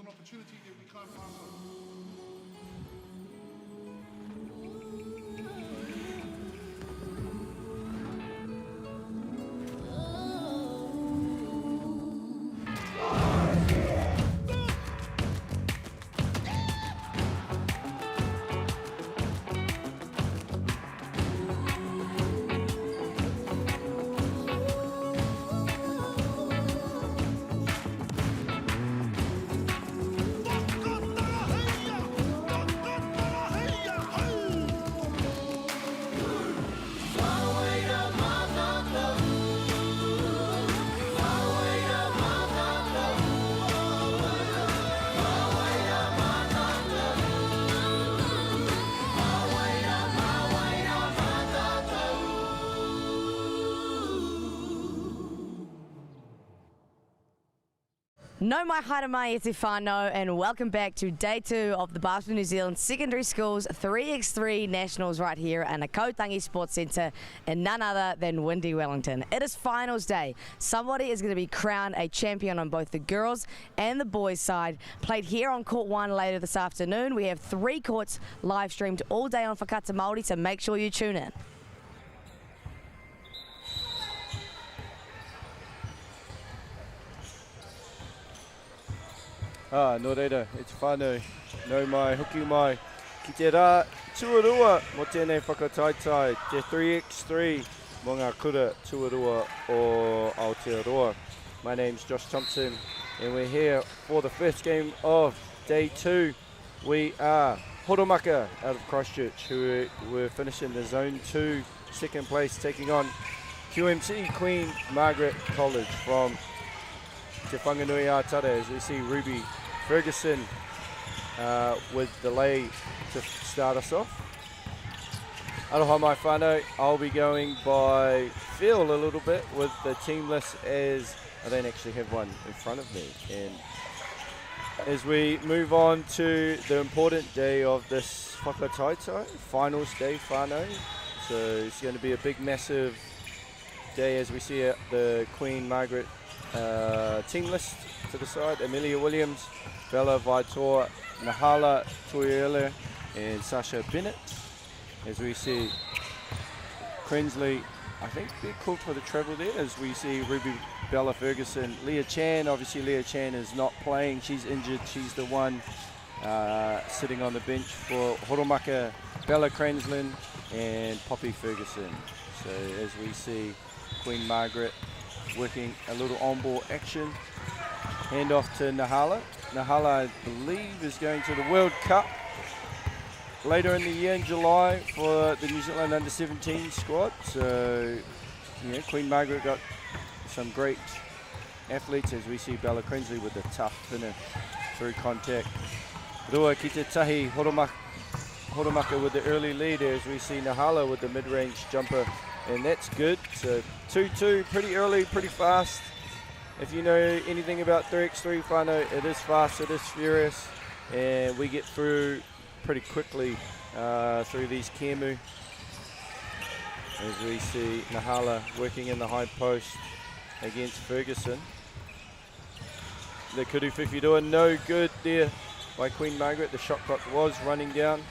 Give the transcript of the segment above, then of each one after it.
an opportunity that we can't pass on. No mai haere mai e te whānau, and welcome back to day 2 of the Basketball New Zealand Secondary Schools 3x3 Nationals right here in Akau Tangi Sports Centre in none other than windy Wellington. It is finals day. Somebody is going to be crowned a champion on both the girls and the boys side. Played here on Court 1 later this afternoon. We have 3 courts live streamed all day on Whakata MāORI, so make sure you tune in. Nō reira, e te whānau, nau mai, huki mai, ki te rā tuarua mo tēnei whakataitai, te 3x3 mo ngā kura tuarua o Aotearoa. My name's Josh Thompson, and we're here for the first game of day 2. We are Huraka out of Christchurch, who were finishing the Zone 2 second place, taking on QMC Queen Margaret College from Te Whanganui Ātare, as we see Ruby Ferguson with delay to start us off. Aroha mai whānau, I'll be going by feel a little bit with the team list, as I don't actually have one in front of me. And as we move on to the important day of this whakataitai, finals day whānau. So it's going to be a big, massive day as we see the Queen Margaret team list to the side. Amelia Williams, Bella Vaitor, Nahala Tuiele, and Sasha Bennett. As we see Crensley, I think they're called for the travel there, as we see Ruby Bella Ferguson. Leah Chan, obviously Leah Chan is not playing, she's injured, she's the one sitting on the bench for Horomaka, Bella Cranslin and Poppy Ferguson. So as we see Queen Margaret working a little on-ball action. Hand off to Nahala. Nahala, I believe, is going to the World Cup later in the year in July for the New Zealand Under-17 squad. So, yeah, Queen Margaret got some great athletes, as we see Bella Crensley with a tough finish through contact. Rua ki te tahi, Horomaka with the early lead, as we see Nahala with the mid-range jumper, and that's good. So 2-2, pretty early, pretty fast. If you know anything about 3x3 whānau, it is fast, it is furious, and we get through pretty quickly through these kemu. As we see Nahala working in the high post against Ferguson. The kuru whiwhiroa, no good there by Queen Margaret. The shot clock was running down.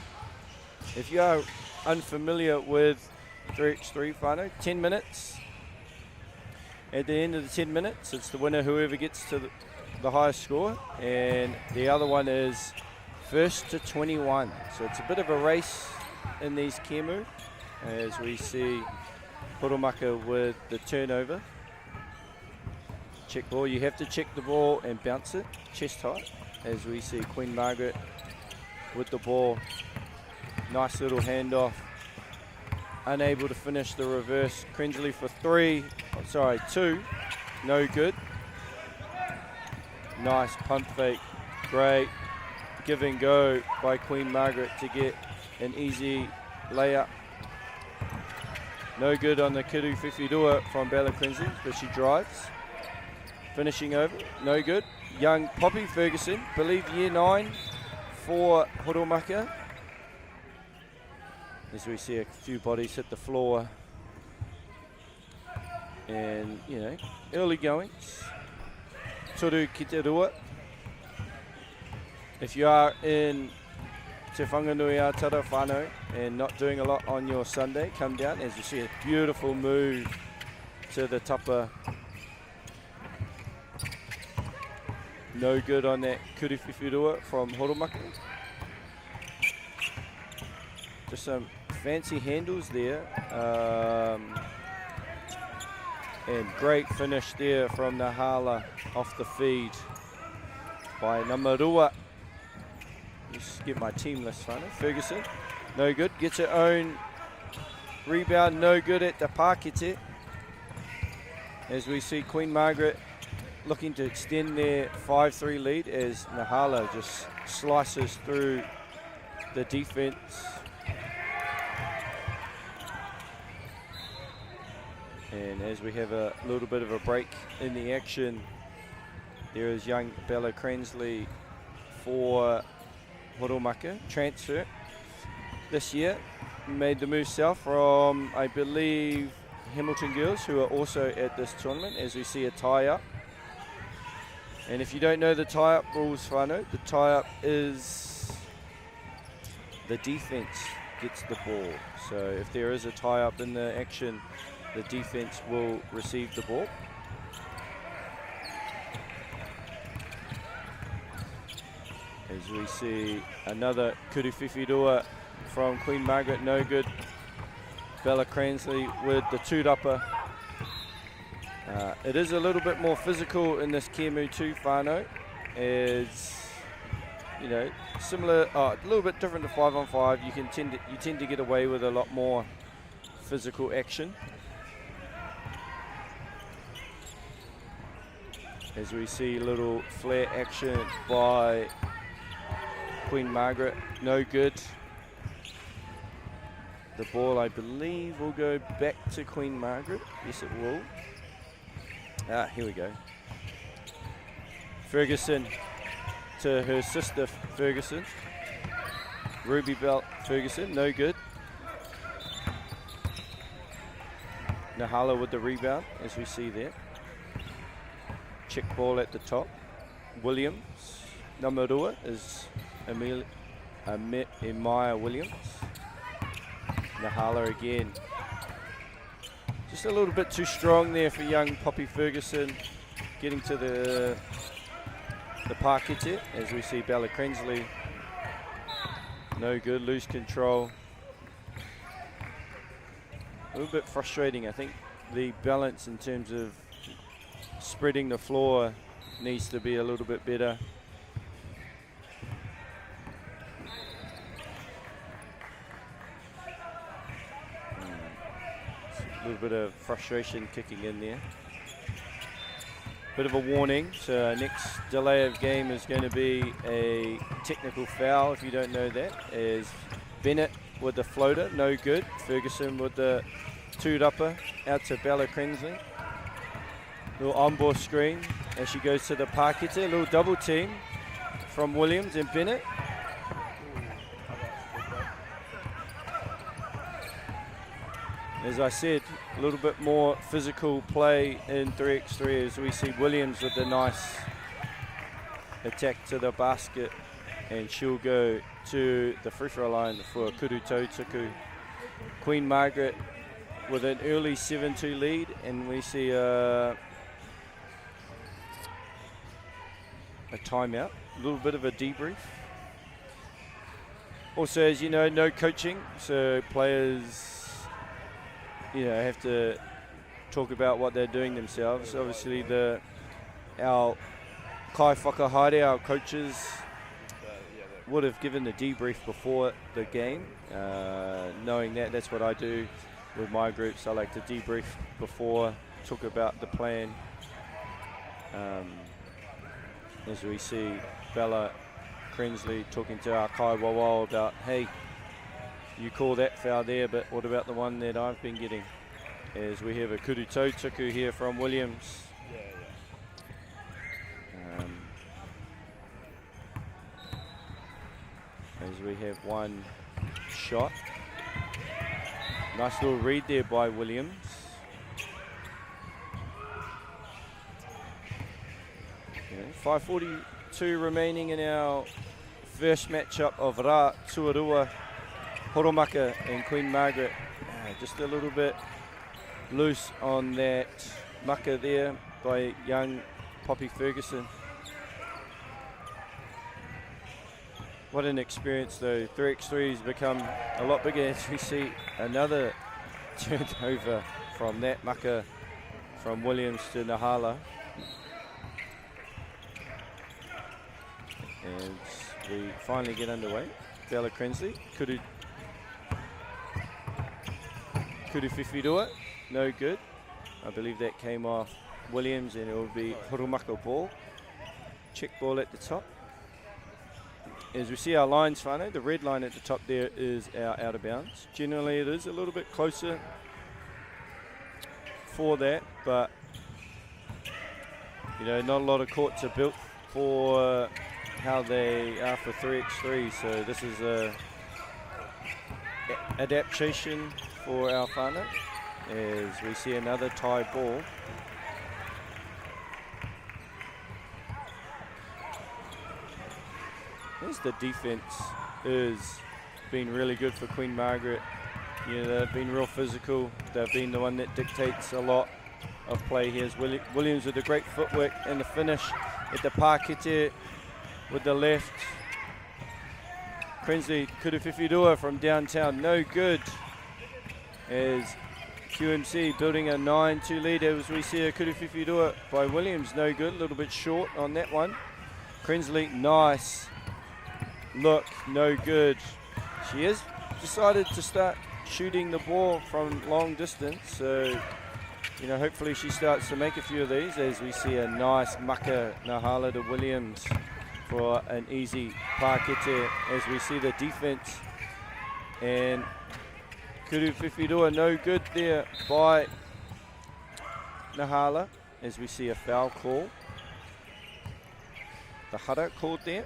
If you are unfamiliar with 3x3 whānau, 10 minutes. At the end of the 10 minutes, it's the winner, whoever gets to the highest score, and the other one is first to 21. So it's a bit of a race in these kemu, as we see Horomaka with the turnover. Check ball, you have to check the ball and bounce it, chest height, as we see Queen Margaret with the ball. Nice little handoff. Unable to finish the reverse. Crensley for 2, no good. Nice pump fake, great give and go by Queen Margaret to get an easy layup. No good on the kuru whiwhiroa from Bella Crensley, but she drives. Finishing over, no good. Young Poppy Ferguson, believe year 9 for Horomaka. As we see a few bodies hit the floor, and early goings. Toru ki te rua. if you are in Te Whanganui Atara whānau and not doing a lot on your Sunday, come down as you see a beautiful move to the tapa. No good on that kuriwhiwhirua from Horomaka. Just some fancy handles there. And great finish there from Nahala off the feed by Namarua. Just get my team list, whānau. Ferguson, no good. Gets her own rebound, no good at the Pakete. As we see Queen Margaret looking to extend their 5-3 lead as Nahala just slices through the defense. And as we have a little bit of a break in the action, there is young Bella Cransley for Horomaka, transfer this year. Made the move south from, I believe, Hamilton Girls, who are also at this tournament, as we see a tie-up. And if you don't know the tie-up rules, whānau, the tie-up is the defense gets the ball. So if there is a tie-up in the action, the defense will receive the ball. As we see another kuriwhiwhirua from Queen Margaret, no good. Bella Cransley with the tūrapa. It is a little bit more physical in this Kemu too, whānau, as you know, similar, a little bit different to 5-on-5. You tend to get away with a lot more physical action. As we see a little flare action by Queen Margaret, no good. The ball, I believe, will go back to Queen Margaret. Yes, it will. Here we go. Ferguson to her sister Ferguson. Ruby Belt Ferguson, no good. Nahala with the rebound, as we see there. Check ball at the top. Williams. Namarua is Emaya Williams. Nahala again. Just a little bit too strong there for young Poppy Ferguson. Getting to the Pakete, as we see Bella Cransley. No good, lose control. A little bit frustrating. I think the balance in terms of spreading the floor needs to be a little bit better. A little bit of frustration kicking in there. Bit of a warning, so next delay of game is going to be a technical foul, if you don't know that, as Bennett with the floater, no good. Ferguson with the tūrapa out to Bella Cransley. Little on-ball screen as she goes to the Pakete, a little double team from Williams and Bennett. As I said, a little bit more physical play in 3x3 as we see Williams with the nice attack to the basket, and she'll go to the free throw line for Kuru Tautoko. Queen Margaret with an early 7-2 lead, and we see a timeout, a little bit of a debrief. Also, as you know, no coaching, so players have to talk about what they're doing themselves. Obviously, our Kai Whakahaere, our coaches, would have given the debrief before the game. Knowing that's what I do with my groups. I like to debrief before, talk about the plan. As we see Bella Cransley talking to our Kai Wawa about, hey, you call that foul there, but what about the one that I've been getting? As we have a Kuru Tautoko here from Williams. As we have one shot. Nice little read there by Williams. 5:42 remaining in our first matchup of Rā, Tuarua, Horomaka and Queen Margaret. Just a little bit loose on that maka there by young Poppy Ferguson. What an experience though. 3x3 has become a lot bigger as we see another turnover from that maka from Williams to Nahala. And we finally get underway. Bella Crensley, Kuru Whiwhiroa, no good. I believe that came off Williams and it will be Hurumaka ball. Check ball at the top. As we see our lines, whānau, the red line at the top there is our out of bounds. Generally it is a little bit closer for that, but you know, not a lot of courts are built for how they are for 3x3, so this is a adaptation for our whānau as we see another tie ball. As the defense has been really good for Queen Margaret. You know, they've been real physical. They've been the one that dictates a lot of play here. Williams with the great footwork and the finish at the Pakete with the left. Crensley, Kuru Whiwhiroa from downtown, no good. As QMC building a 9-2 lead as we see a Kuru Whiwhiroa by Williams, no good, a little bit short on that one. Crensley, nice. Look, no good. She has decided to start shooting the ball from long distance, so you know, hopefully she starts to make a few of these as we see a nice maka Nahala to Williams for an easy Pakete as we see the defense. And Kuru Whiwhiroa, no good there by Nahala as we see a foul call. The hara called there.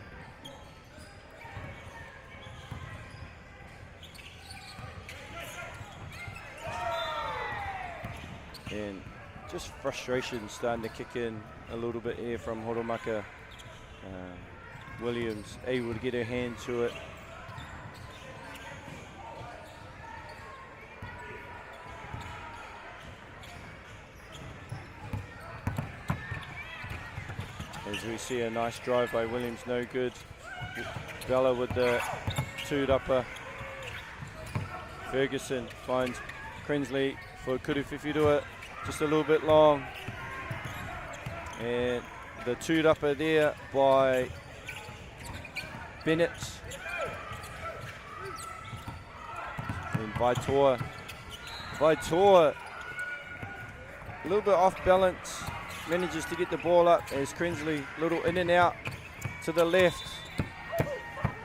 And just frustration starting to kick in a little bit here from Horomaka. Williams able to get her hand to it. As we see a nice drive by Williams, no good. Bella with the two upper. Ferguson finds Crensley for Kuru Whiwhiroa, just a little bit long. And the two upper there by Bennett. And Vaitor. Vaitor, a little bit off balance, manages to get the ball up as Crensley, little in and out to the left.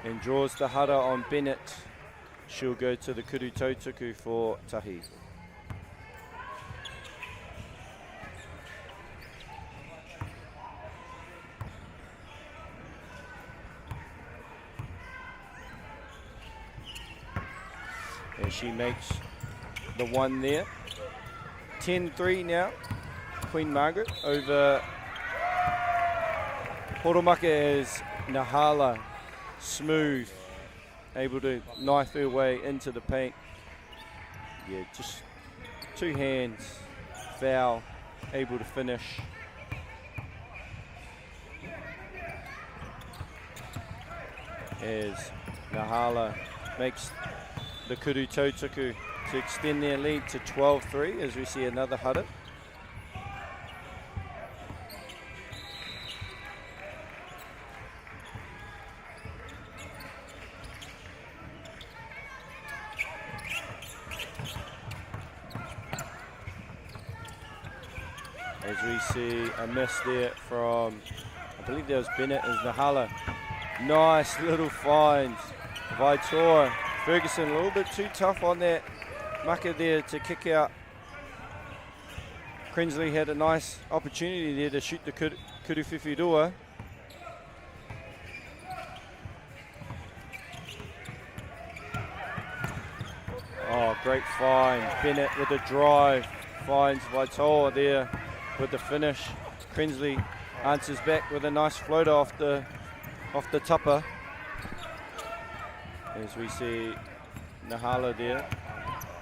And draws the hara on Bennett. She'll go to the Kuru Tautuku for tahi. And she makes the one there. 10-3 now. Queen Margaret over Horomaka as Nahala, smooth, able to knife her way into the paint. Yeah, just two hands, foul, able to finish. As Nahala makes the Kuru Tautuku to extend their lead to 12-3 as we see another hara. As we see a miss there from, I believe that was Bennett as Nahala. Nice little find. Vaitor. Ferguson a little bit too tough on that maka there to kick out. Crensley had a nice opportunity there to shoot the Kuru Whiwhiroa. Oh, great find. Bennett with the drive. Finds Vaitor there with the finish. Crensley answers back with a nice floater off the tupper. as we see Nahala there,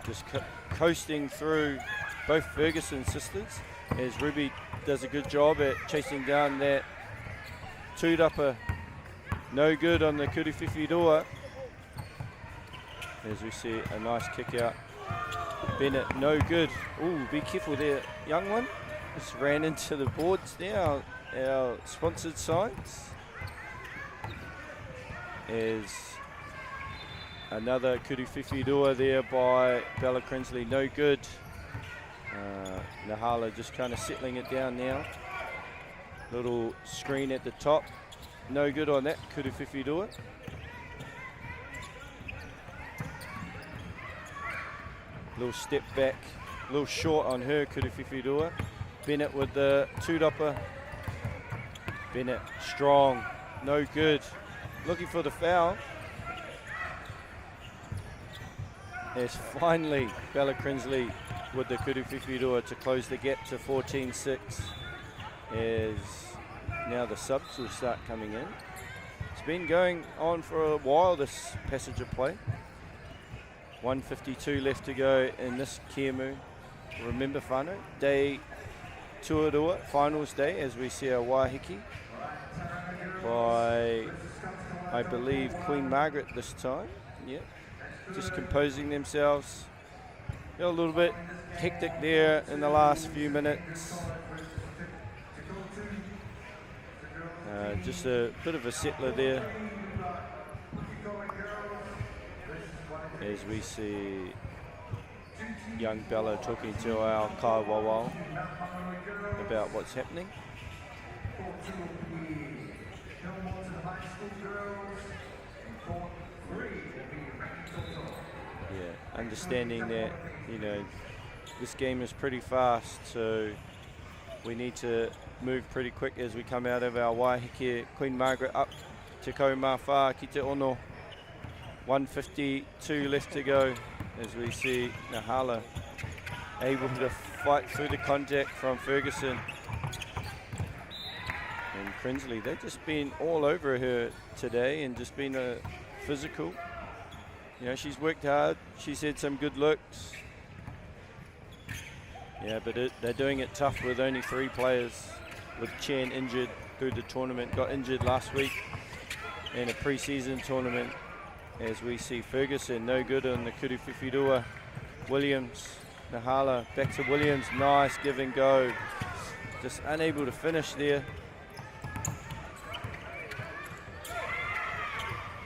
just coasting through both Ferguson sisters, as Ruby does a good job at chasing down that tūrapa. No good on the Kuruwhiwhiroa. As we see a nice kick out. Bennett, no good. Ooh, be careful there, young one. Just ran into the boards there, our sponsored signs. As another Kuruwhiwhiroa there by Bella Crinsley, no good. Nahala just kind of settling it down now. Little screen at the top, no good on that Kuruwhiwhiroa. Little step back, a little short on her Kuruwhiwhiroa. Bennett with the tūrapa. Bennett strong, no good. Looking for the foul. As finally Bella Crinsley with the Kuruwhiwhiroa to close the gap to 14-6. As now the subs will start coming in. It's been going on for a while, this passage of play. 1:52 left to go in this Kemu. Remember whānau, day tuarua, finals day, as we see a Wahiki by, I believe, Queen Margaret this time. Yeah, just composing themselves. Got a little bit hectic there in the last few minutes. Just a bit of a settler there. As we see young Bella talking to our Kaiwawao about what's happening. Yeah, understanding that, you know, this game is pretty fast, so we need to move pretty quick as we come out of our Waiheke. Queen Margaret up Te Kaumawha ki te ono. 1:52 left to go as we see Nahala able to fight through the contact from Ferguson. And Crinsley, they've just been all over her today and just been a physical. You know, she's worked hard, she's had some good looks. Yeah, but they're doing it tough with only 3 players, with Chan injured through the tournament, got injured last week in a pre-season tournament. As we see Ferguson, no good on the Kuruwhiwhiroa. Williams, Nahala, back to Williams, nice give and go. Just unable to finish there.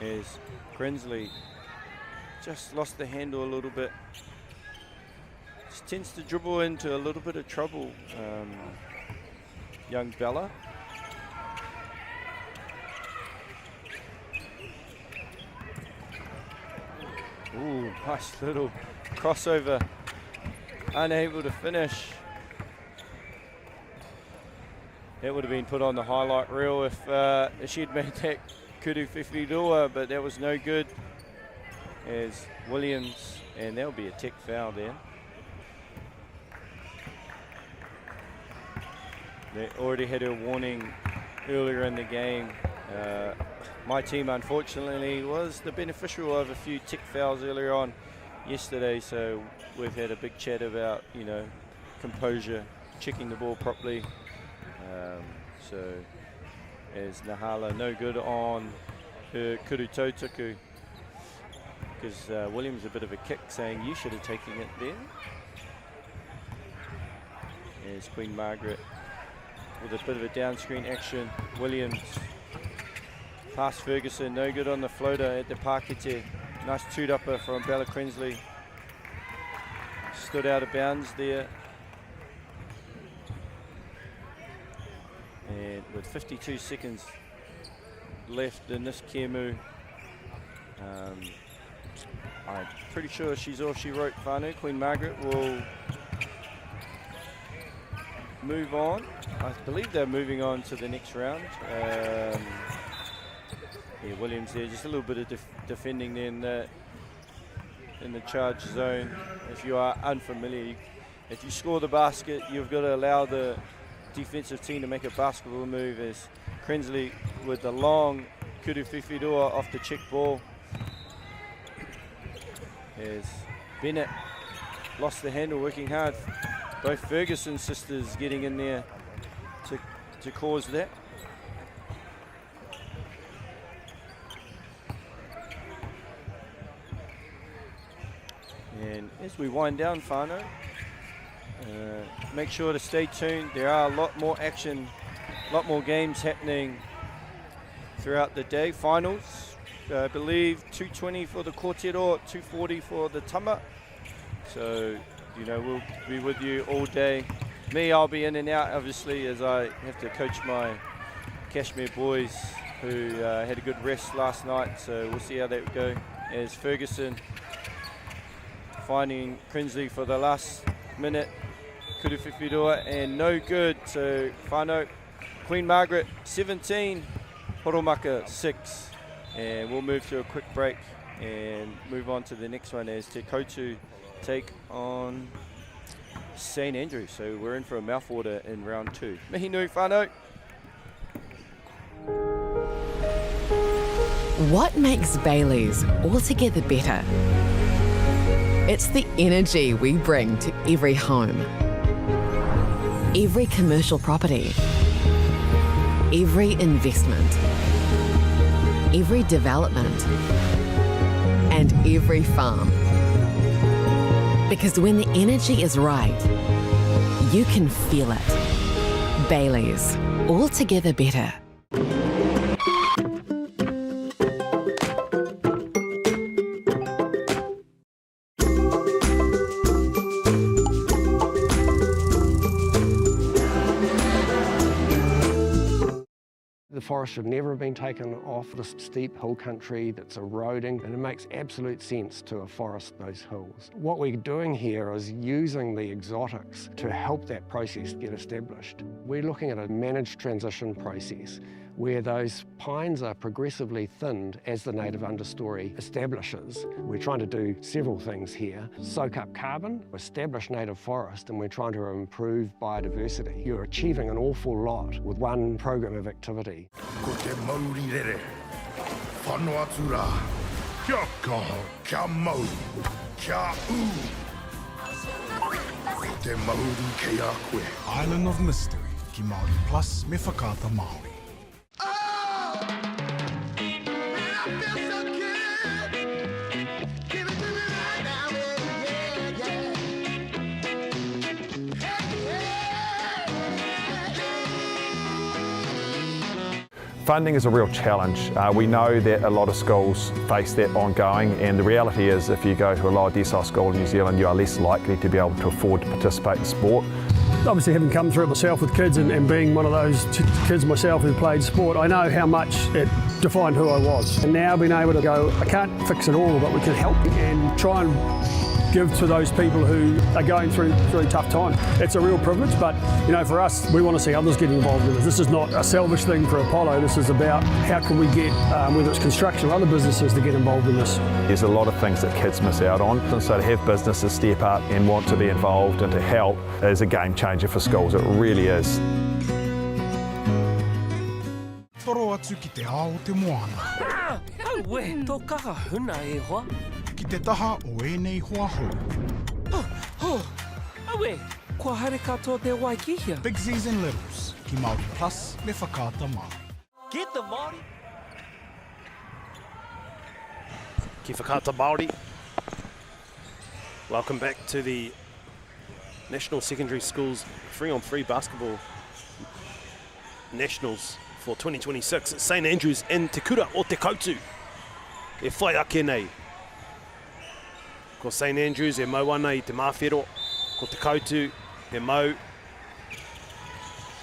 As Crinsley just lost the handle a little bit. Just tends to dribble into a little bit of trouble, young Bella. Ooh, nice little crossover. Unable to finish. That would have been put on the highlight reel if she'd made that Kuruwhiwhiroa, but that was no good. As Williams, and there'll be a tech foul there. They already had a warning earlier in the game. My team, unfortunately, was the beneficial of a few tick fouls earlier on yesterday, so we've had a big chat about, you know, composure, checking the ball properly. So as Nahala, no good on her Kurutautuku, because Williams a bit of a kick saying you should have taken it there. As Queen Margaret with a bit of a down screen action. Williams past Ferguson, no good on the floater at the Pakete. Nice tūrapa from Bella Crinsley. Stood out of bounds there. And with 52 seconds left in this Kemu, I'm pretty sure she's all she wrote, whānau. Queen Margaret will move on. I believe they're moving on to the next round. Yeah, Williams there, just a little bit of defending there in the charge zone. If you are unfamiliar, if you score the basket, you've got to allow the defensive team to make a basketball move. As Crinsley with the long Kuruwhiwhiroa off the check ball. as Bennett lost the handle, working hard. Both Ferguson sisters getting in there to cause that. And as we wind down, whānau, make sure to stay tuned. There are a lot more action, a lot more games happening throughout the day. Finals, I believe 2:20 for the Kōtero, 2:40 for the Tama. So, you know, we'll be with you all day. Me, I'll be in and out, obviously, as I have to coach my Kashmir boys who had a good rest last night. So we'll see how that will go. As Ferguson finding Crinsley for the last minute. Kuruwhiwhiroa and no good. So whānau, Queen Margaret 17, Horomaka 6. And we'll move to a quick break and move on to the next one as Teotu take on St Andrews. So we're in for a mouthwater in round 2. Mihi nui whānau. What makes Bailey's altogether better? It's the energy we bring to every home, every commercial property, every investment, every development, and every farm. Because when the energy is right, you can feel it. Bailey's, altogether better. The forest should never have been taken off this steep hill country that's eroding, and it makes absolute sense to afforest those hills. What we're doing here is using the exotics to help that process get established. We're looking at a managed transition process where those pines are progressively thinned as the native understory establishes. We're trying to do several things here. Soak up carbon, establish native forest, and we're trying to improve biodiversity. You're achieving an awful lot with one program of activity. Ko te MΑORI rere, whanau atu rā, kia kaha, kia mau, kia u. Ko te MAORI kei a koe. Island of Mystery, ki MAORI Plus me whakaata MAORI. Funding is a real challenge. We know that a lot of schools face that ongoing, and the reality is if you go to a lower decile school in New Zealand, you are less likely to be able to afford to participate in sport. Obviously, having come through it myself with kids and being one of those kids myself who played sport, I know how much it defined who I was. And now being able to go, I can't fix it all, but we can help and try and give to those people who are going through really tough times. It's a real privilege, but you know, for us, we want to see others get involved in this. This is not a selfish thing for Apollo. This is about how can we get, whether it's construction or other businesses, to get involved in this. There's a lot of things that kids miss out on, and so to have businesses step up and want to be involved and to help is a game changer for schools. It really is. Toro atu ki te ao te moana. Aue, tō kaha huna e hoa. Ki te taha o ēnei hoa hou. Aue, kua haere katoa te Waikihia. Big Z's and Littles, ki MAORI Plus me whakaata MAORI. Get the MAORI. Ki whakaata MAORI. Welcome back to the National Secondary Schools 3-on-3 Basketball Nationals for 2026 at St Andrews in Takura o Teotu. E whai ake nei. Ko St Andrews e mau ana I te mawhero, ko Teotu e mau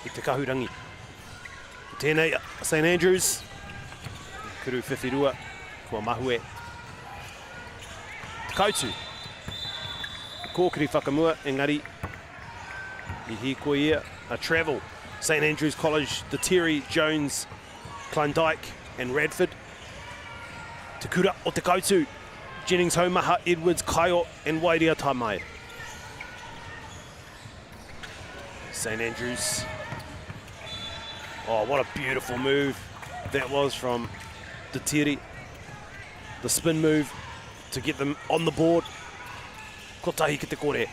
I te kahurangi. Ko tēnei St Andrews, Kuruwhiwhiroa, kua mahue. Teotu, kōkiri whakamua, engari, I hiko ia, a travel. St Andrews College, the Terry, Jones, Klondike and Radford. Takura o Teotu, Jennings, Homaha, Edwards, Kaio and Wairia Tamae. St Andrews. Oh, what a beautiful move that was from the Terry. The spin move to get them on the board. Ko tahi ki te kore.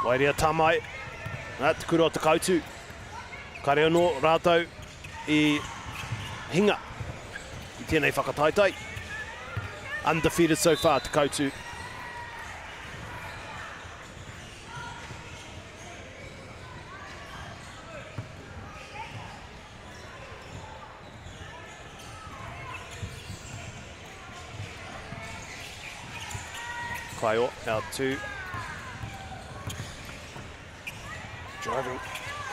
Wairea tamai. Takura o Teotu. Kare anō rātou I hinga. I tēnei whakataitai. Undefeated so far, Teotu. Kaio out two. Driving,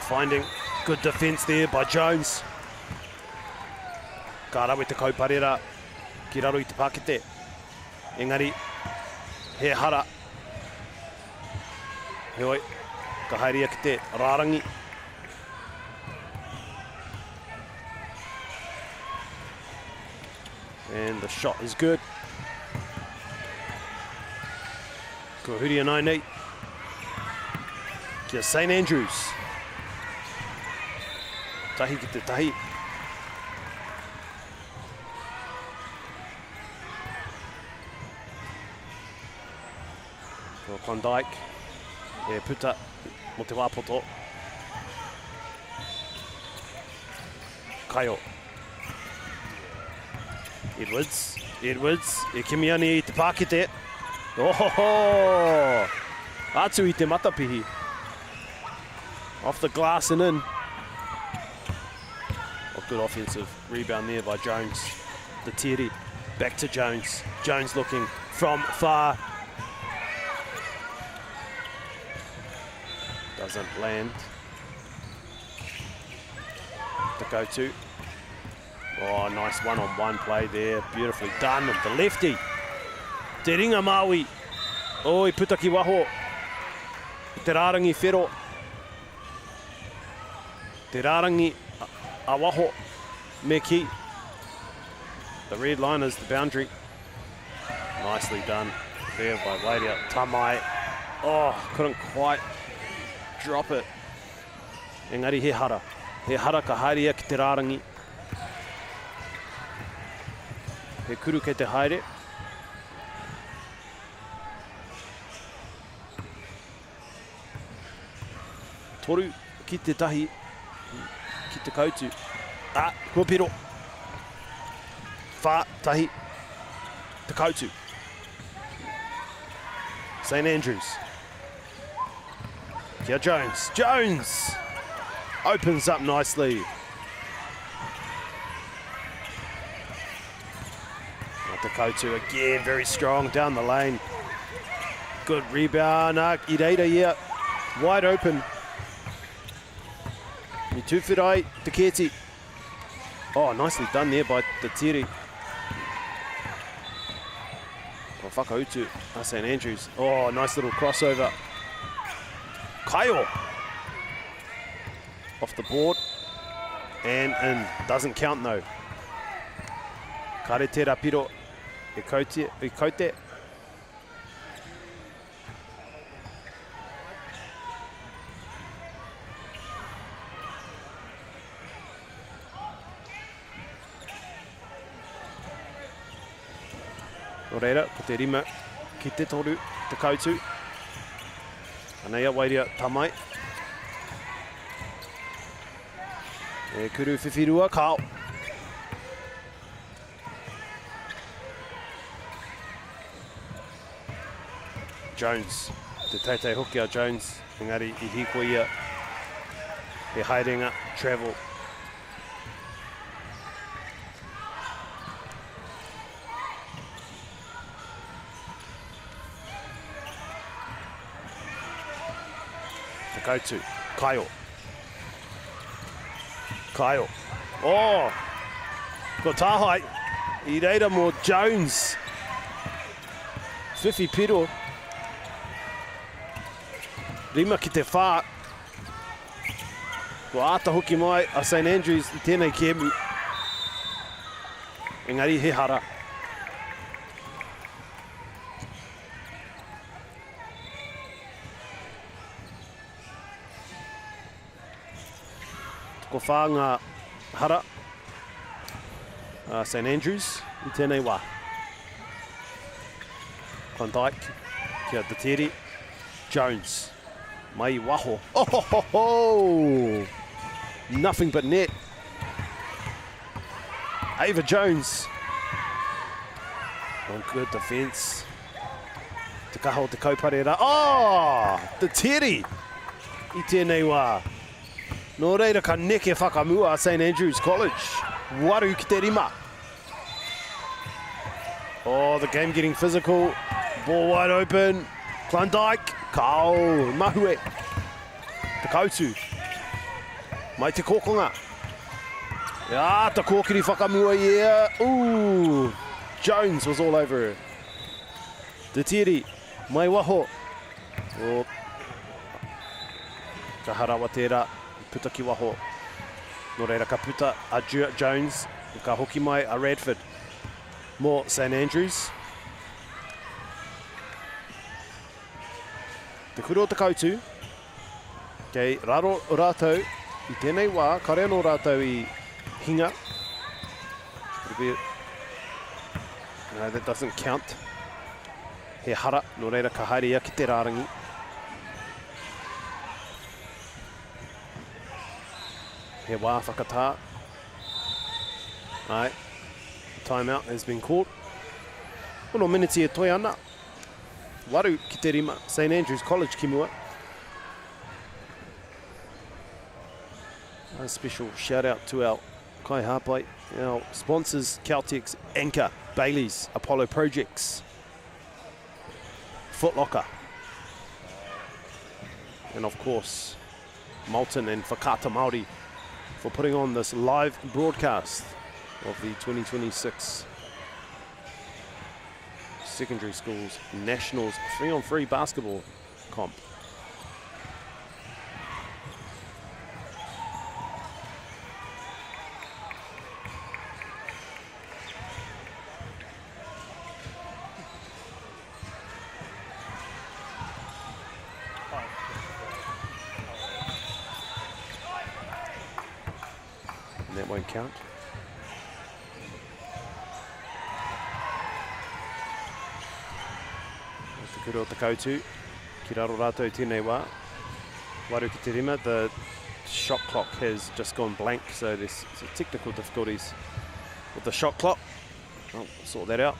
finding good defence there by Jones. Ka rawe te kauparera ki raro I te pakete. Engari, he hara. He oi, ka hairia ki te rārangi. And the shot is good. Ko huri anai nei. Kia St Andrews. Tahi ki te tahi. Ko Klondike. E puta mo te wāpoto. Kaio. Edwards. E kimi ani I te pākete. Oh, atu I te matapihi. Off the glass and in. Oh, good offensive rebound there by Jones. The Tiri back to Jones. Jones looking from far. Doesn't land. Teotu. Oh, nice one-on-one play there. Beautifully done with the lefty. Te ringa Maui. Oh, I puta ki waho. Te rārangi whero. Te rārangi a waho me ki. The red line is the boundary. Nicely done there by Wairea Tamai. Oh, couldn't quite drop it. Engari he hara. He hara ka hairia ki te rārangi. He kuru ke te haere. Toru ki te tahi, ki te kautu. Kua piro. Wha tahi, Teotu. St Andrews. Kia Jones. Jones opens up nicely. Teotu again, very strong down the lane. Good rebound. Ireira, yeah, wide open. Ni tūwhirai, te keti. Oh, nicely done there by the Tiri. Oh, whakautu, St Andrews. Oh, nice little crossover. Kaio. Off the board. And in. Doesn't count though. Kare te rapiro. E kote. O reira, ko te rima ki te toru, Teotu. Anei a Wairea Tamai. E kuru whiwhirua, Kao. Jones, te teitei hoki a Jones, engari I hiko ia, he haerenga, travel. Teotu, Kaio. Oh, ko tāhai, I reira mo Jones. Whiwhi piro. Rima ki te whā. Ko āta hoki mai a St Andrews I tēnei kēmu. Engari he hara. Ko whā ngā hara. St Andrews, I tēnei wā. Klondike, kia te tiri. Jones, mai waho. Oh, ho, ho, ho. Nothing but net. Ava Jones. On good defence. Te kaho te kauparera. Oh, te tiri. I tēnei wā. Nō reira ka neke whakamua St Andrews College. Waru ki te rima. Oh, the game getting physical. Ball wide open. Klondike. Kau. Mahue. Te kautu. Mai te kōkonga. Ah, te kōkiri whakamua ia. Ooh. Jones was all over her. Te tiri. Mai waho. Oh. Ka harawa tērā. Puta ki waho. Nō reira ka puta a Jones. Ka hoki mai a Radford. More St Andrews. Te kuro o te kautu. Kei raro o rātou. I tēnei wā, kare anō rātou I hinga. No, that doesn't count. He hara, nō reira ka haere ia ki te rārangi. He wā whakatā. Ai, timeout has been called. Uno minutes e toi ana. Waru ki te rima, St Andrews College ki mua. A special shout out to our Kai Hapai, our sponsors, Caltex, Anchor, Bailey's, Apollo Projects, Foot Locker, and of course, Morton and Whakata MāORI for putting on this live broadcast of the 2026 Secondary Schools Nationals 3-on-3 basketball comp. And that won't count. Te kura o te kautu, ki raro rātou tēnei wā. Waru ki te rima, the shot clock has just gone blank, so there's some technical difficulties with the shot clock. I'll sort that out.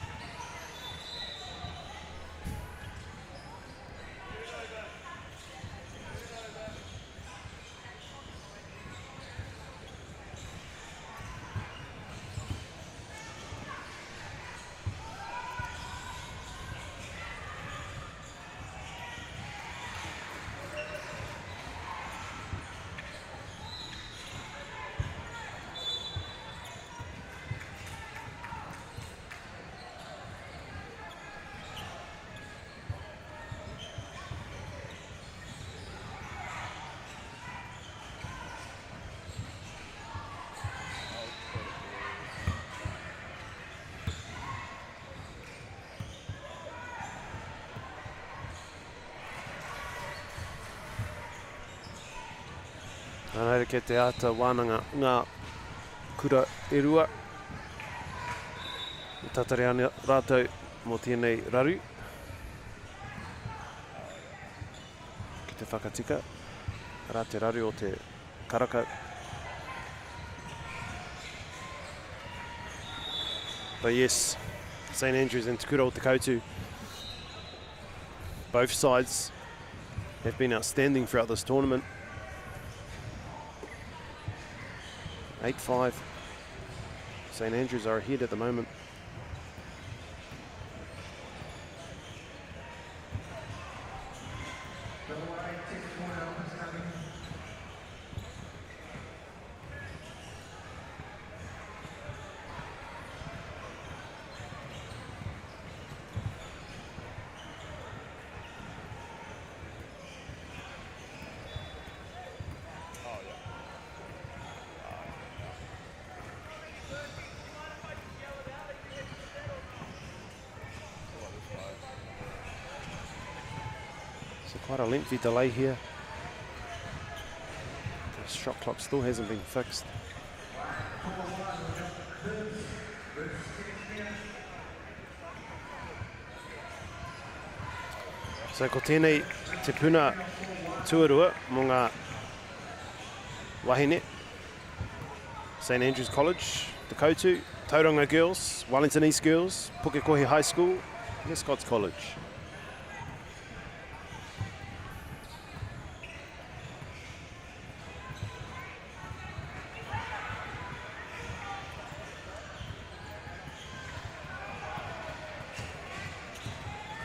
Nāre ke te ata wānanga ngā kura e rua. I tatare ana rātou mō tēnei raru. Ki te whakatika. Rā te raru o te karakau. But yes, St Andrews and Takura o te kautu. Both sides have been outstanding throughout this tournament. 8-5. St Andrews are ahead at the moment. Quite a lengthy delay here. The shot clock still hasn't been fixed. So ko tēnei te puna tuarua mō ngā wahine. St Andrews College, Teotu, Tauranga Girls, Wellington East Girls, Pokoya High School, and Scots College.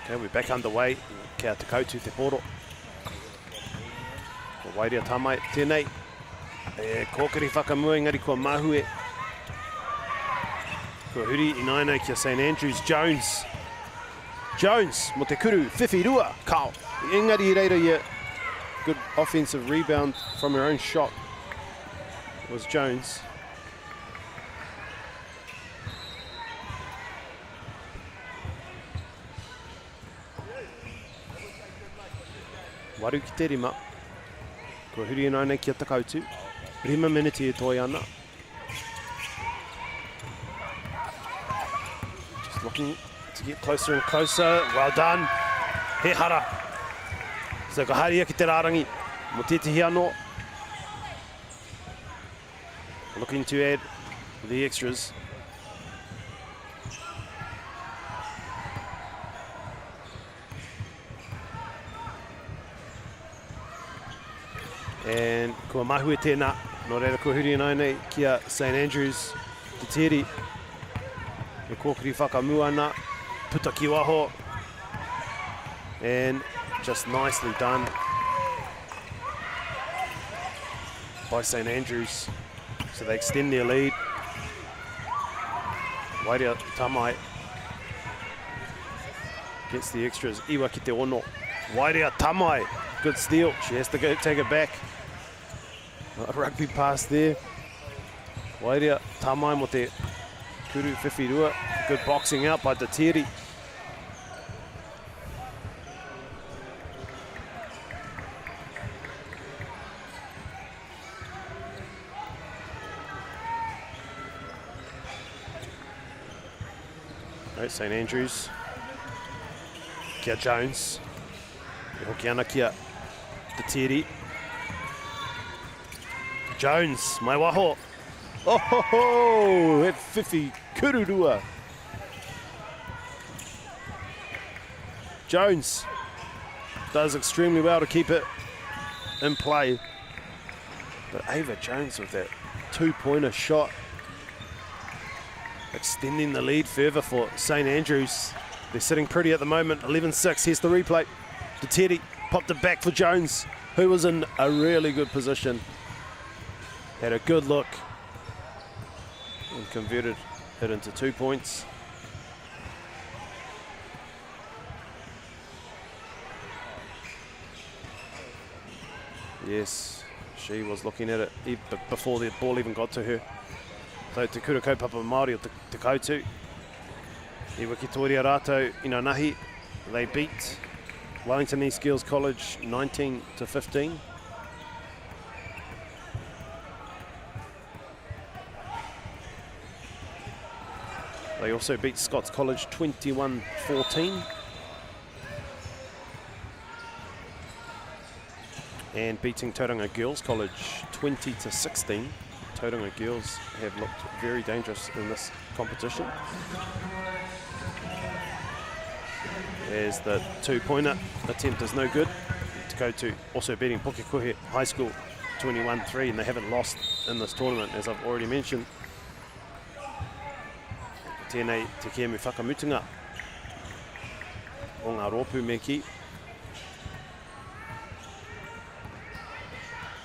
Okay, we're back underway. Kia Teotu te poro. Ko wairia tamai tēnei. E kōkiri whakamua engari kua mahue. Kua huri inaina kia St Andrews. Jones. Jones mo te kuru. Whiwhi rua. Kao. Engari reira ia. Good offensive rebound from her own shot was Jones. Waru ki te rima. Kua huri inaina kia Teotu. Rima minute e toi ana. Just looking to get closer and closer. Well done. He hara. So ka haria ki te rārangi. Mo tētihi anō. Looking to add the extras. And kua mahue tēnā. Nō reira kua huri anō nei kia St Andrews, te tiri. E kōkiri whakamua ana, puta ki waho. And just nicely done by St Andrews. So they extend their lead. Wairia Tamai gets the extras. Iwa ki te ono. Wairia Tamai, good steal. She has to go take it back. A rugby pass there. Wairia Tamai mo te kuru whiwhi rua. Good boxing out by Te Tiri. Right, St Andrews. Kia Jones. E hoki ana kia Te Tiri. Jones, mai waho. Oh ho ho, he whiwhi kururua. Jones does extremely well to keep it in play. But Ava Jones with that two-pointer shot, extending the lead further for St Andrews. They're sitting pretty at the moment, 11-6. Here's the replay. Te Tiri popped it back for Jones, who was in a really good position. Had a good look and converted it into 2 points. Yes, she was looking at it before the ball even got to her. So Takura kaupapa Māori o Teotu. Iwa ki tōria rātou ina nahi. They beat Wellington East Girls College 19-15. They also beat Scots College 21-14. And beating Tauranga Girls College 20-16. Tauranga Girls have looked very dangerous in this competition. As the two-pointer attempt is no good. Teotu also beating Pokoya High School 21-3, and they haven't lost in this tournament, as I've already mentioned. Tēnei te kēmu whakamutunga o ngā rōpū me ki.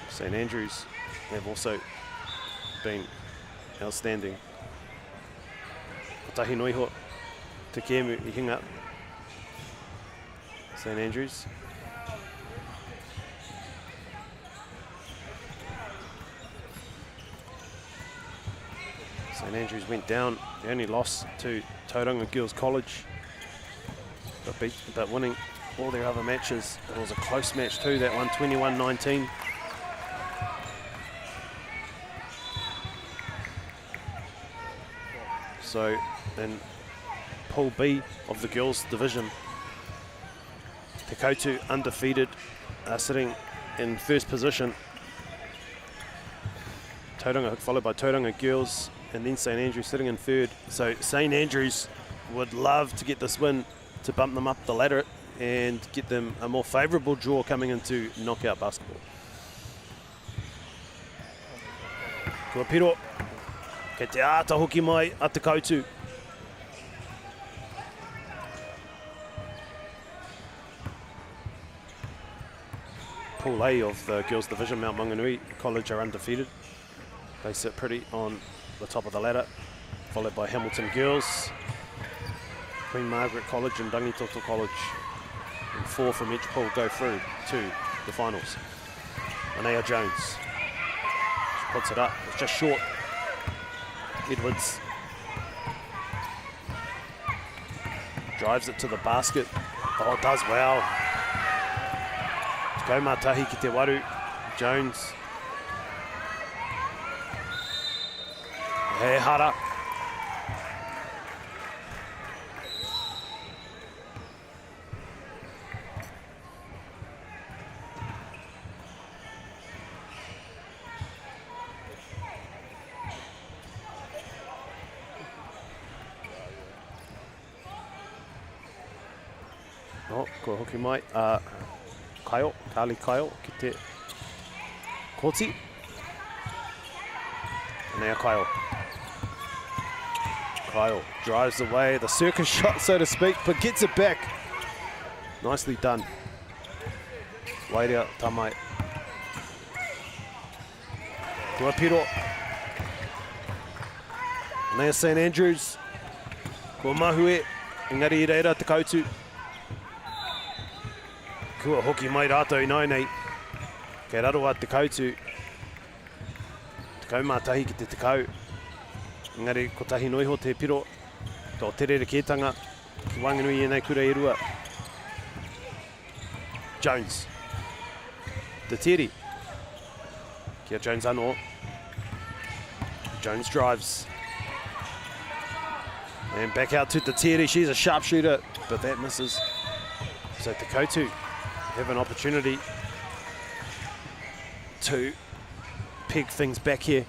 St Andrews have also been outstanding. Tahi noiho te kēmu I hinga. St Andrews. St Andrews went down. The only loss to Tauranga Girls College, but winning all their other matches. It was a close match too, that one, 21-19. So in Pool B of the girls division, Teotu undefeated, sitting in first position. Tauranga followed by Tauranga girls, and then St Andrews sitting in third. So St Andrews would love to get this win to bump them up the ladder and get them a more favourable draw coming into knockout basketball. Kua piro, kei te āta hoki mai a te Teotu. Pool A of the girls division, Mount Monganui College are undefeated. They sit pretty on the top of the ladder, followed by Hamilton girls, Queen Margaret College and Rangitoto College. And 4 from each pool go through to the finals. Anea Jones, she puts it up, it's just short. Edwards drives it to the basket. Oh, does well. Go Matahi ki te waru. Jones. He hara. Oh, ko hoki mai. Kyle, Kali Kyle, ki te Koti. And now Kyle. Kyle drives away, the circus shot, so to speak, but gets it back. Nicely done. Wairia Tamai. Kua piro. Nea St Andrews. Kua mahue. Engari I reira te Teotu. Kua hoki mai rātou i nai nei. Kei raro a te Teotu. Te kaumātahi ki te tekau. Engari, ko tahi noiho te piro. Tō terere kētanga. Ki wanganui e nei kura e rua. Jones. Te tiri. Kia Jones anō. Jones drives. And back out to Te tiri. She's a sharpshooter, but that misses. So Te Teotu have an opportunity to peg things back here.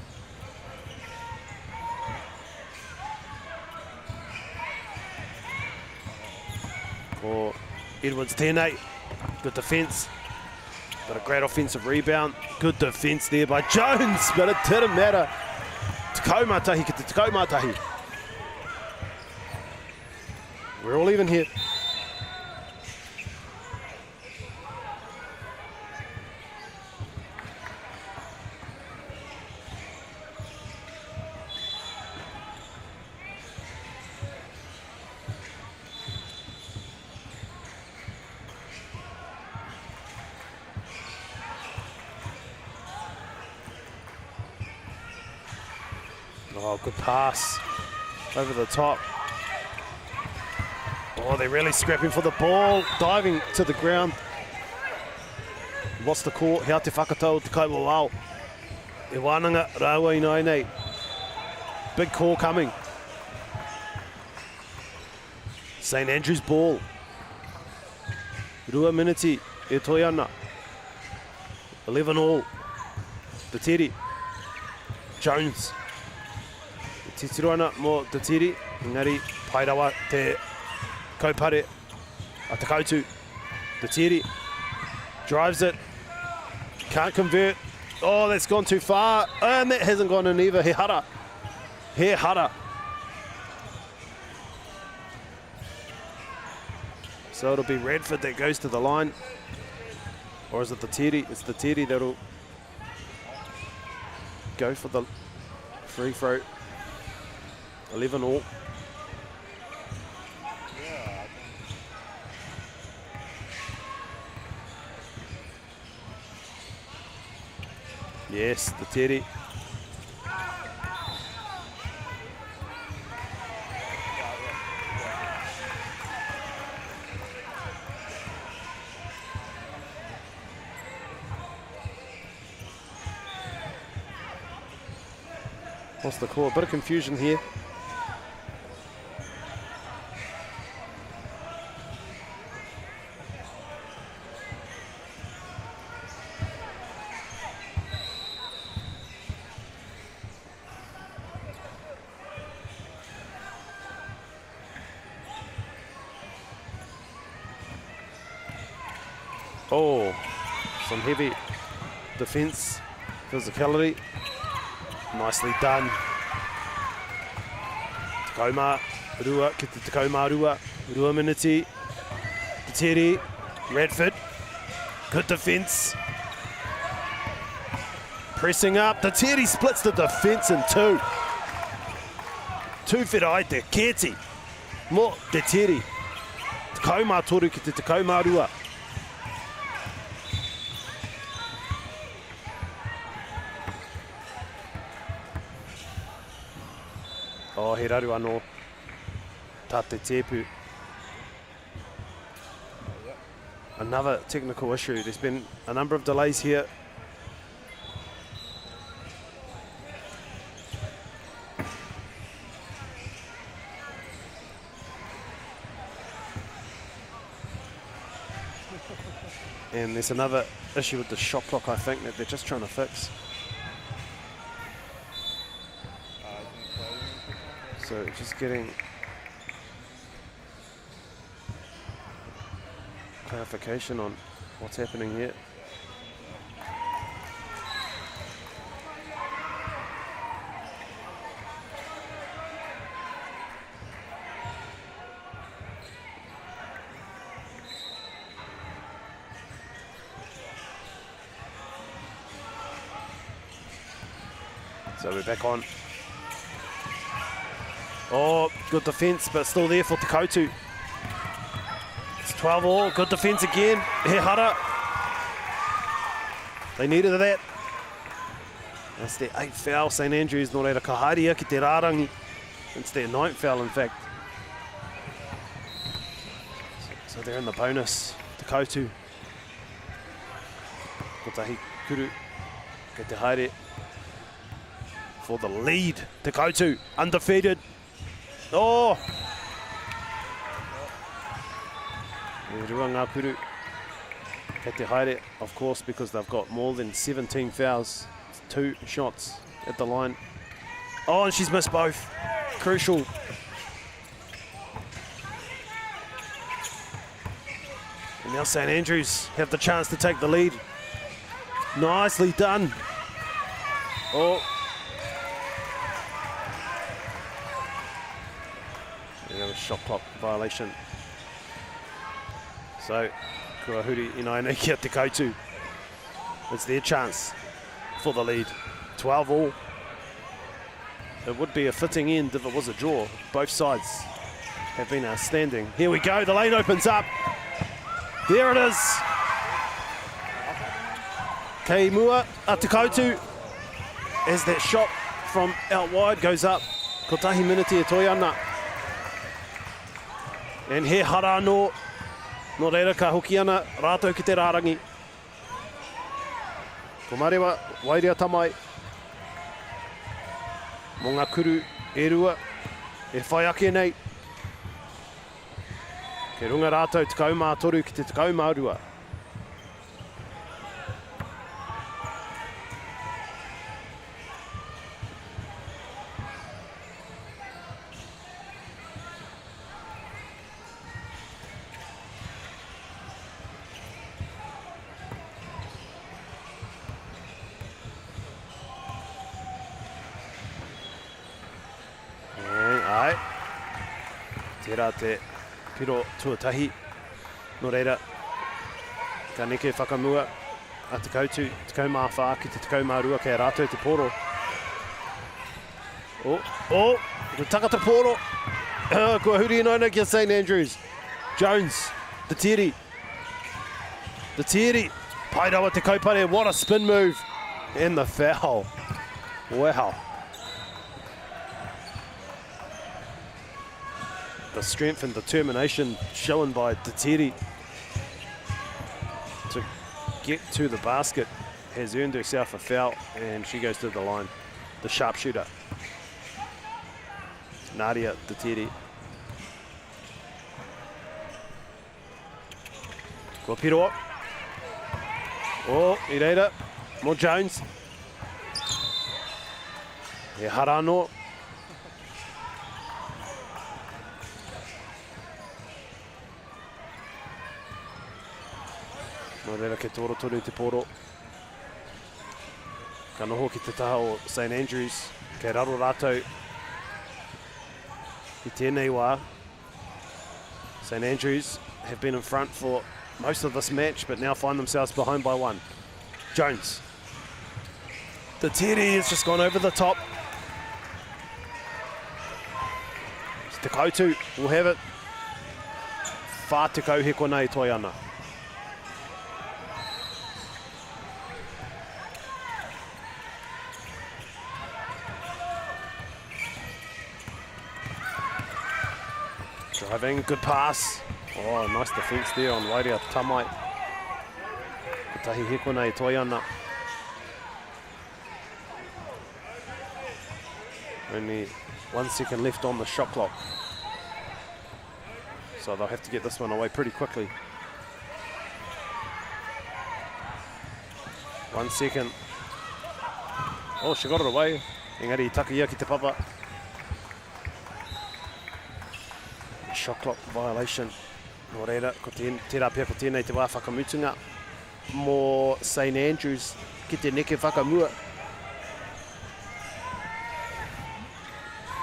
For Edwards tēnei, good defence, but a great offensive rebound. Good defence there by Jones, but it didn't matter. Te kaumātahi ki te kaumātahi. We're all even here. Oh, good pass over the top. Oh, they're really scrapping for the ball, diving to the ground. Lost the court, hea te whakatau te kaua wao. E wānanga rāua I nai nei. Big call coming. St Andrews ball. Rua miniti e toi ana. 11 all. Te tiri. Jones. Titiroana mo Te tiri. Engari, pairawa te kaupare a Te Teotu. Te tiri. Drives it. Can't convert. Oh, that's gone too far. And that hasn't gone in either. He hara. He hara. So it'll be Redford that goes to the line. Or is it the tiri? It's the tiri that'll go for the free throw. 11 all. Yes, the tiri. Lost the call, a bit of confusion here. Oh, some heavy defence, physicality. Nicely done. Takauma Rua, ki te Takauma Rua, Rua Miniti, Te Tere, Redford, good defence. Pressing up, Te Tere splits the defence in two. Two whirai te Keti, mo Te Tere. Takauma toru ki te Takauma Rua. Oh, he raru anō tā te tepu. Another technical issue. There's been a number of delays here. And there's another issue with the shot clock, I think, that they're just trying to fix. So just getting clarification on what's happening here. So we're back on. Oh, good defence, but still there for Teotu. It's 12 all, good defence again. Huraka. They needed that. That's their 8th foul, St Andrews, nō reira kaharia ki te rārangi. It's their 9th foul, in fact. So they're in the bonus, Teotu. Kotahi kuru, ke te haere. For the lead, Teotu, undefeated. Oh! Rua ngā puru. Kei te haere, of course, because they've got more than 17 fouls. It's 2 shots at the line. Oh, and she's missed both. Crucial. And now St Andrews have the chance to take the lead. Nicely done. Oh. Shot clock violation. So, kua huri ina nei ki a Teotu. It's their chance for the lead. 12 all. It would be a fitting end if it was a draw. Both sides have been outstanding. Here we go, the lane opens up. There it is. Kei mua a Teotu as that shot from out wide goes up. Kotahi miniti e toi ana. And he hara no reira ka hoki ana rātou ki te rārangi. Ko marewa, wairia tamai. Mo ngā kuru e rua, e whai ake nei. Ke runga rātou tekau mā toru ki te tekau mā rua. Tērā te piro tuatahi. Nō reira, ka neke whakamua a Teotu, tekau mā whā ki te tekau mā rua kei rātou te poro. Oh, te takata poro. Kua huri inoina ki a St Andrews. Jones, Te Tere. Te Tere, pai rawa te kaupare, what a spin move. And the foul. Wow. The strength and determination shown by Te Tere to get to the basket has earned herself a foul, and she goes to the line. The sharpshooter, Nadia Te Tere. Kua piroa. Oh, i reira. Mo Jones. E Harano. Nō reira ke tōro tonu te poro. Ka noho ki te taha o St Andrews. Kei raro rātou. I tēnei wā. St Andrews have been in front for most of this match, but now find themselves behind by 1. Jones. The Tere has just gone over the top. Teotu will have it. Whā tekau he konei toi ana. Driving, good pass. Oh, nice defence there on Wairia Tamai. Tahi he konei toi ana. Only 1 second left on the shot clock. So they'll have to get this one away pretty quickly. 1 second. Oh, she got it away. Engari Takura ki te papa. Shot clock violation. Nō reira, ko tērā pia ko tēnei te wā whakamutunga. Mō St Andrews ki te neke whakamua.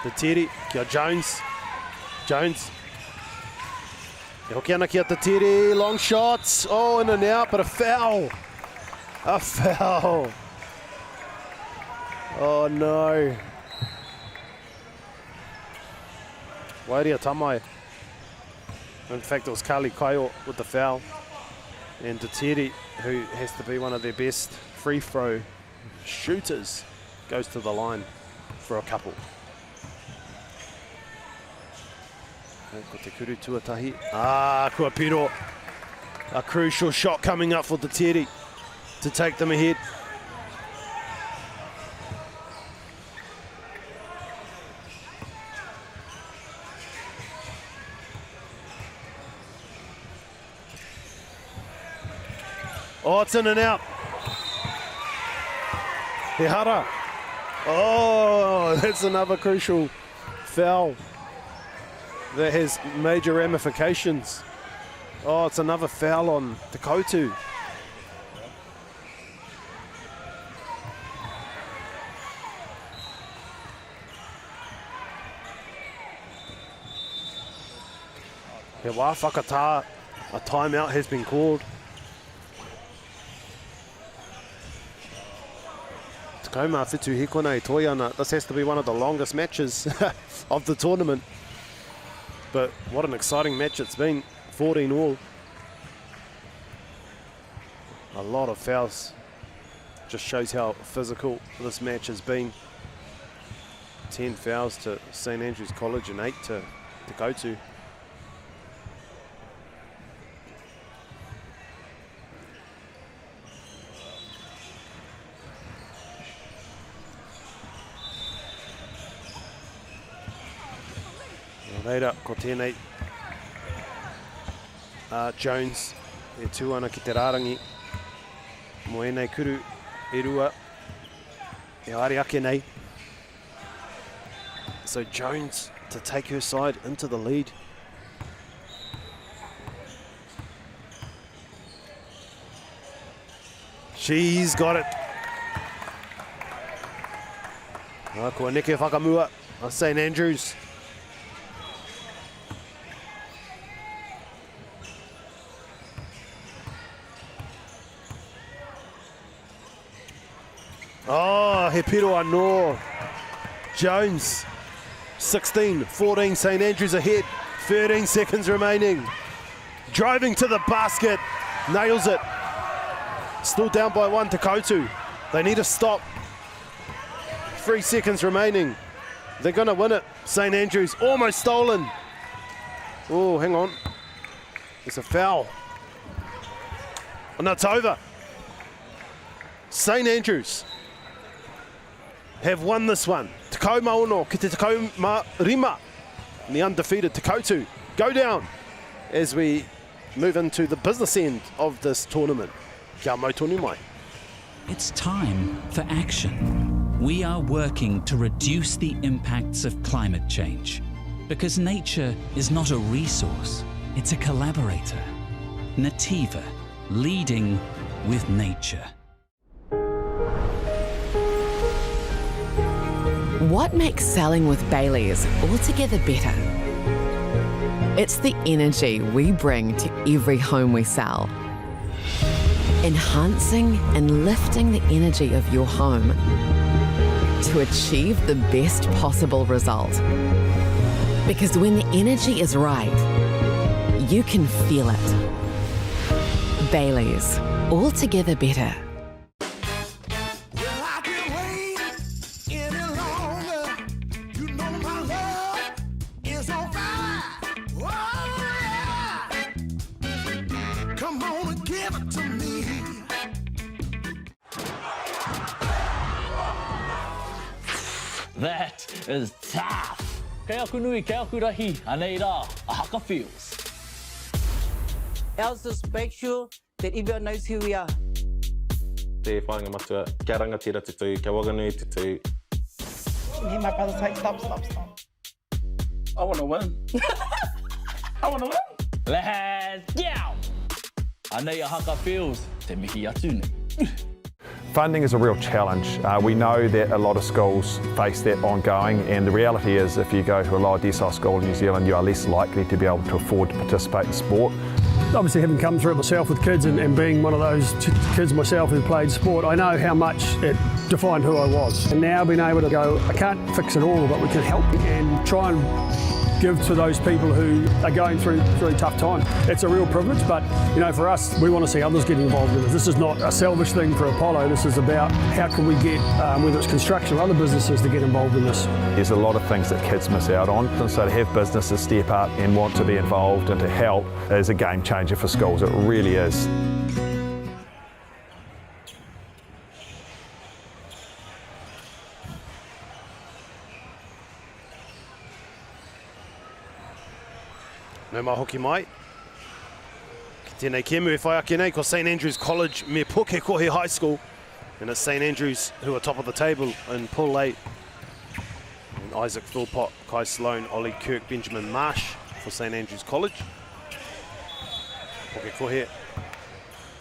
The Tere, kia Jones. Jones. E hoki ana kia te Tere, long shots. Oh, in and out, but a foul. A foul. Oh no. Wairia Tamai. In fact, it was Kali Kaio with the foul. And Te Tere, who has to be one of their best free throw shooters, goes to the line for a couple. Ko te kuru tuatahi. Ah, kua piro. A crucial shot coming up for Te Tere to take them ahead. Oh, it's in and out. Huraka. Oh, that's another crucial foul that has major ramifications. Oh, it's another foul on Teotu. He wā whakatā, a timeout has been called. Kaumā whitu he konei toi ana. This has to be one of the longest matches of the tournament. But what an exciting match it's been. 14 all. A lot of fouls. Just shows how physical this match has been. 10 fouls to St Andrews College and 8 to Teotu. Reira, ko tēnei Jones e tūana ki te rārangi. Mo enei kuru e rua e ari ake nei. So Jones to take her side into the lead. She's got it. Kua neke whakamua a St Andrews. Oh, he piro anō. Jones, 16-14, St Andrews ahead, 13 seconds remaining. Driving to the basket, nails it. Still down by 1 to Teotu. They need a stop. 3 seconds remaining. They're going to win it. St Andrews almost stolen. Oh, hang on. It's a foul. And it's over. St Andrews have won this one. Tekau maono ki te tekau rima. And the undefeated Teotu go down as we move into the business end of this tournament. Kia mau tonu mai. It's time for action. We are working to reduce the impacts of climate change because nature is not a resource, it's a collaborator. Nativa, leading with nature. What makes selling with Baileys altogether better? It's the energy we bring to every home we sell. Enhancing and lifting the energy of your home to achieve the best possible result. Because when the energy is right, you can feel it. Baileys, altogether better. That is tough. Kei aku nui, kei aku rahi, anei rā, Ahaka feels. Ours just make sure that everyone knows who we are. Te whāinga matua, kia rangatira tutu, kia waganui tutu. Hear my brother say, stop. I want to win. I want to win. Let's go. Anei Ahaka feels, te mihi atu nei. Funding is a real challenge. We know that a lot of schools face that ongoing, and the reality is if you go to a lower decile school in New Zealand, you are less likely to be able to afford to participate in sport. Obviously, having come through it myself with kids and being one of those kids myself who played sport, I know how much it defined who I was. And now being able to go, I can't fix it all, but we can help and try and give to those people who are going through really tough time. It's a real privilege, but you know, for us, we want to see others get involved with it. This is not a selfish thing for Apollo. This is about how can we get, whether it's construction or other businesses, to get involved in this. There's a lot of things that kids miss out on, and so to have businesses step up and want to be involved and to help is a game changer for schools. It really is. No mai hoki mai. Ki tēnei kemu e whai ake nei ko St Andrews College me Pokoya High School. And it's St Andrews who are top of the table in Pool 8. And Isaac Philpott, Kai Sloan, Ollie Kirk, Benjamin Marsh for St Andrews College. Pokoya,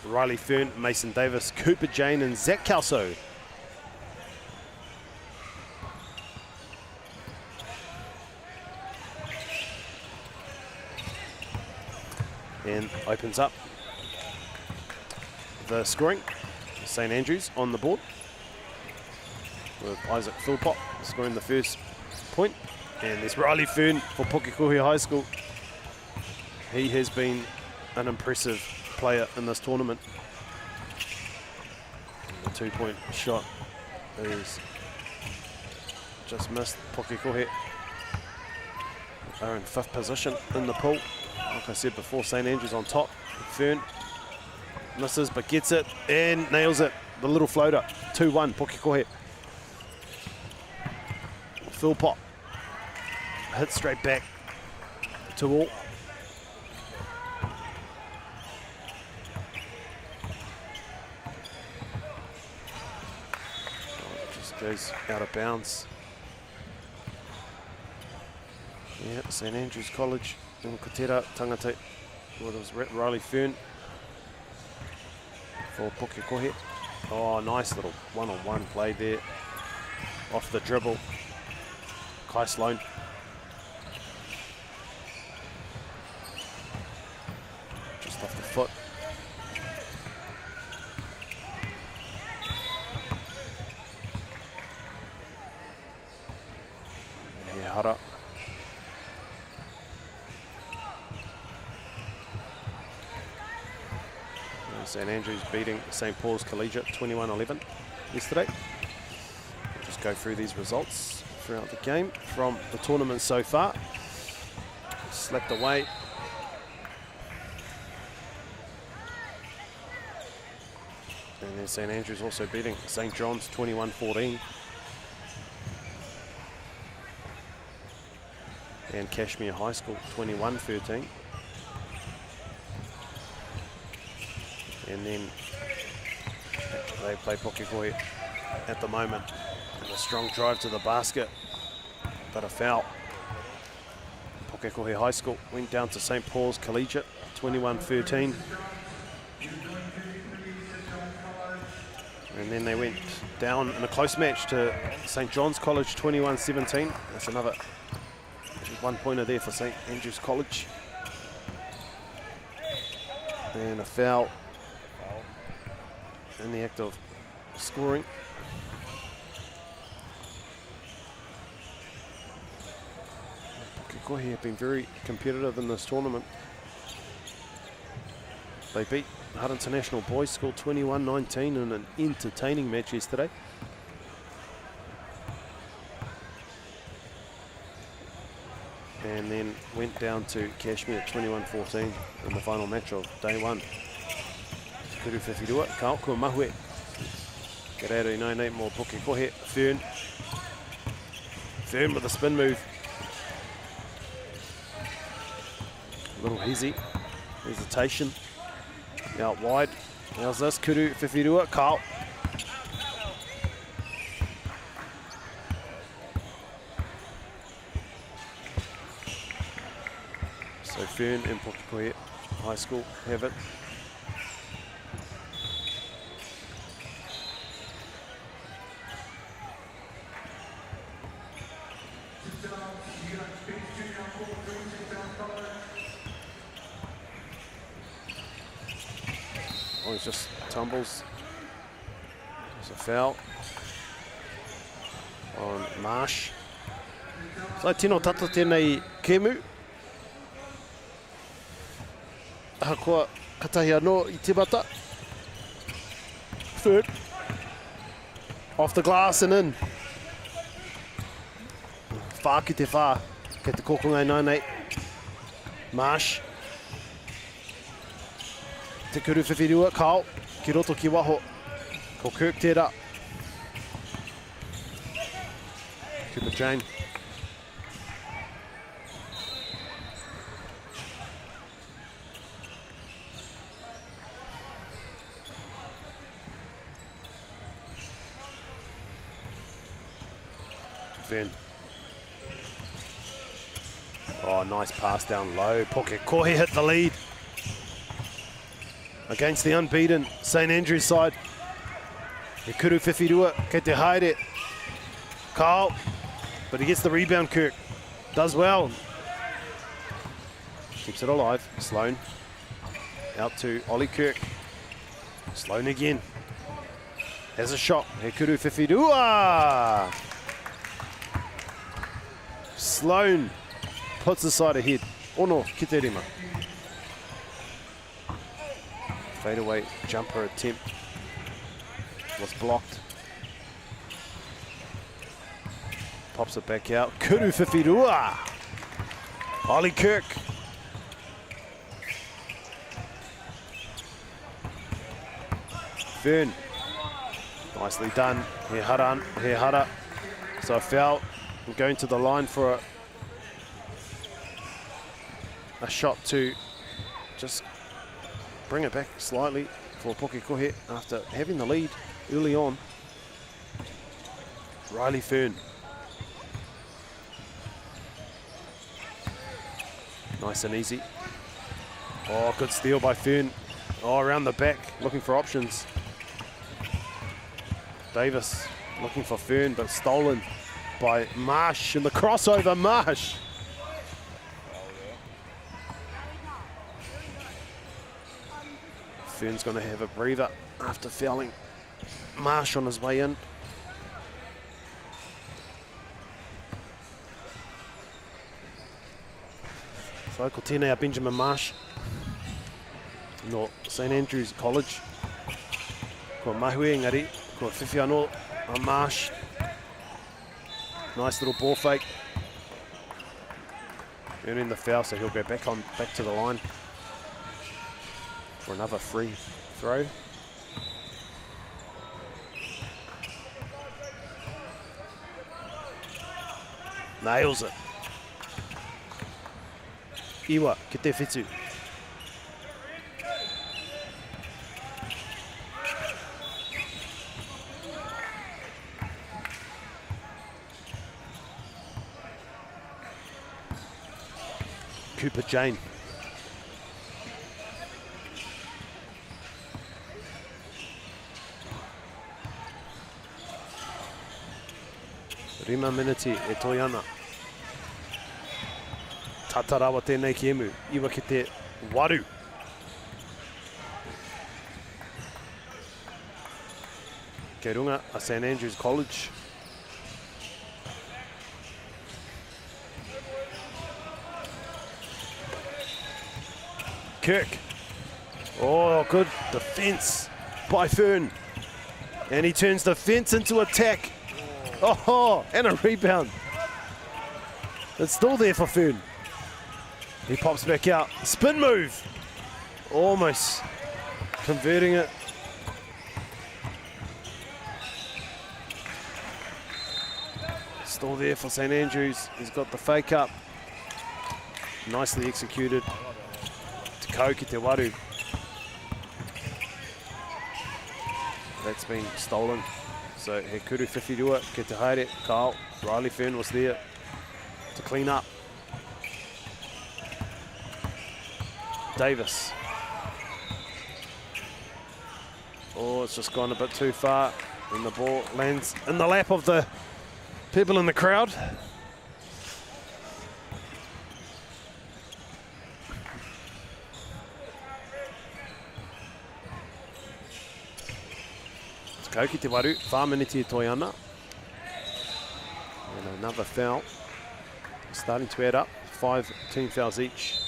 Riley Fern, Mason Davis, Cooper Jane and Zach Calso. And opens up the scoring. St Andrews on the board with Isaac Philpott scoring the first point. And there's Riley Fern for Pokoya High School. He has been an impressive player in this tournament. And the 2-point shot is just missed. Pokoya are in 5th position in the pool. Like I said before, St Andrews on top. Fern misses but gets it and nails it. The little floater. 2-1 Pokoya. Philpott hits straight back to all. Just goes out of bounds. Yeah, St Andrews College. And Kotera Tangata, well, it was Riley Fern for Pokoya. Oh, nice little one-on-one play there. Off the dribble. Kai Sloan. Just off the foot. Yeah, Huraka. St Andrews beating St Paul's Collegiate 21-11 yesterday. We'll just go through these results throughout the game from the tournament so far. Slapped away. And then St Andrews also beating St John's 21-14. And Kashmir High School 21-13. And then they play Pokoya at the moment. And a strong drive to the basket, but a foul. Pokoya High School went down to St Paul's Collegiate, 21-13. And then they went down in a close match to St John's College 21-17. That's another 1-pointer there for St Andrews College. And a foul in the act of scoring. Pokoya have been very competitive in this tournament. They beat Hutt International Boys School 21-19 in an entertaining match yesterday. And then went down to Kashmir 21-14 in the final match of day one. Kuru whiwhitua, Kau kua mahue. Gerero no nei mo Pokoya. Fern. Fern with a spin move. A little hesitation. Out wide. How's this? Kuru whiwhitua, Kau. So Fern and Pokoya High School have it. Oh, he just tumbles. There's a foul on Marsh. So tino tata tēnei Kemu. Kua katahi anō I te bata. Third. Off the glass and in. Whā ki te whā. Kei te kōkungai nānei. Marsh. Te kuru whiwhitua, Kau. Ki roto ki waho. Ko Kirk tērā. Cooper Jane. Fern. Oh, nice pass down low. Pokoya hit the lead. Against the unbeaten St Andrews side. He kuru whiwhitua, kei te haere. Kau, but he gets the rebound, Kirk. Does well. Keeps it alive. Sloan. Out to Ollie Kirk. Sloan again. Has a shot. He kuru whiwhitua. Sloan puts the side ahead. Ono, ki te rima. Fadeaway jumper attempt was blocked. Pops it back out. Kuru whiwhitua. Ollie Kirk. Fern. Nicely done. He hara. So a foul. I'm going to the line for a shot to just bring it back slightly for Pokoya after having the lead early on. Riley Fern. Nice and easy. Oh, good steal by Fern. Oh, around the back, looking for options. Davis looking for Fern, but stolen by Marsh in the crossover. Marsh. Fern's going to have a breather after fouling Marsh on his way in. So ko tēnei a Benjamin Marsh no St Andrews College. Ko mahue engari, ko whiwhi anō a Marsh. Nice little ball fake. Earning the foul, so he'll go back to the line for another free throw. Nails it. Iwa, ki te whitu. Cooper Jane. Rima miniti e toi ana. Tatarawa tēnei ki emu, iwa ki te waru. Kei runga a St Andrews College. Kirk. Oh, good defence by Fern. And he turns the fence into attack. Oh, and a rebound. It's still there for Fern. He pops back out. Spin move. Almost converting it. Still there for St Andrews. He's got the fake up. Nicely executed. Takura ki te waru. That's been stolen. So he kuru whiwhitua ki te haere. Kyle, Riley Fern was there to clean up. Davis. Oh, it's just gone a bit too far. And the ball lands in the lap of the people in the crowd. Takura ki te waru, whāminiti e toi ana. And another foul. Starting to add up, 5 team fouls each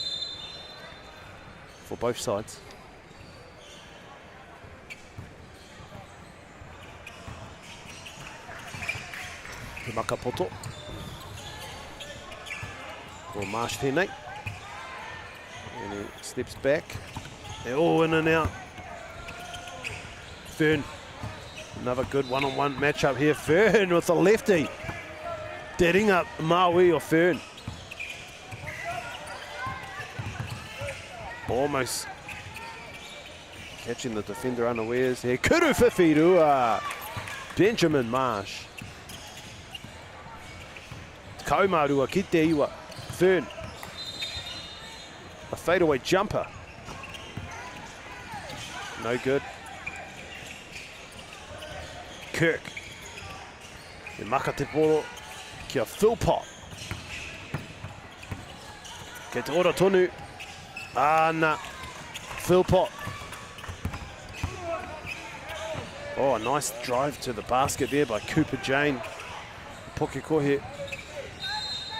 for both sides. Te Makapoto. For Marsh tēnei. And he steps back. They're all in and out. Fern. Another good one-on-one matchup here. Fern with the lefty. Deading up MΑORI or Fern. Almost catching the defender unawares here. Kuru whiwhitua. Benjamin Marsh. Kaumarua ki te iwa. Fern. A fadeaway jumper. No good. Kirk. E maka te poro ki a Philpott. Ke te ora tonu. Ana. Philpott. Oh, a nice drive to the basket there by Cooper Jane. Pokoya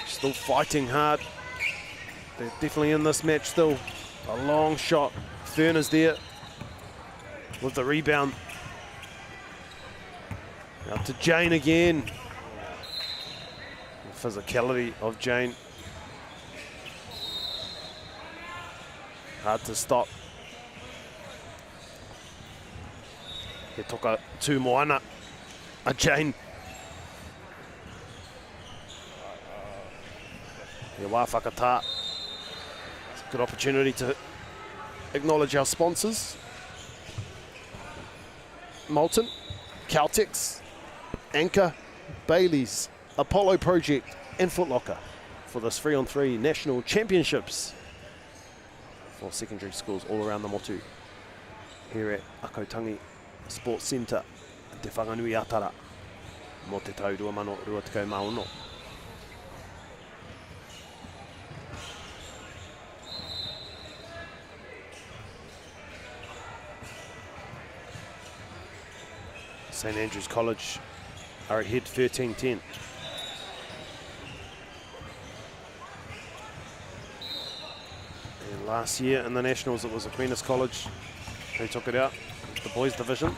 still fighting hard. They're definitely in this match still. A long shot. Fern is there with the rebound. Out to Jane again. The physicality of Jane. Hard to stop. He toka tū moana. A Jane. He wā whakatā. It's a good opportunity to acknowledge our sponsors. Morton, Caltex, Anchor, Bailey's, Apollo Project and Foot Locker for this 3-on-3 national championships for secondary schools all around the motu here at Akau Tangi Sports Centre te Whanganui Atara mo te tau 2024. St Andrews College are ahead 13-10. And last year in the Nationals it was Aquinas College who took it out, the boys division,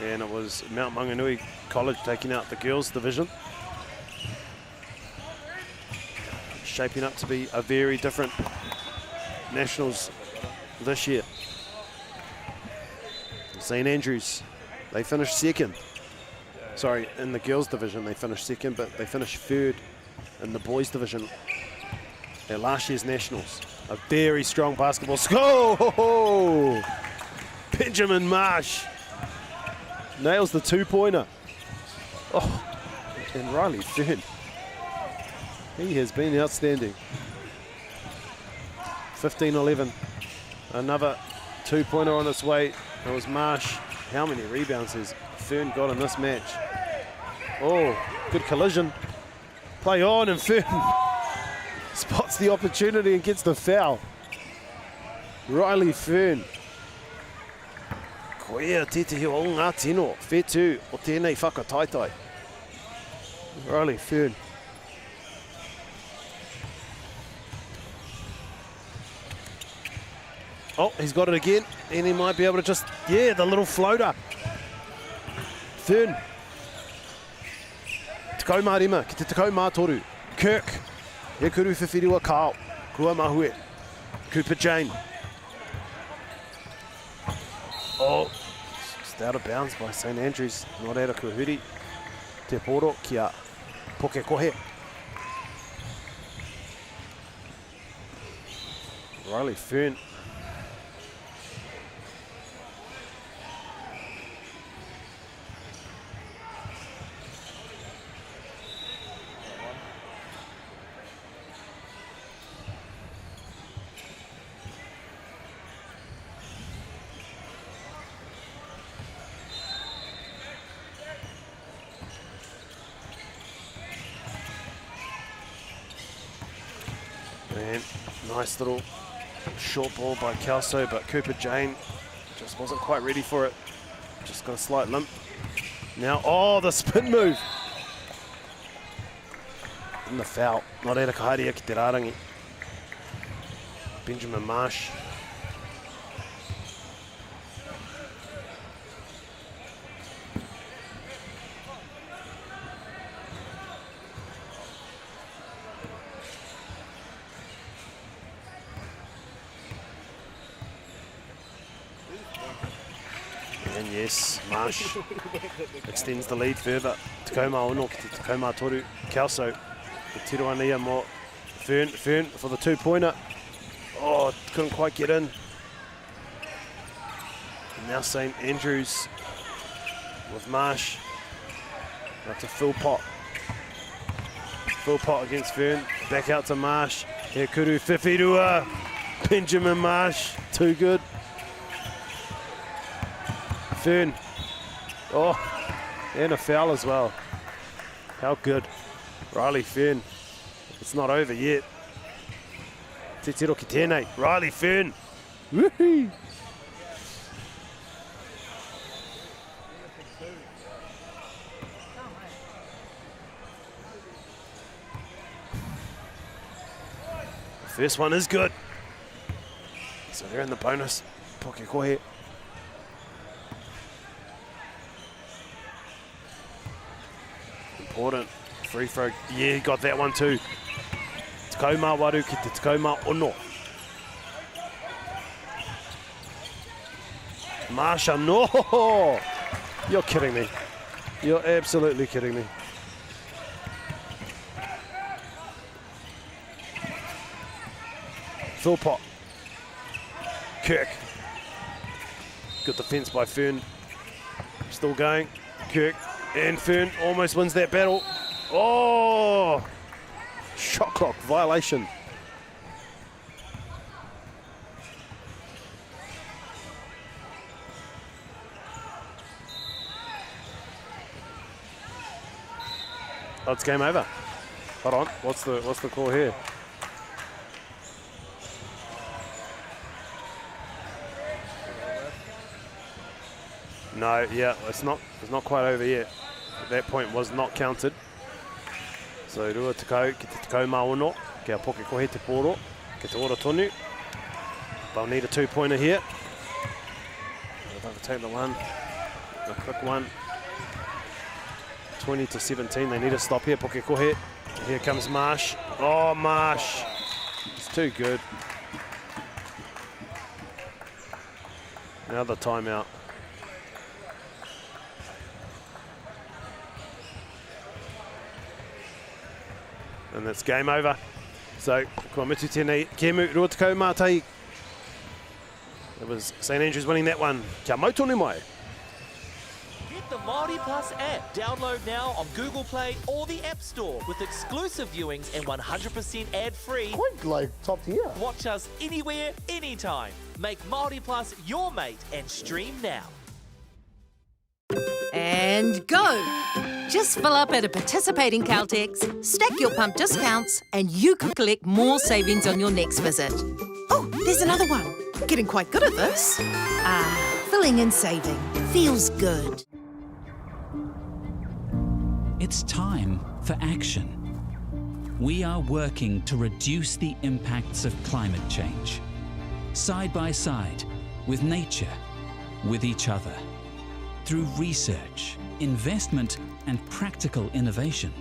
and it was Mount Monganui College taking out the girls division. Shaping up to be a very different Nationals this year. St Andrews, they finished second. Sorry, in the girls division they finished second, but they finished third in the boys division at last year's Nationals. A very strong basketball score. Oh, Benjamin Marsh nails the two-pointer. Oh, and Riley Fern, he has been outstanding. 15-11, another two-pointer on its way. It was Marsh. How many rebounds has Fern got in this match? Oh, good collision. Play on, and Fern spots the opportunity and gets the foul. Riley Fern. Koea titihi o ngā tino, whetū o tēnei whakataitai. Riley Fern. Oh, he's got it again, and he might be able to just, yeah, the little floater. Fern. Takau mārima, ki te takau mātoru. Kirk. He kuru whiwhiriwa Kyle. Kua mahue. Cooper Jane. Oh, just out of bounds by St Andrews. Not out of kuhuri. Te poro kia Pokoya. Riley Fern. And nice little short ball by Kelso, but Cooper Jane just wasn't quite ready for it. Just got a slight limp. Now, oh, the spin move. And the foul. Not era kaharia ki te rārangi. Benjamin Marsh. And yes, Marsh extends the lead further. Takoma ono ki te Takoma toru. Kelso, the tiroania mo. Fern for the two-pointer. Oh, couldn't quite get in. And now St Andrews with Marsh. That's a Philpott. Philpott against Fern. Back out to Marsh. Here kuru whiwhirua. Benjamin Marsh, too good. Fern. Oh, and a foul as well. How good. Riley Fern. It's not over yet. Te tiro ki tēnei. Riley Fern. Woohoo! The first one is good. So they're in the bonus. Pokoya. Important. Free throw. Yeah, got that one too. Takoma waru ki te Takoma ono. Marsha, no! You're kidding me. You're absolutely kidding me. Philpott. Kirk. Good defense by Fern. Still going. Kirk. And Fern almost wins that battle. Oh! Shot clock violation. Oh, it's game over. Hold on. What's the call here? No, yeah, it's not quite over yet. That point was not counted. So rua takau ki te takau maono, kia Pokoya te poro, ki te ora tonu. They'll need a two-pointer here. They'll take the one, a quick one. 20-17, they need to stop here, Pokoya. Here comes Marsh. Oh, Marsh. It's too good. Now the timeout. And that's game over. So, kua mitu tēnei, Kemu Ruatakau Mātai. It was St Andrews winning that one. Kia mautonu mai. Get the MāORI Plus app. Download now on Google Play or the App Store with exclusive viewings and 100% ad-free. Quite like top tier. Watch us anywhere, anytime. Make MāORI Plus your mate and stream now. and go. Just fill up at a participating Caltex, stack your pump discounts, and you could collect more savings on your next visit. Oh, there's another one. Getting quite good at this. Filling and saving. Feels good. It's time for action. We are working to reduce the impacts of climate change, side by side, with nature, with each other, through research, investment, and practical innovation.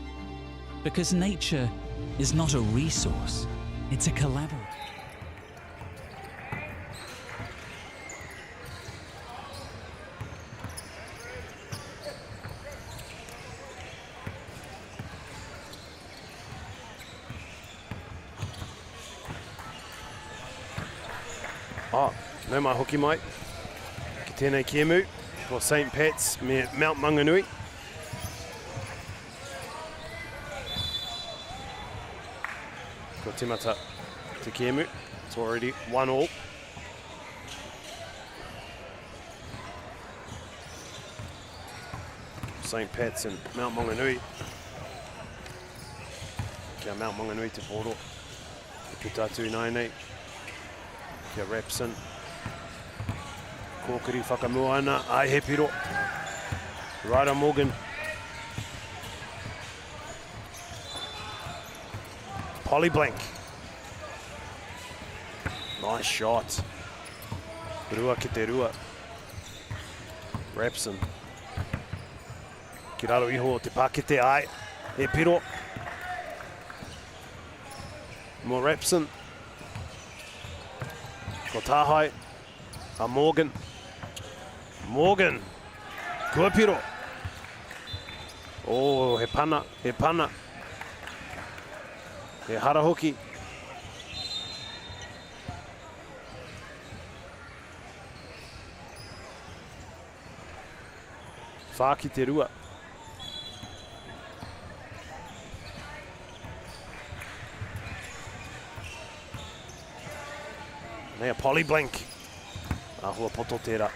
Because nature is not a resource, it's a collaboration. No mai hoki mai, ki tēnei kiemu, ko St. Pat's me Mount Monganui. Ko timata te kiemu, it's already 1-1. St. Pat's and Mount Monganui. Kia Mount Monganui te poro, te putatu nainei, kia Rapson. Kōkiri whakamua ana, ai he piro. Ryder Morgan. Polyblank. Nice shot. Rua ki te rua. Rapson. Ki raro iho te pakete ai. He piro. Mo Rapson. Ko Tāhai. A Morgan. Morgan. Kua piro. Oh, he pana, he pana. He hara hoki. Whaki te rua. Nei a polyblank. Ahua poto tērā.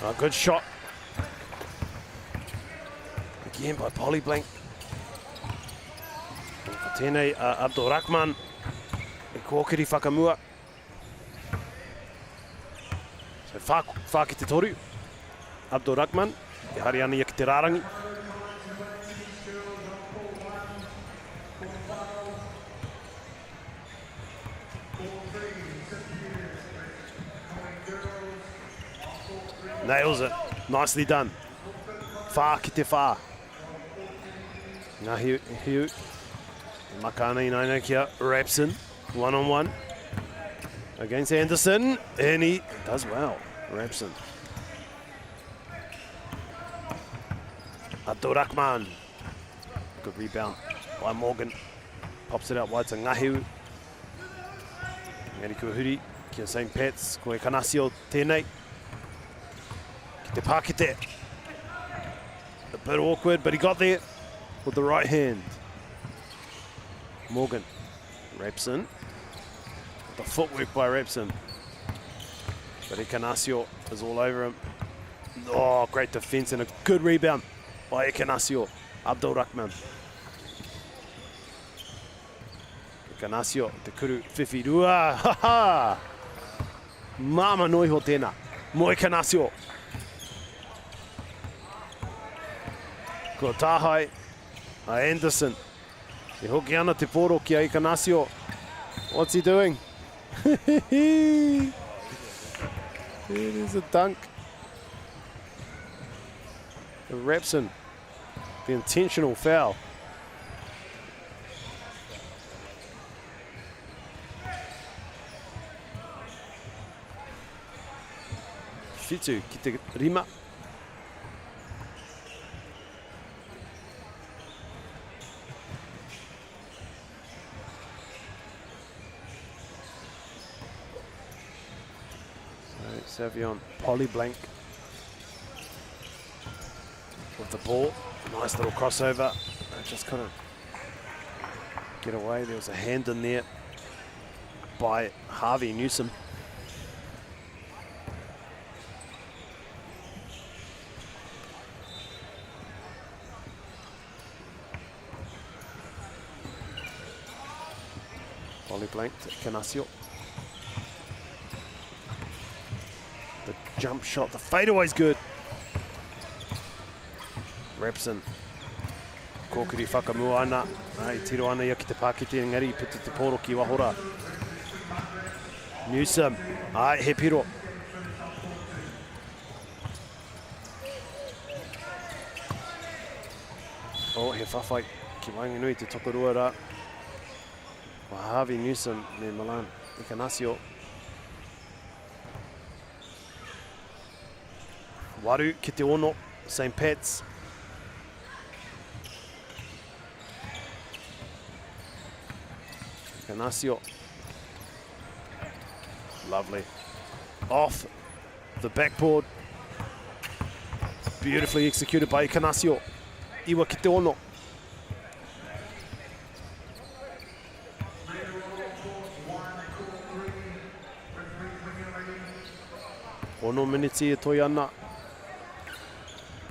A good shot. Again by polyblank. Tēnei Abdul Rahman e kōkiri whakamua. So whaki te toru. Abdul Rahman e hari ana ia ki te rārangi. Nails it. Nicely done. Whā ki te whā. Ngā hiu. Makana inaina kia Rapson, 1-on-1 against Anderson, and he does well, Rapson. Abdul Rahman, good rebound by Morgan, pops it out wide to Ngahiu. Ngari Kuhuri, kia St. Pat's, ko e Kanasio tēnei. Ki te Pakete. A bit awkward, but he got there with the right hand. Morgan, Rapson, the footwork by Rapson, but Ekanasio is all over him. Oh, great defense and a good rebound by Ekanasio, Abdul Rahman. Ekanasio, te kuru whiwhi rua, ha ha! Mama noi ho tēnā, mo Ekanasio. Ko Tāhai, a Anderson. He hoki ana te poro ki a Ekanasio. What's he doing? It is a dunk. The Rapson, the intentional foul. Fitu ki te rima. Savion Polyblank with the ball. Nice little crossover. I just couldn't get away. There was a hand in there by Harvey Newsom. Polyblank to Canasio. The jump shot, the fadeaway's good. Repson. Kōkiri whakamua ana. Ai, tiro ana ia ki te Pākete engari, pita te poro ki Wahora. Newsom. Ai, he piro. Oh, he whawhai ki Monganui te Takura rā. Harvey Newsom me Milan. Ikanasio. Waru ki te ono. St. Pat's. Ikanasio. Lovely. Off the backboard. Beautifully executed by Ikanasio. Iwa ki te ono. Ono miniti e toi ana.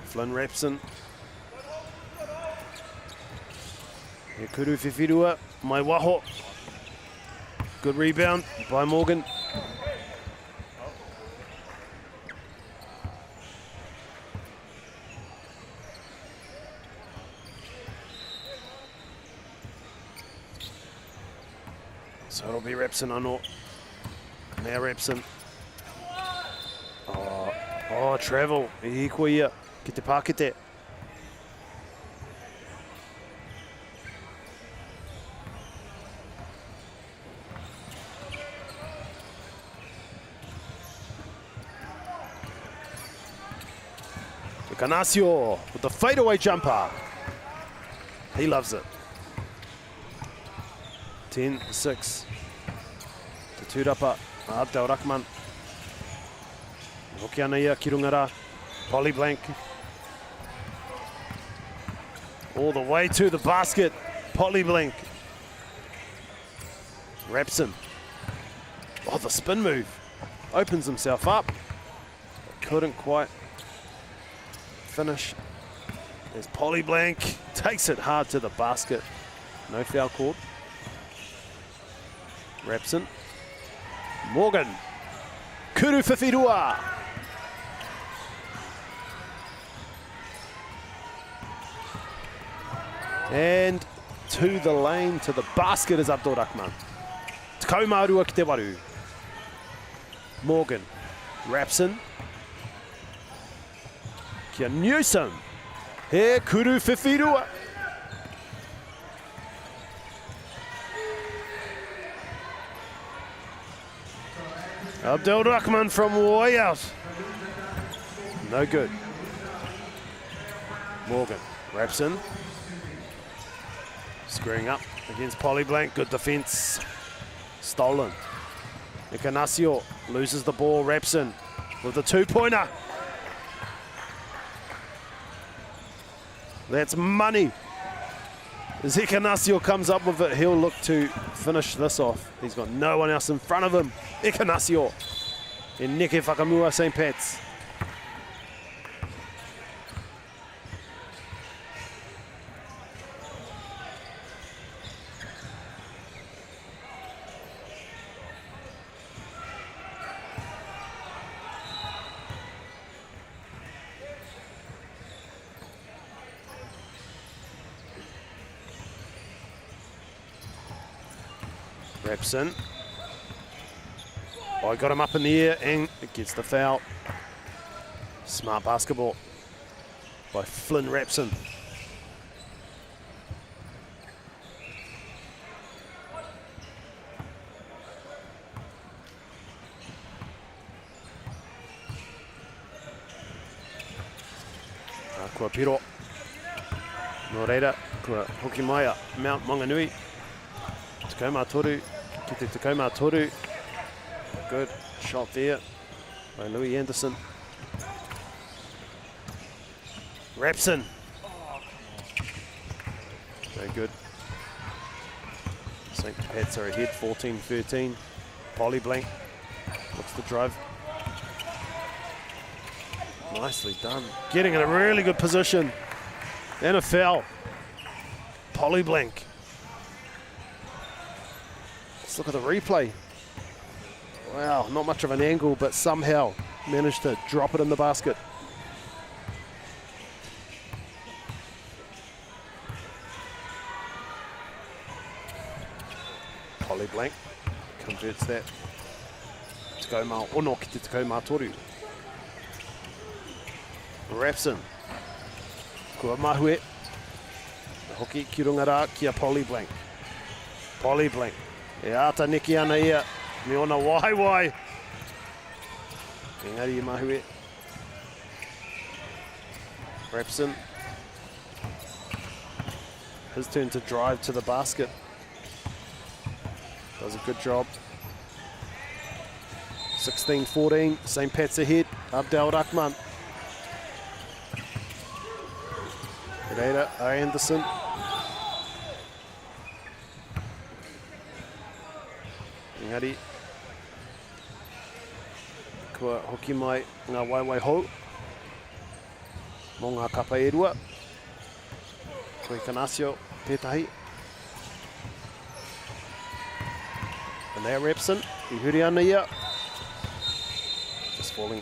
Flynn Repson. E kuru whiwhirua, mai waho. Good rebound by Morgan. So it'll be Repson ano. Now Repson. Oh, travel. E hiko ia ki te Pākete. Canasio with the fadeaway jumper. He loves it. 10-6. Te tūrapa. Abdel Rahman. Hoki ana ia ki Rungara. Polyblank. All the way to the basket. Polyblank. Repson. Oh, the spin move. Opens himself up. Couldn't quite finish. There's Polyblank. Takes it hard to the basket. No foul called. Repson. Morgan. Kuru Whiwhirua. And to the lane, to the basket is Abdul Rahman. Takau Mārua ki te waru. Morgan. Repson. Kia Newsom. He Kuru Whiwhirua. Abdel Rahman from way out. No good. Morgan. Repson. Screwing up against Polyblank. Good defense. Stolen. Ikanasio loses the ball. Repson with the two-pointer. That's money. As Ikanasio comes up with it, he'll look to finish this off. He's got no one else in front of him. Ikanasio in Neke Whakamua St. Pat's. Repson. Oh, got him up in the air and it gets the foul. Smart basketball by Flynn Repson. Kua piro. Nō reira, kua hoki mai a Mount Monganui. Takau Toru, ki te Takau Toru. Good shot there. by Louis Anderson. Rapson. No good. St. Pat's are ahead, 14-13. Polly Blank. What's the drive? Nicely done. Getting in a really good position. And a foul. Polly Blank. Let's look at the replay. Wow, not much of an angle, but somehow managed to drop it in the basket. Polly Blank converts that. Tekau mā ono ki te tekau mā toru. Rapson. Kua mahue. Hoki ki runga rā ki a Polly Blank. Polly Blank. E ata niki ana ia. Me ona wai. Engari I mahue. Rapson. His turn to drive to the basket. Does a good job. 16-14, St. Pat's ahead. Abdel Rahman. Pereira, Anderson. Engari. Kua hoki mai ngā waiwai hou. Mō ngā kapa e rua. Koe Kanasio, pētahi. And there Rapson, I huri ana ia. Just falling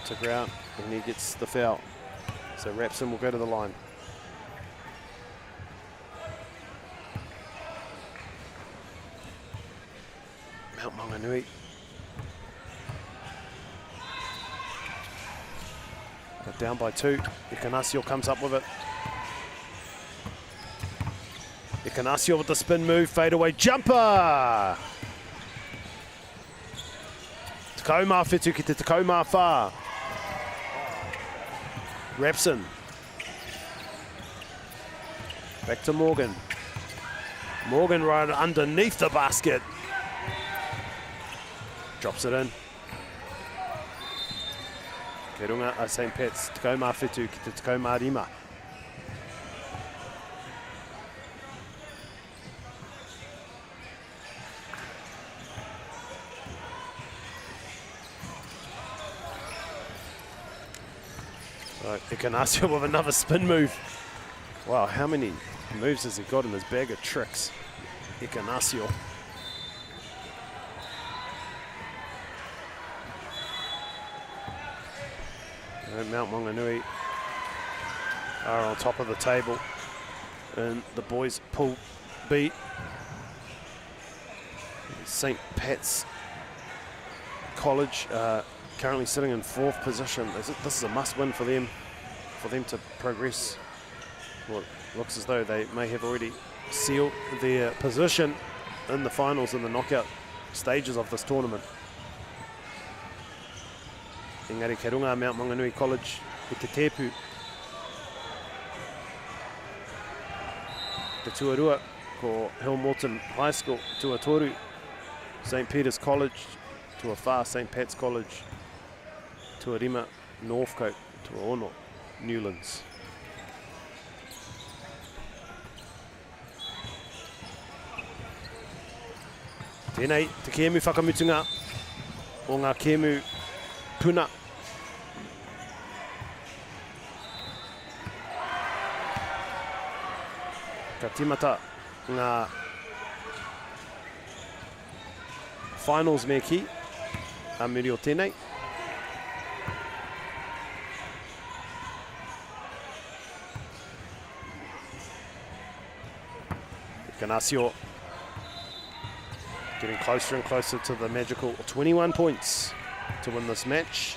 to ground and he gets the foul. So Rapson will go to the line. Mount Monganui. They're down by 2. Ikanasio comes up with it. Ikanasio with the spin move, fadeaway jumper! Tekau mā whetu ki te tekau mā whā. Rapson. Back to Morgan. Morgan right underneath the basket. Drops it in. Ke runga a St. Pat's. Tekau mā whetu ki te tekau mā rima. Ikanasio with another spin move. Wow, how many moves has he got in his bag of tricks? Ikanasio. And Mount Monganui are on top of the table in the boys' pool B. St. Pat's College currently sitting in 4th position. This is a must-win for them to progress. Well, it looks as though they may have already sealed their position in the finals in the knockout stages of this tournament. Engari ke runga Mount Monganui College I te tepu. Te tuarua ko Morton High School tuatoru. St. Peter's College to a far St. Pat's College. Tuarima, Northcote, Tuaono, Newlands. Tēnei, te kēmu whakamutunga o ngā kēmu puna. Ka timata ngā finals me ki, a muri o tēnei. Ikanasio getting closer and closer to the magical 21 points to win this match.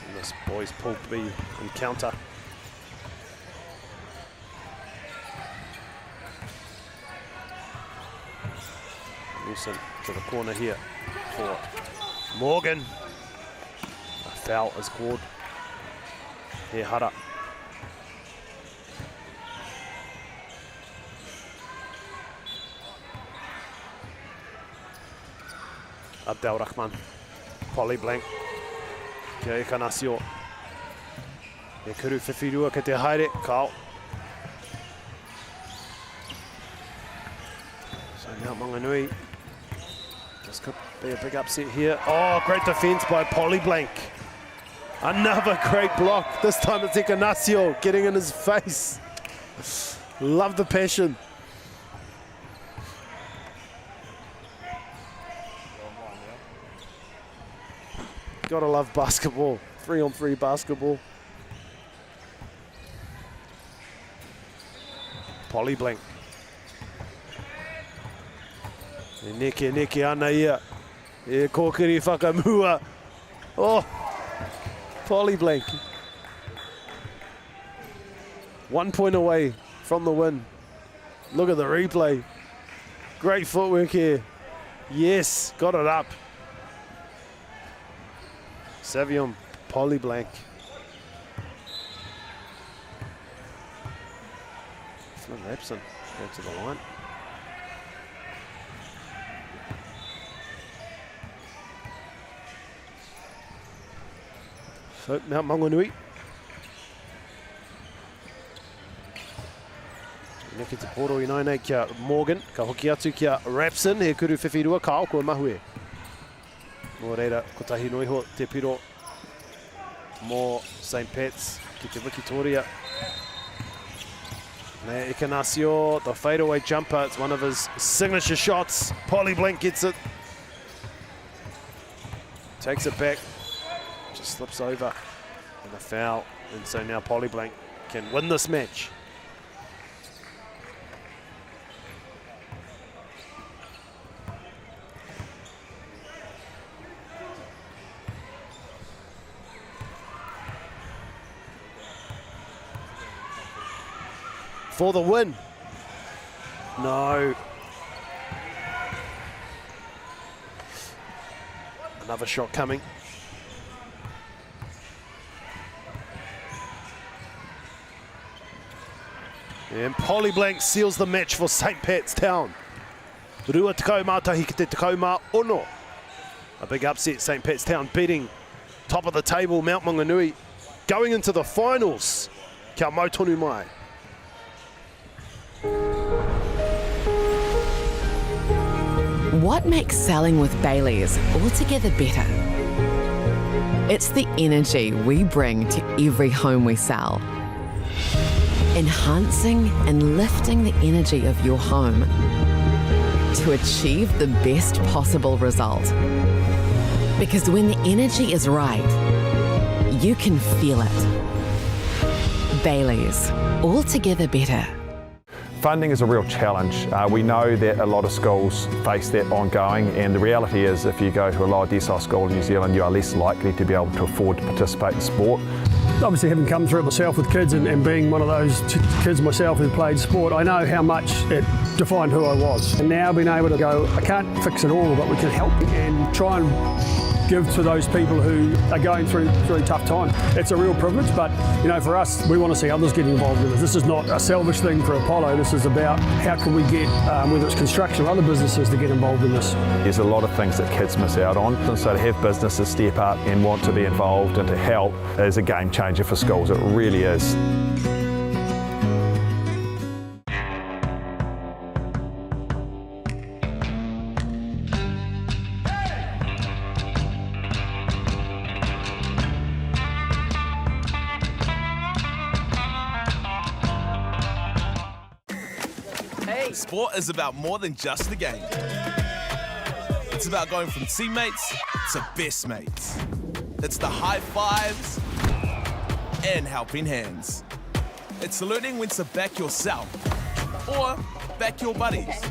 And this boys pool B encounter. Newson to the corner here for Morgan. A foul is called. Here, Hara. Abdel Rahman, Polly Blank, kia e Kanasio. E kuru whiwhirua ke te haere, Kyle. So now Monganui. This could be a big upset here. Oh, great defence by Polly Blank. Another great block. This time it's Ikanasio getting in his face. Love the passion. Gotta love basketball. 3-on-3 basketball. Polly Blank. E neke ana ia. E kōkiri whakamua. Oh, Polly Blank. 1 point away from the win. Look at the replay. Great footwork here. Yes, got it up. Savion Polly Blank. Flynn Rapson go to the line. So now Monganui. Neke te poro I nainei kia Morgan, ka hoki atu kia Rapson, he kuru whiwhirua, ka ao kua mahue. Mō reira, ko tahi noiho te piro mō St. Pat's ki te Wikitoria. Nea Ikanasio, the fadeaway jumper, it's one of his signature shots. Polly Blank gets it. Takes it back, just slips over, and a foul. And so now Polly Blank can win this match. For the win. No. Another shot coming. And Polly Blank seals the match for St. Pat's Town. Rua tekau mātahi ki te tekau mā ono. A big upset, St. Pat's Town beating top of the table Mount Monganui, going into the finals. Kia mau tonu mai. What makes selling with Bailey's altogether better? It's the energy we bring to every home we sell. Enhancing and lifting the energy of your home to achieve the best possible result. Because when the energy is right, you can feel it. Bailey's, altogether better. Funding is a real challenge. We know that a lot of schools face that ongoing, and the reality is if you go to a lower decile school in New Zealand, you are less likely to be able to afford to participate in sport. Obviously, having come through it myself with kids and being one of those kids myself who played sport, I know how much it defined who I was. And now being able to go, I can't fix it all, but we can help and try and give to those people who are going through tough times. It's a real privilege, but you know, for us, we want to see others get involved with it. This is not a selfish thing for Apollo. This is about how can we get, whether it's construction or other businesses, to get involved in this. There's a lot of things that kids miss out on, and so to have businesses step up and want to be involved and to help is a game changer for schools. It really is. Sport is about more than just the game. It's about going from teammates to best mates. It's the high fives and helping hands. It's learning when to back yourself or back your buddies.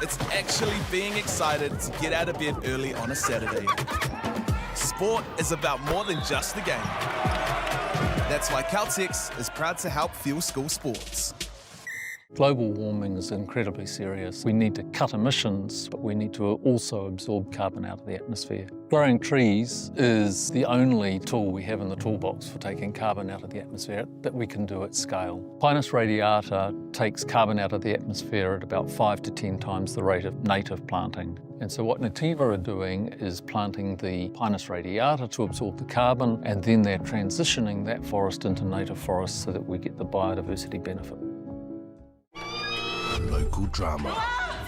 It's actually being excited to get out of bed early on a Saturday. Sport is about more than just the game. That's why Caltex is proud to help fuel school sports. Global warming is incredibly serious. We need to cut emissions, but we need to also absorb carbon out of the atmosphere. Growing trees is the only tool we have in the toolbox for taking carbon out of the atmosphere that we can do at scale. Pinus radiata takes carbon out of the atmosphere at about 5 to 10 times the rate of native planting. And so what Nativa are doing is planting the Pinus radiata to absorb the carbon, and then they're transitioning that forest into native forest so that we get the biodiversity benefit. Local drama,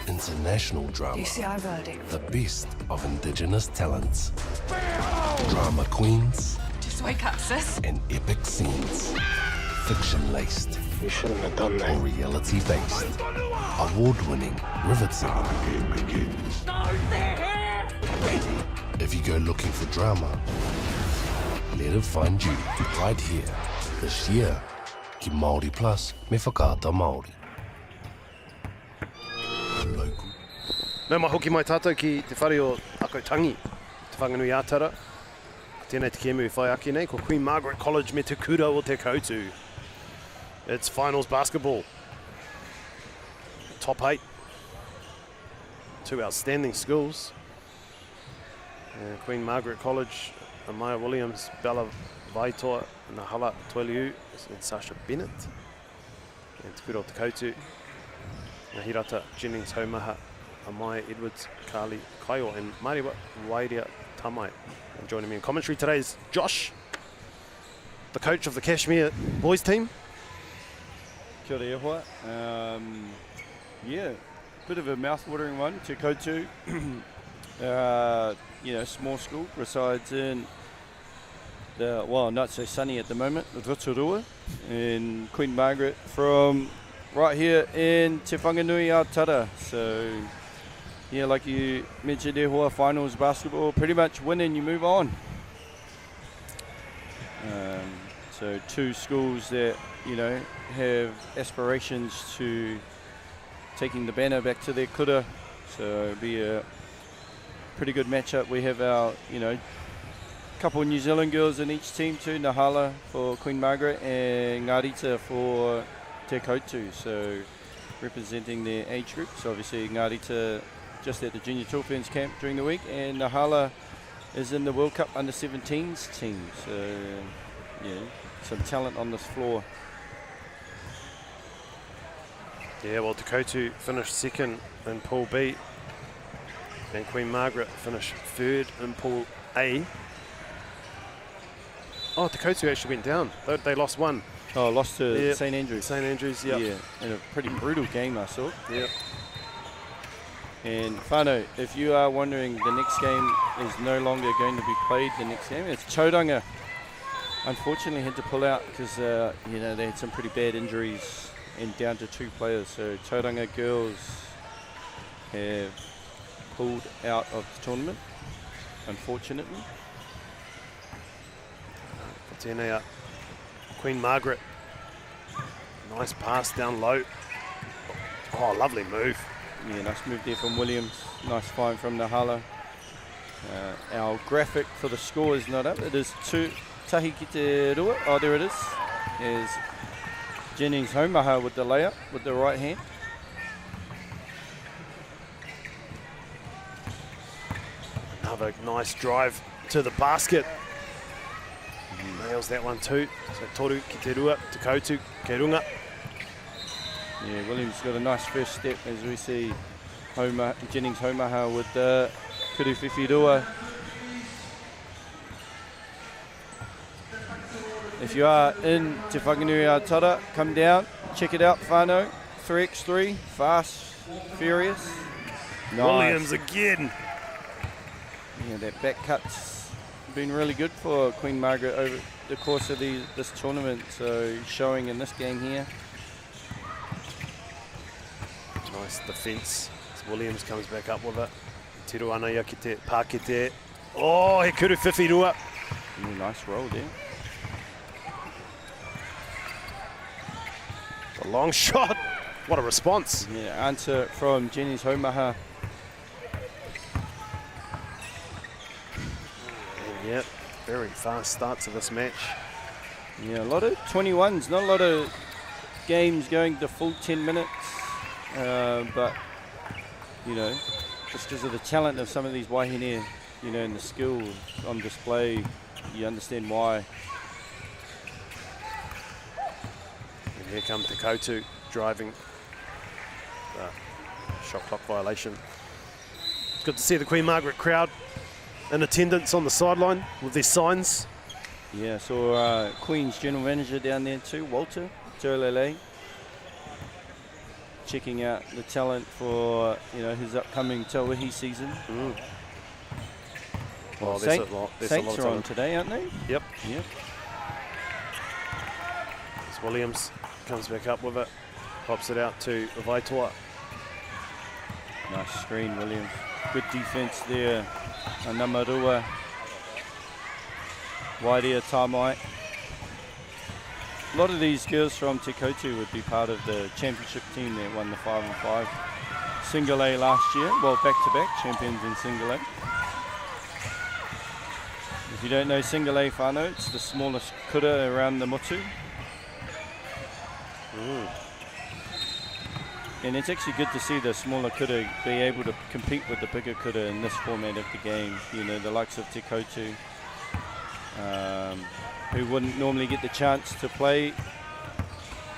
international drama, UCI verdict. the best of Indigenous talents, drama queens, Just wake up, sis. and epic scenes, fiction-laced, You shouldn't have done that. or reality-based, award-winning, riveting. If you go looking for drama, let it find you right here, this year. Ki Māori Plus, me whakaata Māori. Nau mai hoki mai tātou ki te whare o Akau Tangi, te whanganui ātara. Tēnei te kēmu whai aki nei, ko Queen Margaret College me Takura o Teotu. It's finals basketball. Top 8. Two outstanding schools. Queen Margaret College, Amaya Williams, Bella Vaitoa, Nahala Toiliu, and Sasha Bennett. And Takura o Teotu, Hirata Jennings Haumaha, Amaya Edwards, Carly Kaio, and Mariwa Wairia Tamai. And joining me in commentary today is Josh, the coach of the Kashmir boys team. Kia ora ihoa. Yeah, bit of a mouth-watering one. Teotu, small school, resides in the, well, not so sunny at the moment, Rotorua, in Queen Margaret, from right here in Te Whanganui Aotearoa. So, yeah, like you mentioned, ihoa, finals basketball, pretty much win and you move on. So two schools that, have aspirations to taking the banner back to their kura. So it'll be a pretty good matchup. We have our, couple of New Zealand girls in each team too. Nahala for Queen Margaret and Ngarita for Teotu. So representing their age groups. Obviously Ngarita just at the Junior Taupeans camp during the week, and Nahala is in the World Cup under-17s team. So yeah, some talent on this floor. Yeah, well, Teotu finished second in Pool B, and Queen Margaret finished third in Pool A. Oh, Teotu actually went down. They lost one. Oh, lost to St Andrews. St Andrews, yeah. Yeah, in a pretty brutal game, I saw. Yeah. And Whānau, if you are wondering, the next game is no longer going to be played. The next game, it's Tauranga. Unfortunately, had to pull out because they had some pretty bad injuries and down to 2 players. So Tauranga girls have pulled out of the tournament, unfortunately. Tēnei Queen Margaret. Nice pass down low. Oh, lovely move. Yeah, nice move there from Williams. Nice find from Nahala. Our graphic for the score is not up. It is tahi ki te rua. Oh, there it is. Is Jennings Haumaha with the layup with the right hand. Another nice drive to the basket. Nails that one too. So Toru ki te rua, Teotu, Kerunga. Yeah, Williams got a nice first step as we see Jennings Haumaha with the Kuru Whiwhirua. If you are in Te Whanganui Aotearoa, come down, check it out, whānau. 3x3, fast, furious. Nice. Williams again. Yeah, that back cut's been really good for Queen Margaret over the course of this tournament, so showing in this game here. Nice defence. Williams comes back up with it. Tiru ana ia ki te Pākete. Oh, he Kuru Whiwhirua. Yeah, nice roll there. A long shot. What a response. Yeah, answer from Jennings Haumaha. Yep, very fast start to this match. Yeah, a lot of 21s, not a lot of games going the full 10 minutes, but you know, just because of the talent of some of these wahine, you know, and the skill on display, you understand why. And here comes Teotu driving shot clock violation. It's good to see the Queen Margaret crowd in attendance on the sideline with their signs. Yeah, saw Queen's general manager down there too, Walter Turlele, checking out the talent for, you know, his upcoming Tauihi season. Well, Saints there's are on today, aren't they? Yep. Yep. As Williams comes back up with it, pops it out to Vaitoa. Nice screen, Williams. Good defense there. Namarua. Wairia Tamai. A lot of these girls from Teotu would be part of the championship team that won the 5-on-5 single A last year. Well, back-to-back champions in single A. If you don't know single A whānau, it's the smallest kura around the motu. And it's actually good to see the smaller kura be able to compete with the bigger kura in this format of the game. You know, the likes of Teotu, who wouldn't normally get the chance to play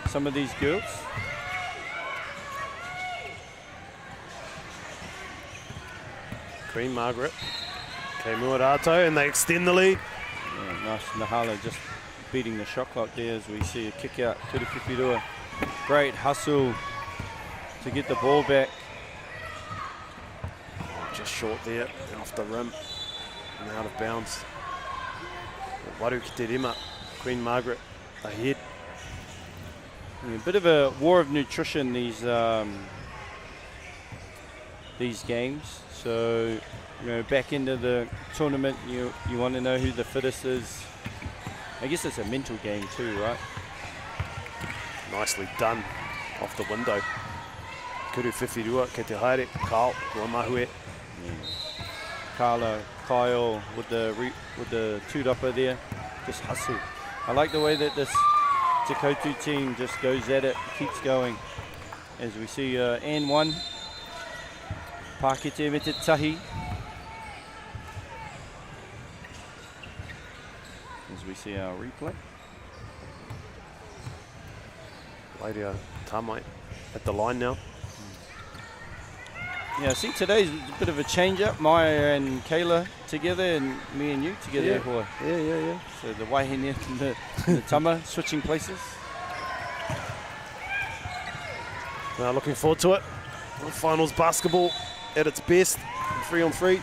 some of these girls. Queen Margaret, Kemua Rato, and they extend the lead. Yeah, nice, Nahala just beating the shot clock there as we see a kick out. Turupipirua, great hustle to get the ball back. Just short there, off the rim and out of bounds. Waru ki te rima, Queen Margaret ahead. Yeah, a bit of a war of nutrition these games. So, you know, back into the tournament, you want to know who the fittest is. I guess it's a mental game too, right? Nicely done off the window. Kuru whiwhirua ke te haere, Kyle, kua mahue. Carla, Kyle with the two-dopper there, just hustle. I like the way that this Teotu team just goes at it, keeps going. As we see Ann 1, Pakete me te tahi. As we see our replay. Wairia Tamai at the line now. Yeah, see today's a bit of a change-up. Maya and Kayla together, and me and you together. Yeah. So the wahine and the tama switching places. Now looking forward to it. Finals basketball at its best, 3-on-3.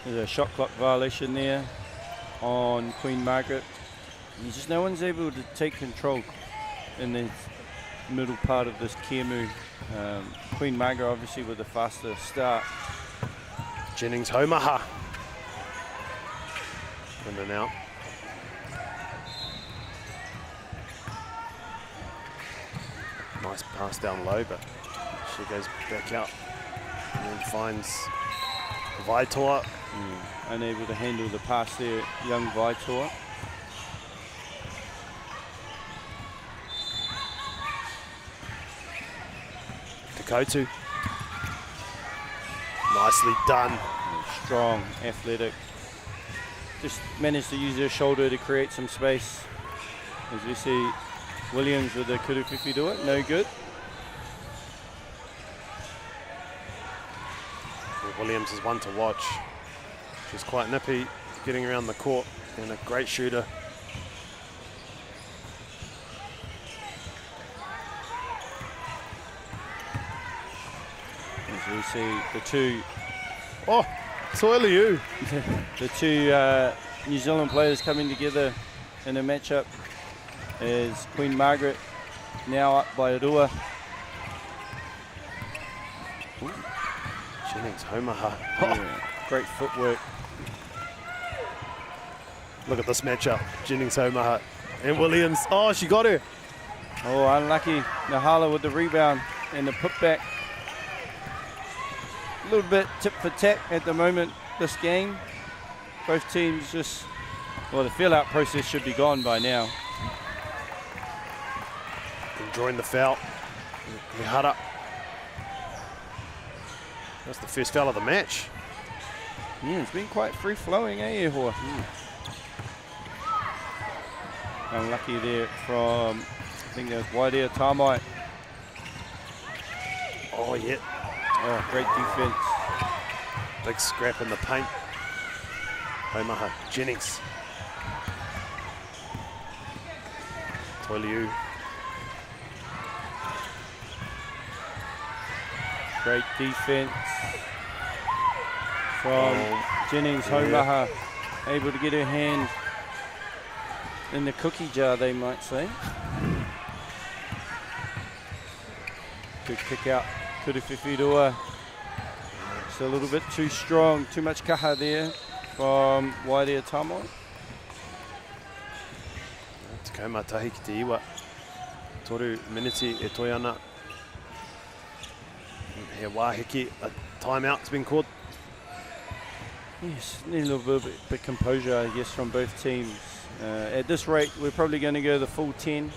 There's a shot clock violation there on Queen Margaret. And just no one's able to take control in the middle part of this Kemu. Queen Margaret obviously with a faster start. Jennings Homaha. In and out. Nice pass down low, but she goes back out and then finds Vaitoa. Unable to handle the pass there, young Vaitoa. Teotu. Nicely done. Strong, athletic. Just managed to use her shoulder to create some space. As we see Williams with the kuruwhiwhi do it, no good. Williams is one to watch. She's quite nippy, getting around the court, and a great shooter. As we see the two... Oh, Toiliu! The two New Zealand players coming together in a matchup is Queen Margaret now up by Rua. Jennings Homaha. Yeah, great footwork. Look at this matchup. Jennings Homaha and Williams. Oh, she got her. Oh, unlucky. Nahala with the rebound and the putback. A little bit tip for tat at the moment this game. Both teams just, well, the feel-out process should be gone by now. drawing the foul. Huraka. That's the first foul of the match. Yeah, it's been quite free-flowing, eh, Ehua? Unlucky there from, I think that was Wairea Tamai. Oh, yeah. Oh, great defense. Big scrap in the paint. Omaha Jennings. Toiliu. Great defense from Jennings. Omaha able to get her hand in the cookie jar, they might say. Good kick out. Kuruwhiwhiroa. Just a little bit too strong. Too much kaha there from Wairea Tamai. Tekau matahi ki te iwa. Toru miniti e toi ana. He wāhiki, a timeout's been called. Yes, need a little bit composure, I guess, from both teams. At this rate, we're probably going to go the full 10.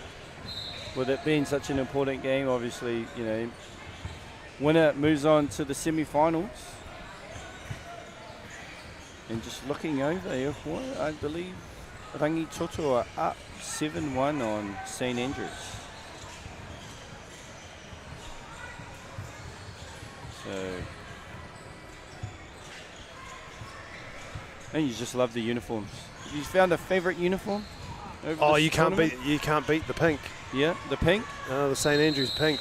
With it being such an important game, obviously, you know, winner moves on to the semi-finals. And just looking over, I believe Rangi Toto are up 7-1 on St Andrews. So, and you just love the uniforms. You found a favourite uniform? Oh, you can't beat the pink. Yeah, the pink. The St Andrews pink.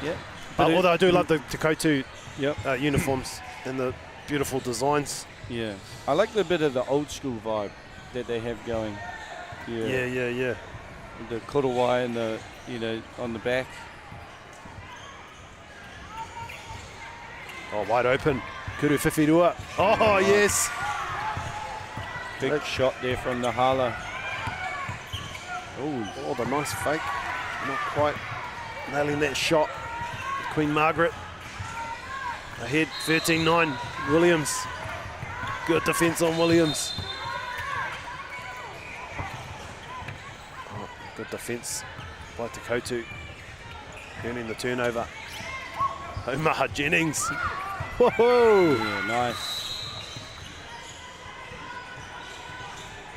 Yeah. Although I do love the Teotu uniforms and the beautiful designs. Yeah, I like the bit of the old school vibe that they have going. Yeah. The korowai and the, on the back. Oh, wide open. Kuruwhiwhiroa. Oh, yes. Big shot there from the Hala. Oh, the nice fake. Not quite nailing that shot. Queen Margaret. Ahead, 13-9. Williams. Good defence on Williams. Oh, good defence by Teotu. Earning the turnover. Omaha Jennings. Whoa! Yeah, nice.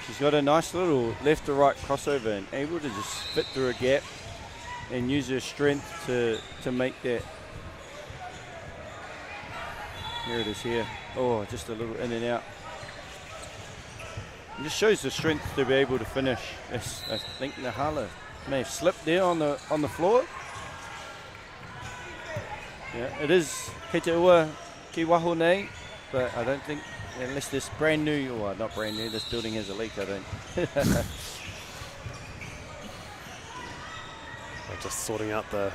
She's got a nice little left to right crossover and able to just fit through a gap and use her strength to make that. Here it is here. Oh, just a little in and out. It just shows the strength to be able to finish. Yes, I think Nahala may have slipped there on the floor. Yeah, it is kei te ua ki waho nei, but I don't think, unless this brand new, or not brand new, this building has a leak, I don't. I'm just sorting out the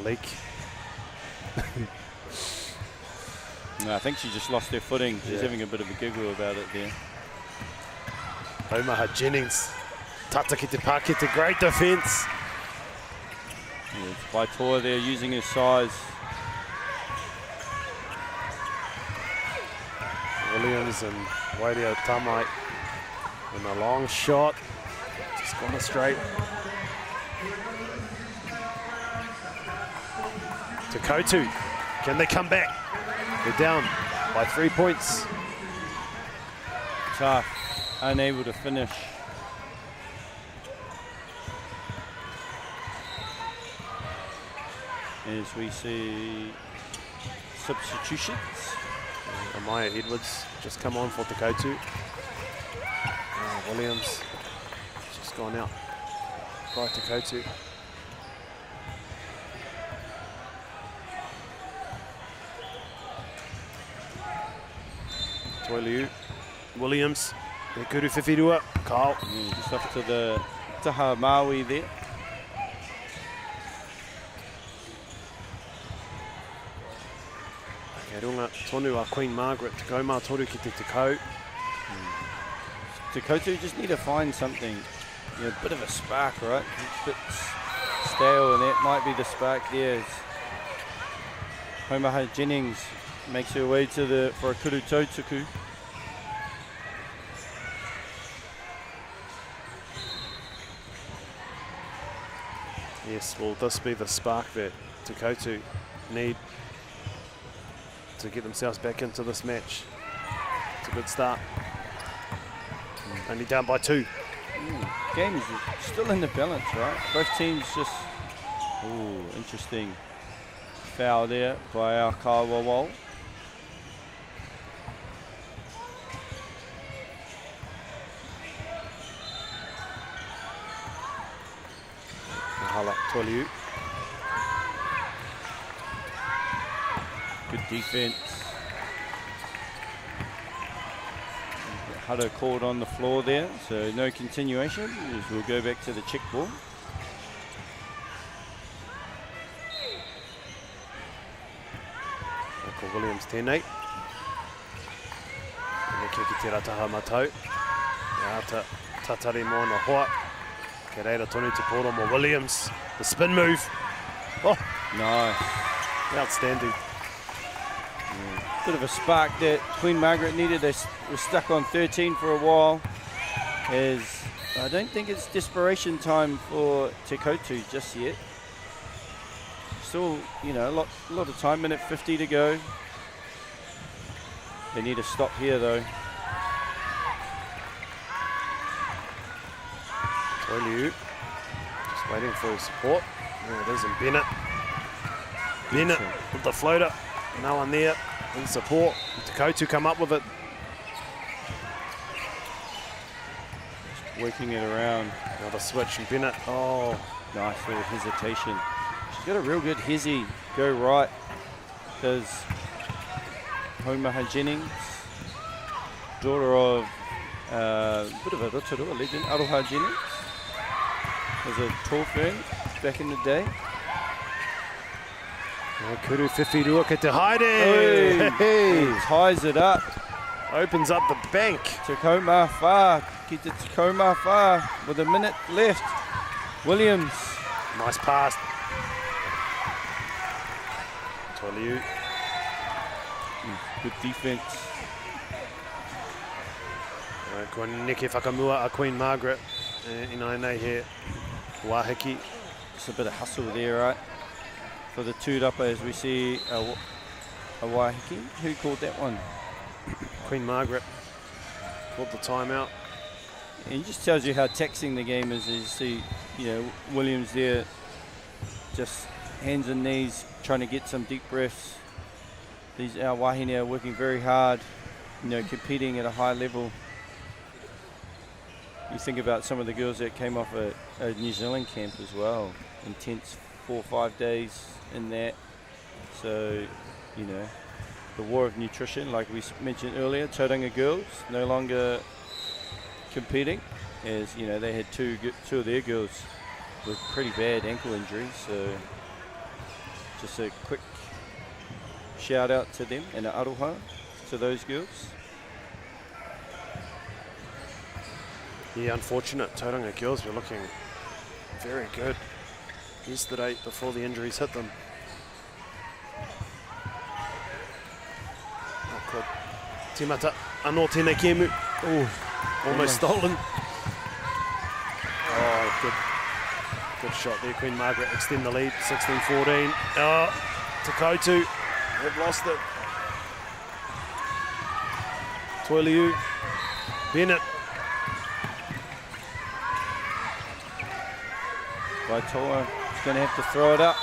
leak. No, I think she just lost her footing. She's having a bit of a giggle about it there. Omaha Jennings. Tata ki te pākete, great defence. Yeah, by Toa there using his size. Williams and Wairea Tamai. And a long shot. Just gone straight. Teotu. Can they come back? They're down by 3 points. Tough. Unable to finish. As we see substitutions. Amaya Edwards just come on for Teotu. Williams just gone out by Teotu. Toiliu, Williams, Kuruwhiwhiroa, Kyle. Just off to the taha MΑORI there. Runga tonu a Queen Margaret, Tekau mā toru ki te Tekau. Teotu just need to find something, a bit of a spark, right? It's a bit stale, and that might be the spark there. Omaha Jennings makes her way to for a kuru tautuku. Yes, will this be the spark that Teotu need to get themselves back into this match? It's a good start. Only down by 2. Game is still in the balance, right? Both teams just... interesting foul there by Akau. Toliu. Good defense. Hutto called on the floor there, so no continuation, as we'll go back to the check ball. Michael Williams tēnei. Neke ki te rataha matau. Ia ta tatari mō na hoa. Ke reira tonu te pōro mo Williams. The spin move. Oh, nice. Outstanding. Bit of a spark that Queen Margaret needed. They were stuck on 13 for a while. As I don't think it's desperation time for Teotu just yet. Still, you know, a lot of time, minute 50 to go. They need a stop here though. Toliu. Just waiting for his support. There it is, and Bennett. Bennett with the floater. No one there in support. Teotu come up with it. Just working it around. Another switch, and Bennett. Oh, nice little hesitation. She's got a real good hezi. Go right. Does Homaha Jennings, daughter of a bit of a Rotorua legend, Aroha Jennings. Was a tall fern back in the day. Kuru whiwhirua ke te haere. Hey. Ties it up. Opens up the bank. Takoma Wha. Ki te Takoma Wha with a minute left. Williams. Nice pass. Toliu. Good defense. Ko neke whakamua a Queen Margaret. Ina nei he wahiki. Just a bit of hustle there, right? For the tūrapa, as we see a wahiki. Who called that one? Queen Margaret called the timeout. And it just tells you how taxing the game is. As you see, you know, Williams there, just hands and knees, trying to get some deep breaths. Our wahine are working very hard, you know, competing at a high level. You think about some of the girls that came off a New Zealand camp as well. Intense 4 or 5 days in that. So, you know, the war of nutrition, like we mentioned earlier, Tauranga girls no longer competing, as, you know, they had two of their girls with pretty bad ankle injuries. So, just a quick shout out to them and aroha to those girls. Yeah, unfortunate. Tauranga girls were looking very good yesterday before the injuries hit them. Oh, good. Timata, anō tēnei kēmu. Oh, almost stolen. Oh, good shot there. Queen Margaret extend the lead, 16-14. Oh, Teotu, they've lost it. Toliu, Bennett. Waitoa is going to have to throw it up.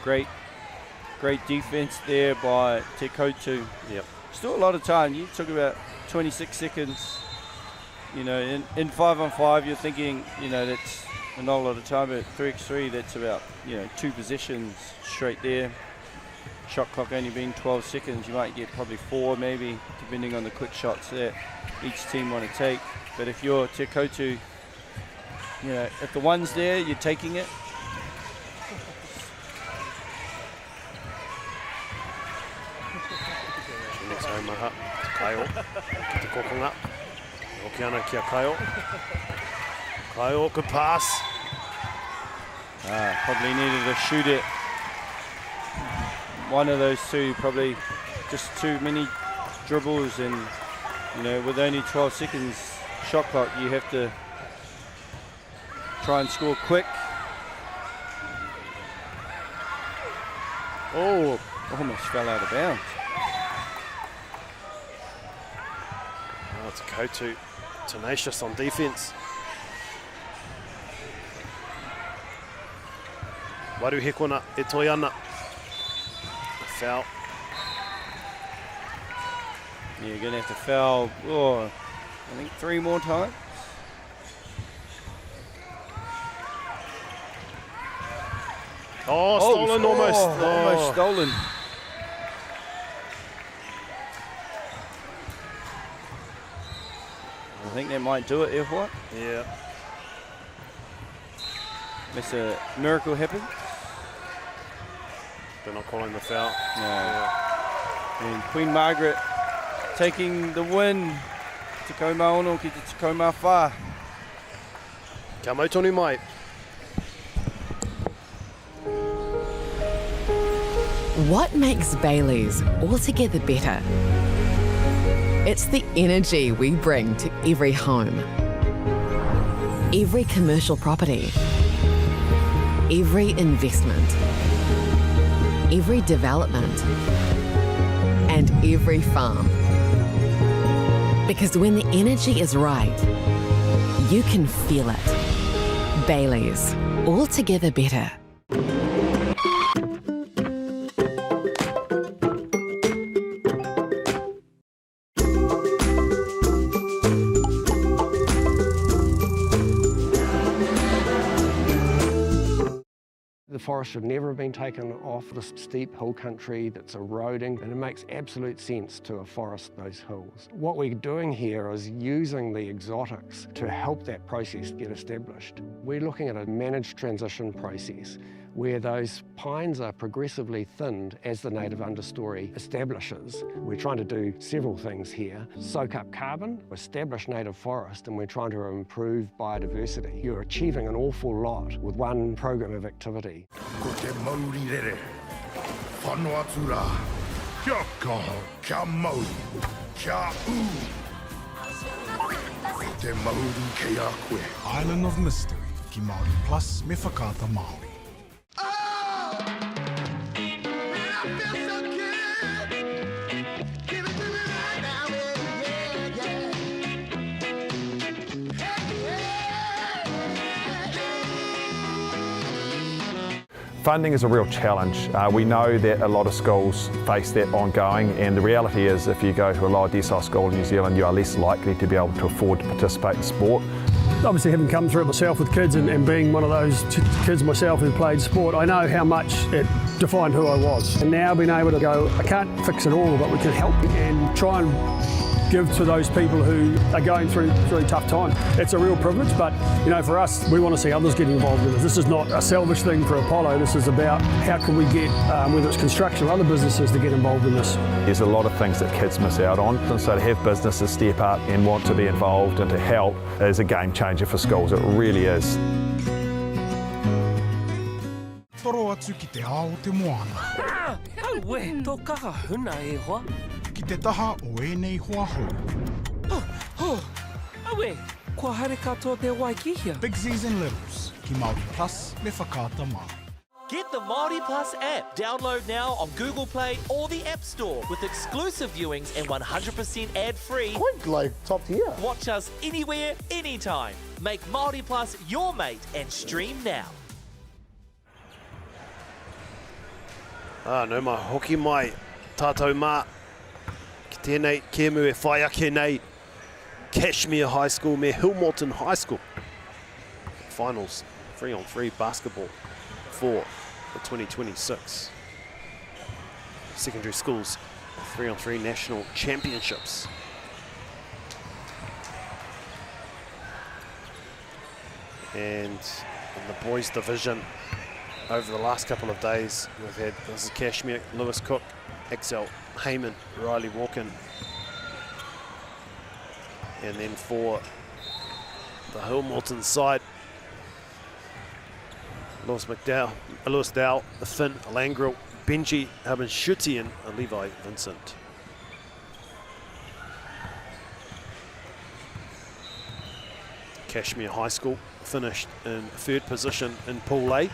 Great defense there by Teotu. Yep. Still a lot of time. You took about 26 seconds. You know, in 5-on-5, you're thinking, you know, that's not a lot of time. But 3x3, that's about, you know, 2 possessions straight there. Shot clock only being 12 seconds. You might get probably 4 maybe, depending on the quick shots that each team want to take. But if you're Teotu, you know, if the one's there, you're taking it. Next home, Maha. Kyle. Te kokonga. Okiana kia Kyle. Kyle, good pass. Probably needed to shoot it. One of those two, probably just too many dribbles, and, you know, with only 12 seconds shot clock, you have to try and score quick. Oh, almost fell out of bounds. Oh, it's Teotu, tenacious on defence. Waru hekona e toi ana. A foul. Yeah, you're going to have to foul, I think 3 more times. Oh, stolen almost. Almost stolen. I think that might do it, F1. Yeah. Unless a miracle happens. They're not calling the foul. No. Yeah. And Queen Margaret taking the win. Takuma ono ki te Takuma wha. Ka mau tonu mai. What makes Bailey's altogether better? It's the energy we bring to every home, every commercial property, every investment, every development, and every farm. Because when the energy is right, you can feel it. Bailey's, altogether better. The forest should never have been taken off this steep hill country that's eroding, and it makes absolute sense to afforest those hills. What we're doing here is using the exotics to help that process get established. We're looking at a managed transition process where those pines are progressively thinned as the native understory establishes. We're trying to do several things here. Soak up carbon, establish native forest, and we're trying to improve biodiversity. You're achieving an awful lot with one program of activity. Ko te MΑORI rere, whanua tura, kia kaha, kia mau, kia u. Ko te MAORI kei a koe. Island of Mystery, ki Māori Plus me whakaata Māori. Funding is a real challenge. We know that a lot of schools face that ongoing, and the reality is if you go to a lower decile school in New Zealand, you are less likely to be able to afford to participate in sport. Obviously, having come through it myself with kids and being one of those kids myself who played sport, I know how much it defined who I was. And now being able to go, I can't fix it all, but we can help and try and give to those people who are going through a tough time. It's a real privilege, but you know, for us, we want to see others get involved with this. This is not a selfish thing for Apollo. This is about how can we get, whether it's construction or other businesses, to get involved in this. There's a lot of things that kids miss out on, and so to have businesses step up and want to be involved and to help is a game changer for schools. It really is. Toro atu ki te ao te moana. Aue, tō kaha huna e hoa. Ki te taha o ēnei hoa hou. Aue, kua haere katoa te Waikihia. Big Z's and Littles, ki Māori Plus me whakaata Māori. Get the MAORI Plus app. Download now on Google Play or the App Store with exclusive viewings and 100% ad-free. Quite like top tier. Watch us anywhere, anytime. Make MAORI Plus your mate and stream now. No mai hoki mai tātou mā. Ki tēnei kēmu e whai ake nei Kashmir High School me Morton High School. Finals 3-on-3 basketball for the 2026 secondary schools 3-on-3 national championships. And in the boys division, over the last couple of days, we've had, this is Kashmir, Lewis Cook, Axel Heyman, Riley Walken. And then for the Morton side, Lewis Dow, Finn Langrel, Benji Habinshuti and Levi Vincent. Kashmir High School finished in third position in Pool A.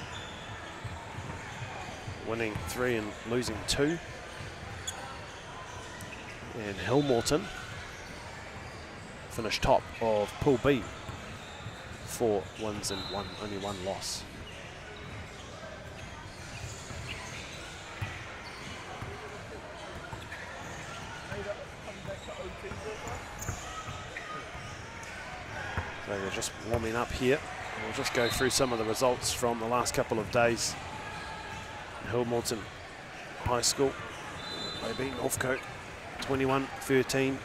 winning 3 and losing 2. And Morton finished top of Pool B, 4 wins and only 1 loss. So they're just warming up here. We'll just go through some of the results from the last couple of days. Morton High School, they beat Northcote 21-13.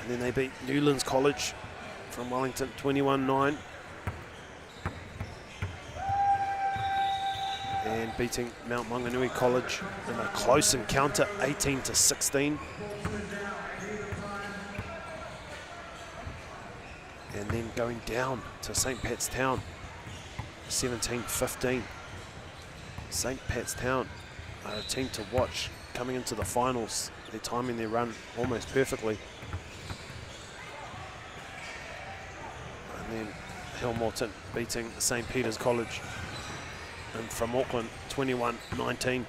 And then they beat Newlands College from Wellington 21-9. And beating Mount Monganui College in a close encounter, 18-16. And then going down to St. Pat's Town, 17-15. St. Pat's Town are a team to watch coming into the finals. They're timing their run almost perfectly. And then Morton beating St. Peter's College and from Auckland, 21-19.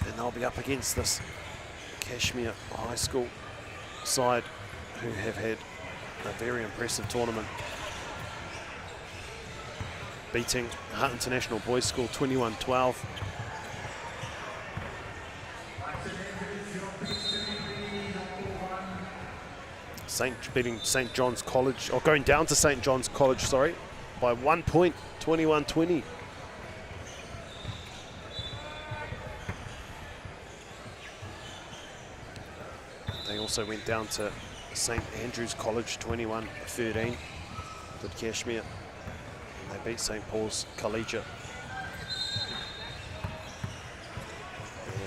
And they'll be up against this Kashmir High School side who have had a very impressive tournament, beating Hutt International Boys School 21-12. Beating St. John's College, or going down to St. John's College, sorry, by 1 point, 21-20. They also went down to St. Andrew's College, 21-13, did Kashmir. They beat St. Paul's Collegiate.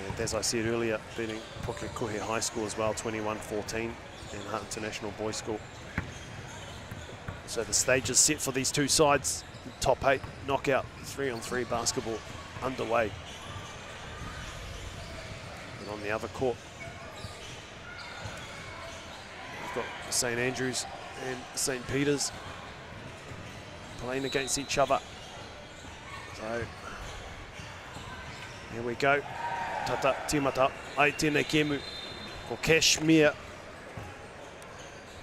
And as I said earlier, beating Pokoya High School as well, 21-14, and Hutt International Boys School. So the stage is set for these two sides. Top 8 knockout 3-on-3 basketball underway. And on the other court, we've got St. Andrews and St. Peter's playing against each other. So here we go. Tata timata ai tēnei kemu ko Kashmir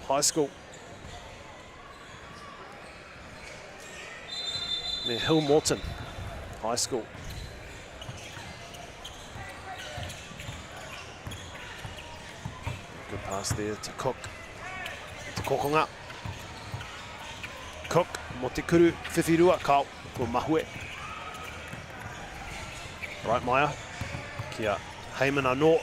High School. Me Morton High School. Good pass there to Cook. To Kokonga. Cook, mo te kuru whiwhirua kau ko Mahue. Right, Maya. Kia Heyman anō.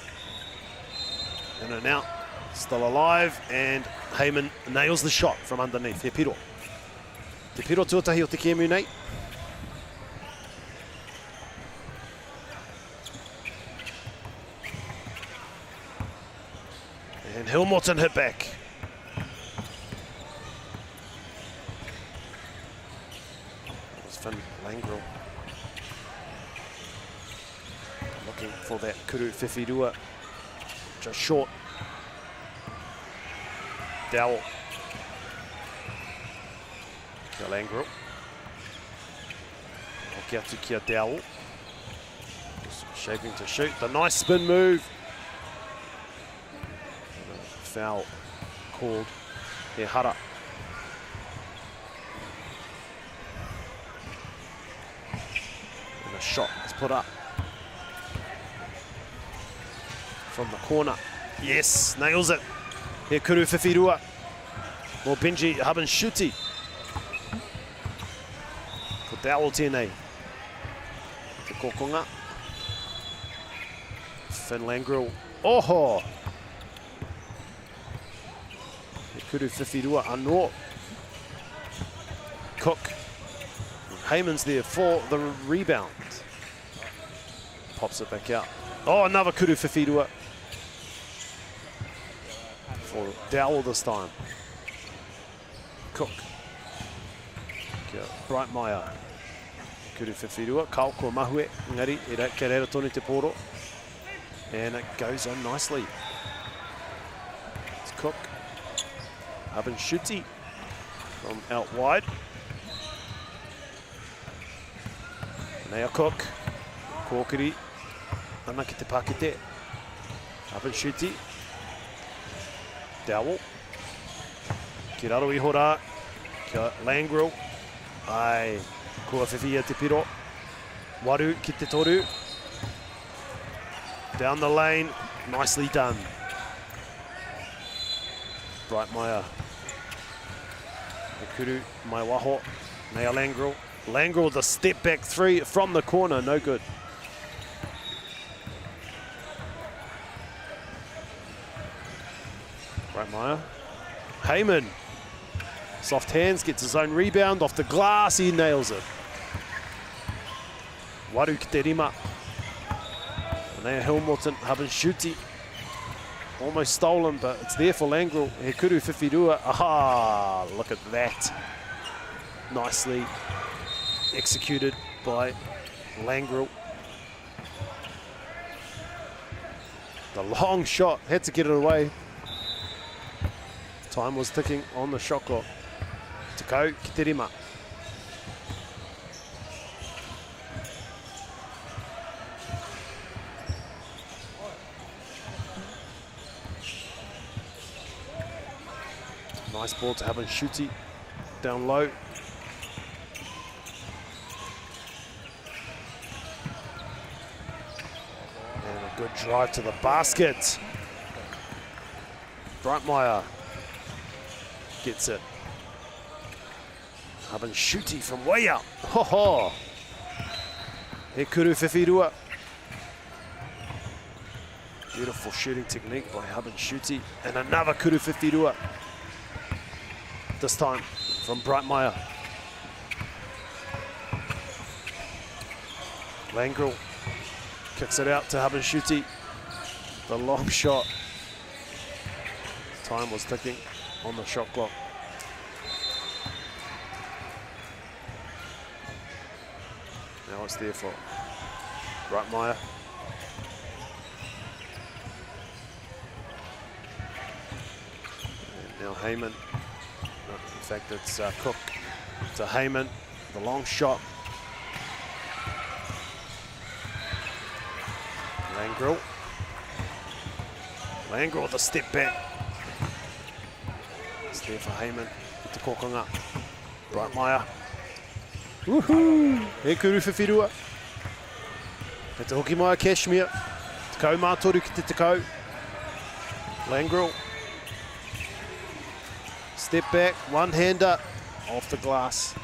In and out. Still alive, and Heyman nails the shot from underneath. Te piro. Te piro tuatahi o te kemu nei. And Morton hit back. That was Finn Langrel. Looking for that kuru whiwhirua. Just short. Dowell. Kia Langrel. Hoki atu kia Dowell. Just shaping to shoot. The nice spin move. Foul called here, Huraka. And a shot is put up from the corner. Yes, nails it. Here kuru whiwhirua. More Benji Hubin Shuti. Ko Dowell tēnei. Te kokonga. Finn Langrel. Oho! Kuru whiwhirua anō. Cook. Heyman's there for the rebound. Pops it back out. Oh, another kuru whiwhirua. For Dowell this time. Cook. Kia Brightmeyer. Kuru whiwhirua. Kau ko Mahue. Ngari, ke reira tonu te poro. And it goes on nicely. It's Cook. Hubin Shuti from out wide. Nea Cook, Kōkiri, ana ki te pakete. Up and shooty. Dowell. Ki raro I hora. Kia Langrel. Ai, kua whiwhia te piro. Waru ki te toru. Down the lane, nicely done. Brightmeyer. Ekuru, mai waho. Nea Langrel. Langrel with a step back three from the corner, no good. Brightmeyer. Heyman. Soft hands, gets his own rebound off the glass, he nails it. Waru ki te rima. Nea Hilmorton, Habenshooty. Almost stolen, but it's there for Langrel. Hekuru Whiwhirua. Aha, look at that. Nicely executed by Langrel. The long shot, had to get it away. Time was ticking on the shot clock. Takau ki te rima. Nice ball to Habenshooty. Down low. And a good drive to the basket. Brightmeyer gets it. Habenshooty from way out. Ho ho. Hekuru Whiwhirua. Beautiful shooting technique by Habenshooty. And another Kuru Whiwhirua. This time from Brightmeyer. Langrel kicks it out to Habenshooty. The long shot. Time was ticking on the shot clock. Now it's there for Brightmeyer. And now Heyman. In fact, it's Cook to Heyman. The long shot. Langrel. Langrel with a step back. It's there for Heyman. Te kokonga. Brightmeyer. Woohoo! Hekuru Whiwhirua. He te hoki mai Kashmir. Takau mātoru ki te takau. Langrel. Step back, one-hander off the glass.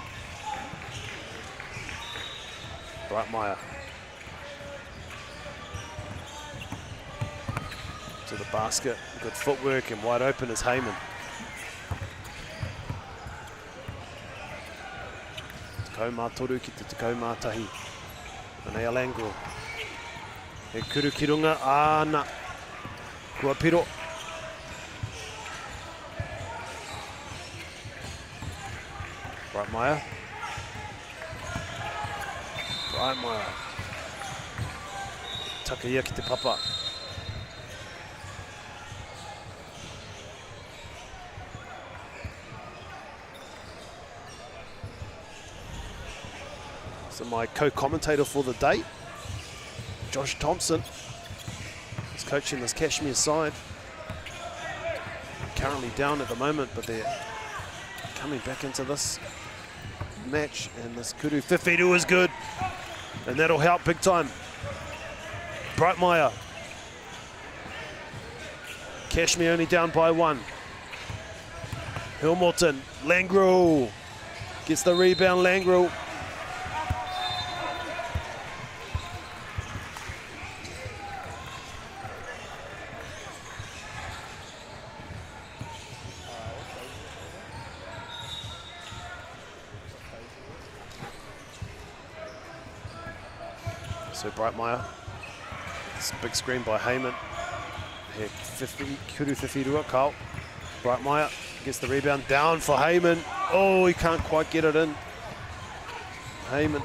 Brightmeyer. To the basket. Good footwork and wide open is Heyman. Takau mātoru ki te takau mātahi. Anea Langrel. He kuru ki runga, āna. Kua piro. Brightmeyer. Brightmeyer. Takura ki te papa. So my co-commentator for the day, Josh Thompson, is coaching this Kashmir side. Currently down at the moment, but they're coming back into this match, and this Kuru Whiwhirua is good, and that'll help big time. Brightmeyer. Kashmir only down by one. Hilmorton. Langrel gets the rebound. Langrel. So Brightmeyer, this big screen by Heyman. Kuru Whiwhirua, Carl. Brightmeyer gets the rebound, down for Heyman. Oh, he can't quite get it in. Heyman.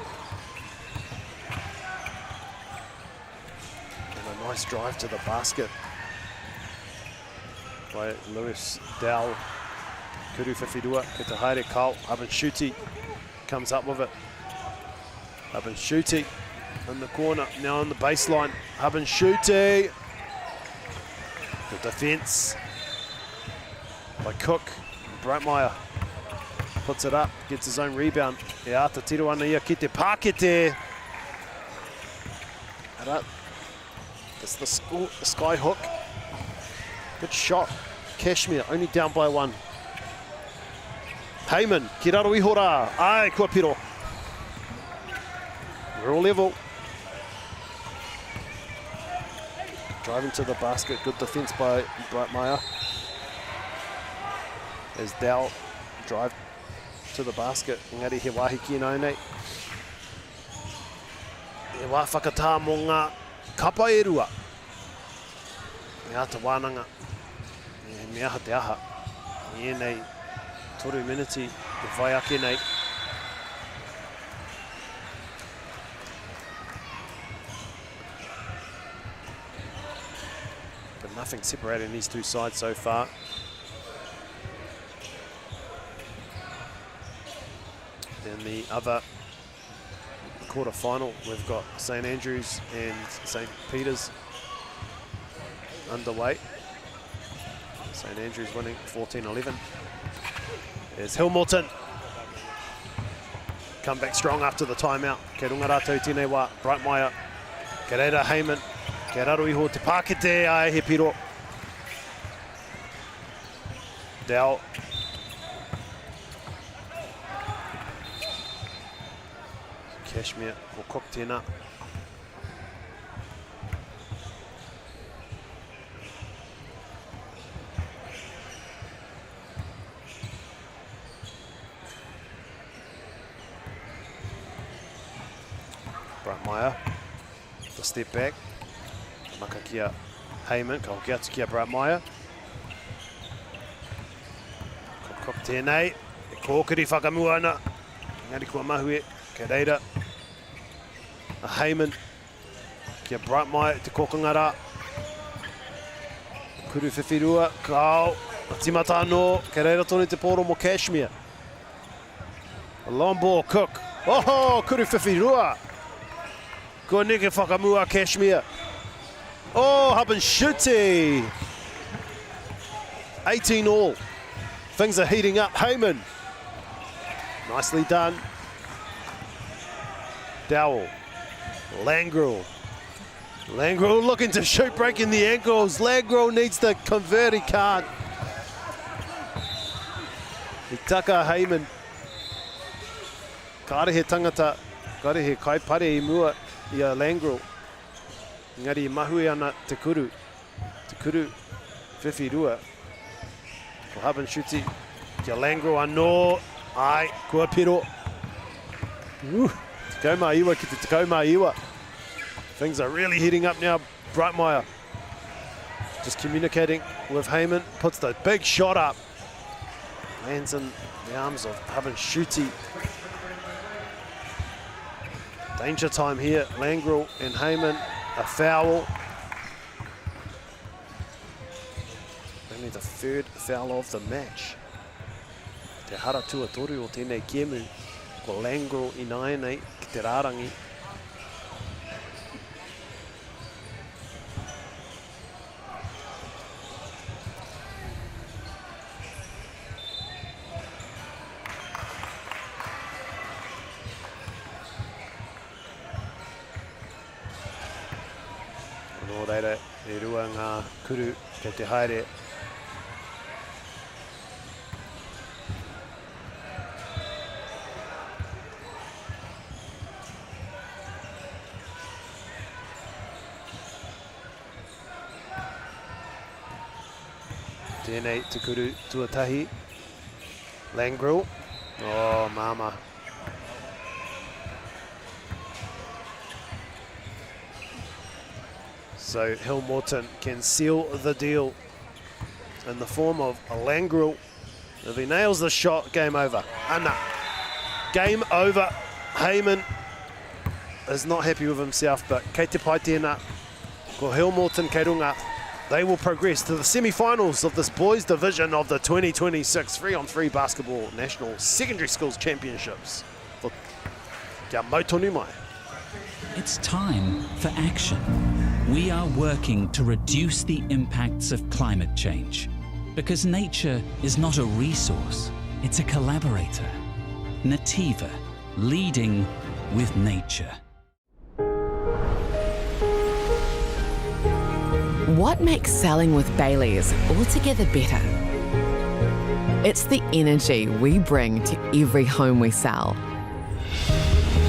And a nice drive to the basket by Lewis Dowell. Kuru Whiwhirua, ki te haere Carl. Habenshooty comes up with it. Habinshuti in the corner, now on the baseline. Habinshuti. The defence by Cook. Brightmeyer puts it up, gets his own rebound. E ata tiro ana ia ki te Pakete. That's the sky hook. Good shot. Kashmir only down by 1. Heyman, ki raro iho rā. Ai, kua piro. We're all level. Driving to the basket, good defense by Brightmeyer. As Dow drive to the basket, ngari he wahiki nai nei. E wā whakatā mō ngā kapa e rua. Me ata wānanga, e me aha te aha. I nei toru miniti, e whai ake nei. But nothing separating these two sides so far. In the other quarter-final, we've got St Andrews and St Peter's underway. St Andrews winning 14-11. There's Morton. Come back strong after the timeout. Ke runga rātou tēnei wā, Brightmeyer. Ke reira Heyman. Ke raro iho te Pakete, ai he piro. Dow. Kashmir will cook tēnā. Brightmeyer, the step back. Maka kia Heyman, ka hoki atu kia Brightmeyer. Cook tēnei, e kōkiri whakamua ana. Ngari kua mahue, ke reira. A Heyman, kia Brightmeyer te kokonga rā. Kuru whiwhirua, kao, a timata anō, ke reira tonu te pōro mo Kashmir. A long ball, Cook. Oh, kuru whiwhirua. Ko neke whakamua Kashmir. Oh, Habinshuti. 18 all. Things are heating up. Heyman. Nicely done. Dowell. Langrel. Langrel looking to shoot, breaking the ankles. Langrel needs to convert, he can't. He taka Heyman. Karehe tangata. Karehe kaipare I mua I a Langrel. Ngari mahue ana te kuru. Te kuru whiwhirua. Ko Habinshuti. Kia Langrel anō. Ai, kua piro. Tekau mā iwa ki te tekau mā iwa. Things are really heating up now. Brightmeyer just communicating with Heyman. Puts the big shot up. Lands in the arms of Habinshuti. Danger time here. Langrel and Heyman. A foul. Only the third foul of the match. Te hara tuatoru o tēnei kemu. Ko Langrel I nai nei ki te rārangi. Nō reira, e rua ngā kuru kei te haere. Tēnei te kuru tuatahi. Langrel. Oh, mama. So Morton can seal the deal in the form of a Langrel. If he nails the shot, game over. Ana. Game over. Heyman is not happy with himself, but kei te pai tēnā, ko Morton kei runga, they will progress to the semi-finals of this boys division of the 2026 3-on-3 Basketball National Secondary Schools Championships. For kia mautonu mai. It's time for action. We are working to reduce the impacts of climate change because nature is not a resource, it's a collaborator. Nativa, leading with nature. What makes selling with Baileys altogether better? It's the energy we bring to every home we sell.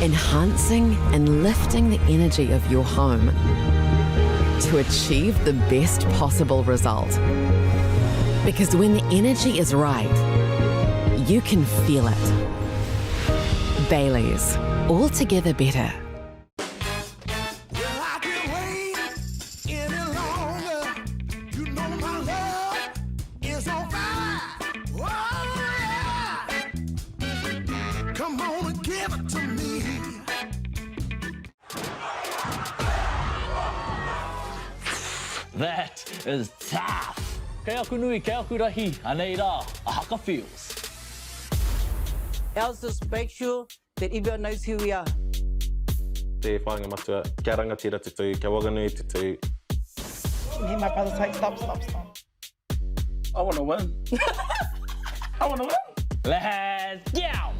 Enhancing and lifting the energy of your home to achieve the best possible result. Because when the energy is right, you can feel it. Baileys, altogether better. That is tough. Kei aku nui, kei aku rahi, anei rā, a haka feels. Else just make sure that everyone knows who we are. Te whāinga matua, kia rangatira tutu, kia Wanganui tutu. Me, my brother's like, stop. I want to win. I want to win. Let's go!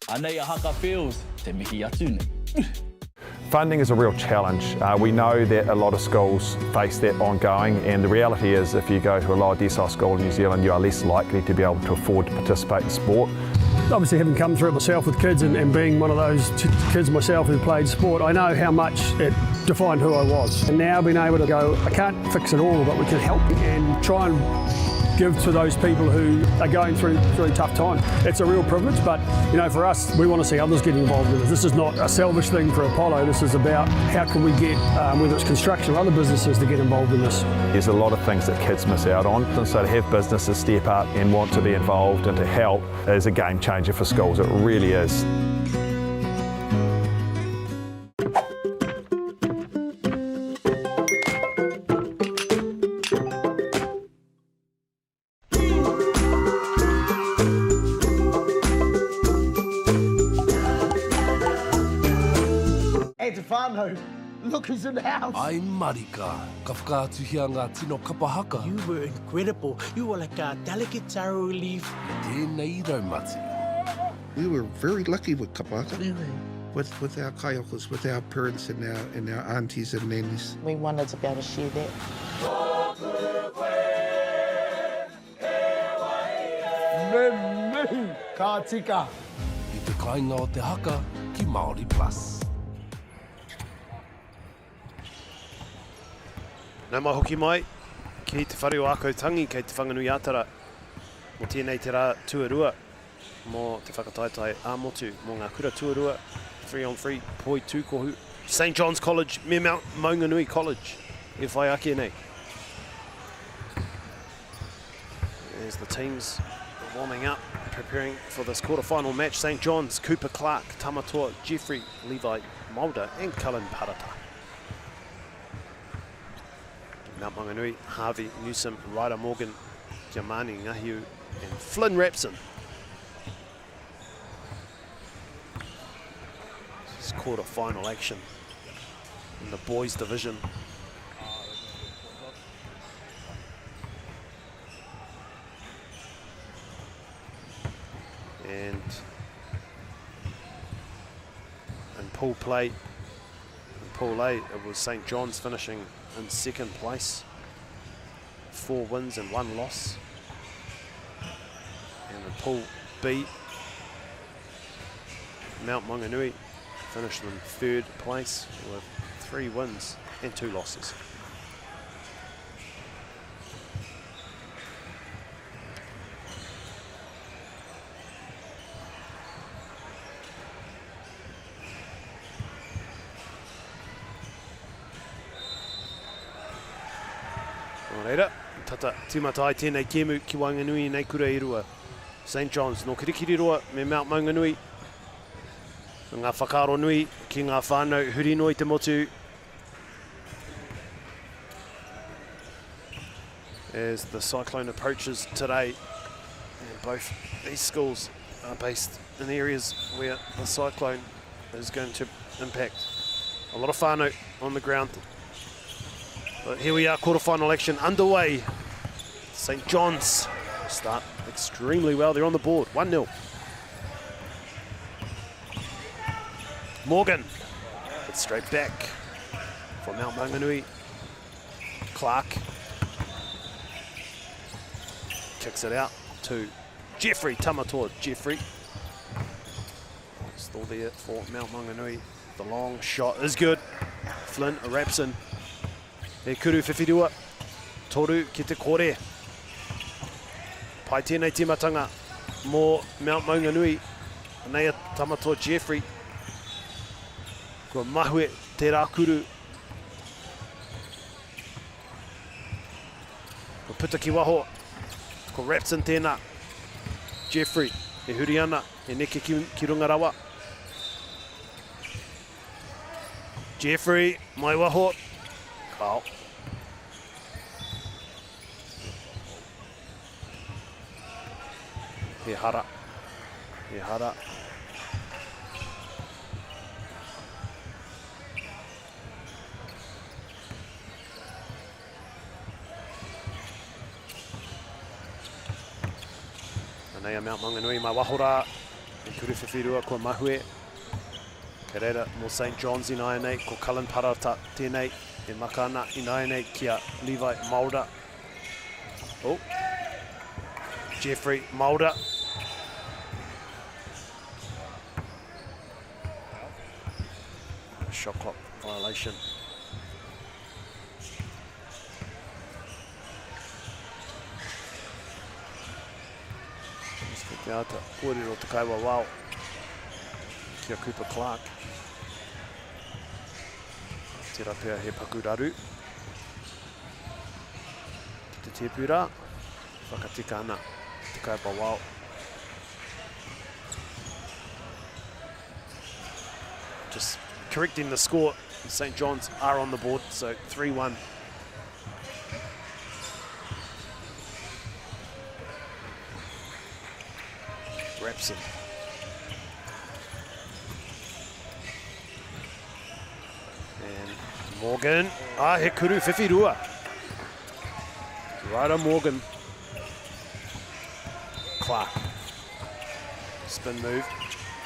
Anei a haka feels, te mihi atu nei. Funding is a real challenge. We know that a lot of schools face that ongoing, and the reality is if you go to a lower decile school in New Zealand, you are less likely to be able to afford to participate in sport. Obviously, having come through it myself with kids and being one of those kids myself who played sport, I know how much it defined who I was. And now being able to go, I can't fix it all, but we can help and try and give to those people who are going through tough times. It's a real privilege, but you know, for us, we want to see others get involved in this. This is not a selfish thing for Apollo. This is about how can we get, whether it's construction or other businesses, to get involved in this. There's a lot of things that kids miss out on, and so to have businesses step up and want to be involved and to help is a game changer for schools. It really is. Look who's in the house. I'm Marika. Ka whakaatuhia ngā tino kapahaka. You were incredible. You were like a delicate taro leaf. Tēnei raumati. We were very lucky with kapahaka. With our kaiokos, with our parents and our aunties and nannies. We wanted to be able to share that. Me, ka tika. I te kāinga o te haka ki MāORI Plus. Nā mai hoki mai, ki te whare o Akau Tangi, kei te whanganui atara. Mo tēnei te rā tuarua, mo te whakataitai ā-motu, mo ngā kura tuarua, 3-on-3, poi tūkohu, St John's College, me Monganui College, e whai ake nei. As the teams are warming up, preparing for this quarter-final match, St John's, Cooper Clark, Tamatoa, Jeffrey, Levi, Mulder and Cullen Parata. Mount Monganui, Harvey, Newsom, Ryder Morgan, Jamani, Ngahiu and Flynn Rapson. This is quarter-final action in the boys division. And in pool play, Pool A, it was St John's finishing in second place, 4 wins and 1 loss. And in Pool B, Mount Monganui finished in third place with 3 wins and 2 losses. Reira, tata timatai tēnei kēmu ki Wanganui nei kura i rua. St John's no kirikiri roa me Mount Monganui. Ngā whakaro nui ki ngā whānau huri noi te motu. As the cyclone approaches today, and both these schools are based in areas where the cyclone is going to impact A lot of whānau on the ground. But here we are, quarterfinal action underway. St. John's start extremely well. They're on the board, 1-0. Morgan, it's straight back from Mount Monganui. Clark kicks it out to Jeffrey, Tamatoa Jeffrey. Still there for Mount Monganui. The long shot is good. Flynn wraps in. He kuru whiwhitua. Toru ki te kore. Pai tēnei timatanga mō Mount Monganui. Nei a Tamatoa Jeffrey. Kua mahue te rā kuru. Kua puta ki waho. Kua wraps in tēnā. Jeffrey, e huri ana, e neke ki runga rawa. Jeffrey, mai waho. Kau. He hara. He hara. Nei a Mount Monganui, mai wahora. E kuru whiwhirua kua mahue. Ke reira mō St. John's i nai nei, ko Cullen Parata tēnei. E makana i nai nei kia Levi Maura. Oh. Jeffrey Maura. Shot clock violation. Te ata, kōrero te kaiwa wao. Kia Cooper Clark. Te rapea he pakuraru. Te tepura. Whakatika ana, te kaiwa wao. Just correcting the score. St. John's are on the board, so 3-1. Repson. And Morgan. He kuru whiwhirua. Right on Morgan. Clark. Spin move.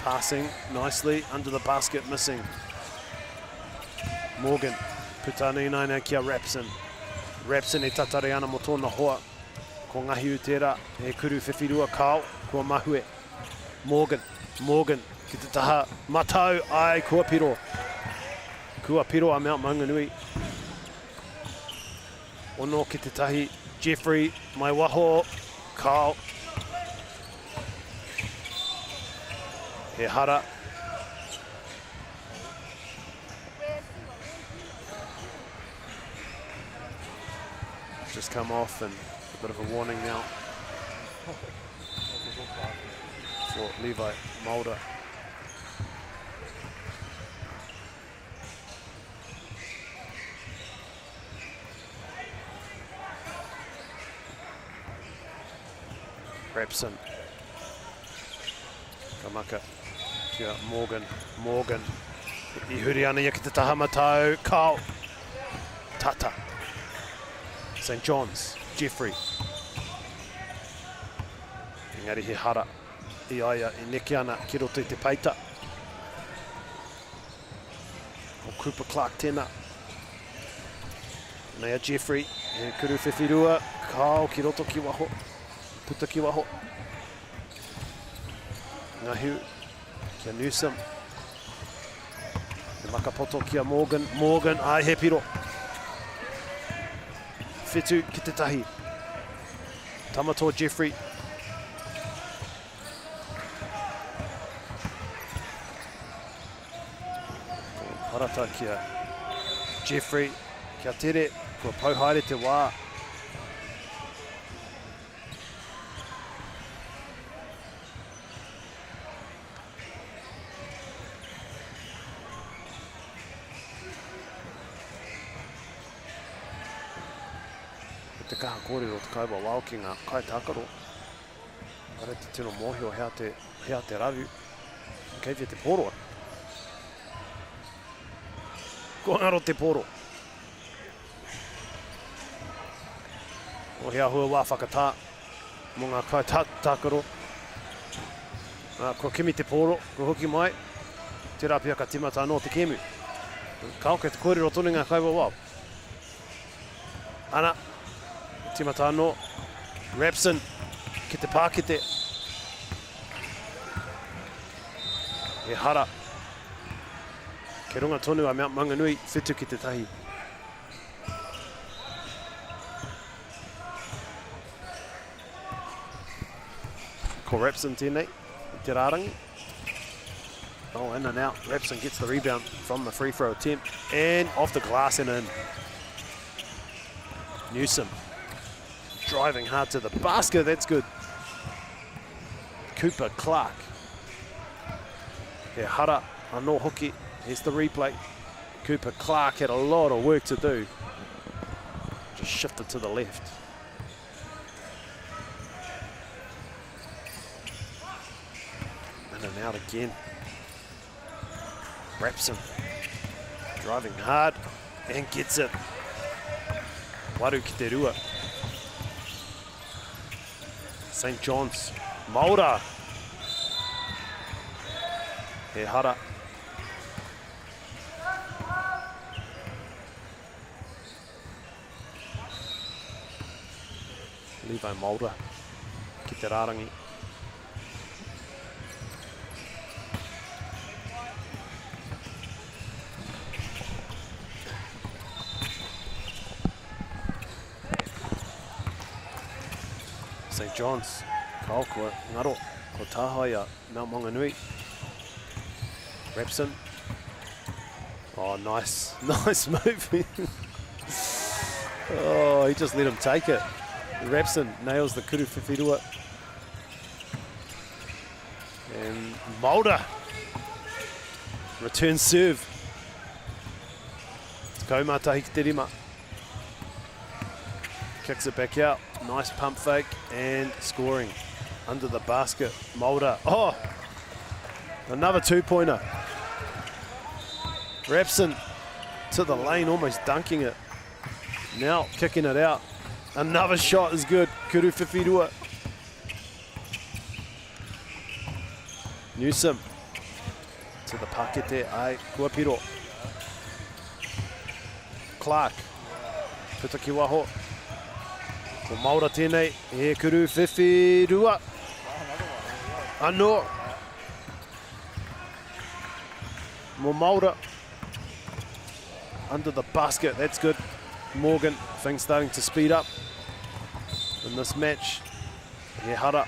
Passing nicely under the basket, missing. Morgan. Putani naina kia Repson. Repson e tatare ana mo tōna hoa. Ko ngahi u tērā. He kuru whiwhirua kau. Kua mahue. Morgan, Morgan, ki te taha, matau, ai, kua piro. Kua piro a Mount Monganui. Ono ki te tahi, Jeffrey, mai waho, Kau. He hara. Just come off and a bit of a warning now. For Levi Mulder. Repson. Kamaka. Kia Morgan. Morgan. I huri ana ia ki te taha matau. Kau. Tata. St. John's. Jeffrey. Engari he hara. I aia I neke ana ki roto I te peita. O Cooper Clark tēnā. Nei a Jeffrey, he kuru whiwhirua, Kau ki roto ki waho, puta ki waho. Ngahu, kia Newsom. He makapoto kia Morgan, Morgan, ai he piro. Whitu ki te tahi. Tamatoa Jeffrey. Parata kia Jeffrey, kia tere, kua pauhaere te wā. Te kaha kōrero te kaiwa wao ki ngā kai tākaro. Are te tino mōhio hea te raru. Kei te poroa. Ko ngaro te poro. O hea hua wā whakatā. Mo ngā kai tākaro. Ko kimi te poro, ko hoki mai. Te rapia ka timata anō te kemu. Kao ke te kōrero tonu ngā kai wawau. Ana, timata anō. Rapson, ki te pākete. E hara. Ke runga tonu a Mount Monganui, whitu ki te tahi. Ko Rapson tēnei, te rārangi. Oh, in and out. Rapson gets the rebound from the free throw attempt and off the glass and in. Newsom driving hard to the basket. That's good. Cooper Clark. Yeah, Hara, anō hoki. Here's the replay. Cooper Clark had a lot of work to do. Just shifted to the left. In and out again. Rapson driving hard and gets it. Waru ki te rua. St. John's. Maura. He hara. Levi Maura. Ki te rārangi. St. John's, Kao ko ngaro, ko tāhaia, Mount Monganui. Rapson. Oh, nice, nice move. Oh, he just let him take it. Rapson nails the kuru whiwhirua. And Mulder. Return serve. Kauma tahi ki te rima. Kicks it back out. Nice pump fake and scoring under the basket. Mulder. Oh, another two-pointer. Rapson to the lane, almost dunking it. Now kicking it out. Another shot is good. Kuru whiwhirua. Newsom to the pakete. Ai, kua piro. Clark. Putaki waho. Ko Maura tēnei, he kuru whiwhirua. Anō. Mo Maura. Under the basket, that's good. Morgan, things starting to speed up in this match. He hara.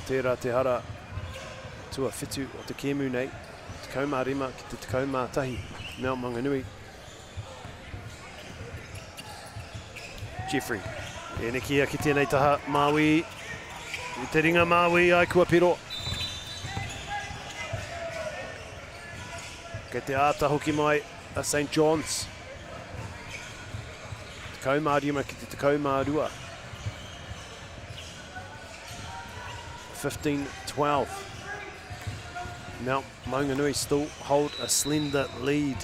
Tērā te hara. Tua whitu o te kēmu nei. Te kaumā rima ki te kaumā tahi. Mount Monganui. Jeffrey, e nekia ki tēnei taha, Maui, i te ringa Maui ai kua piro. Kei te āta hoki mai a St. John's. Te kaumā rima ki te kaumā rua. 15-12. Mount Monganui still hold a slender lead.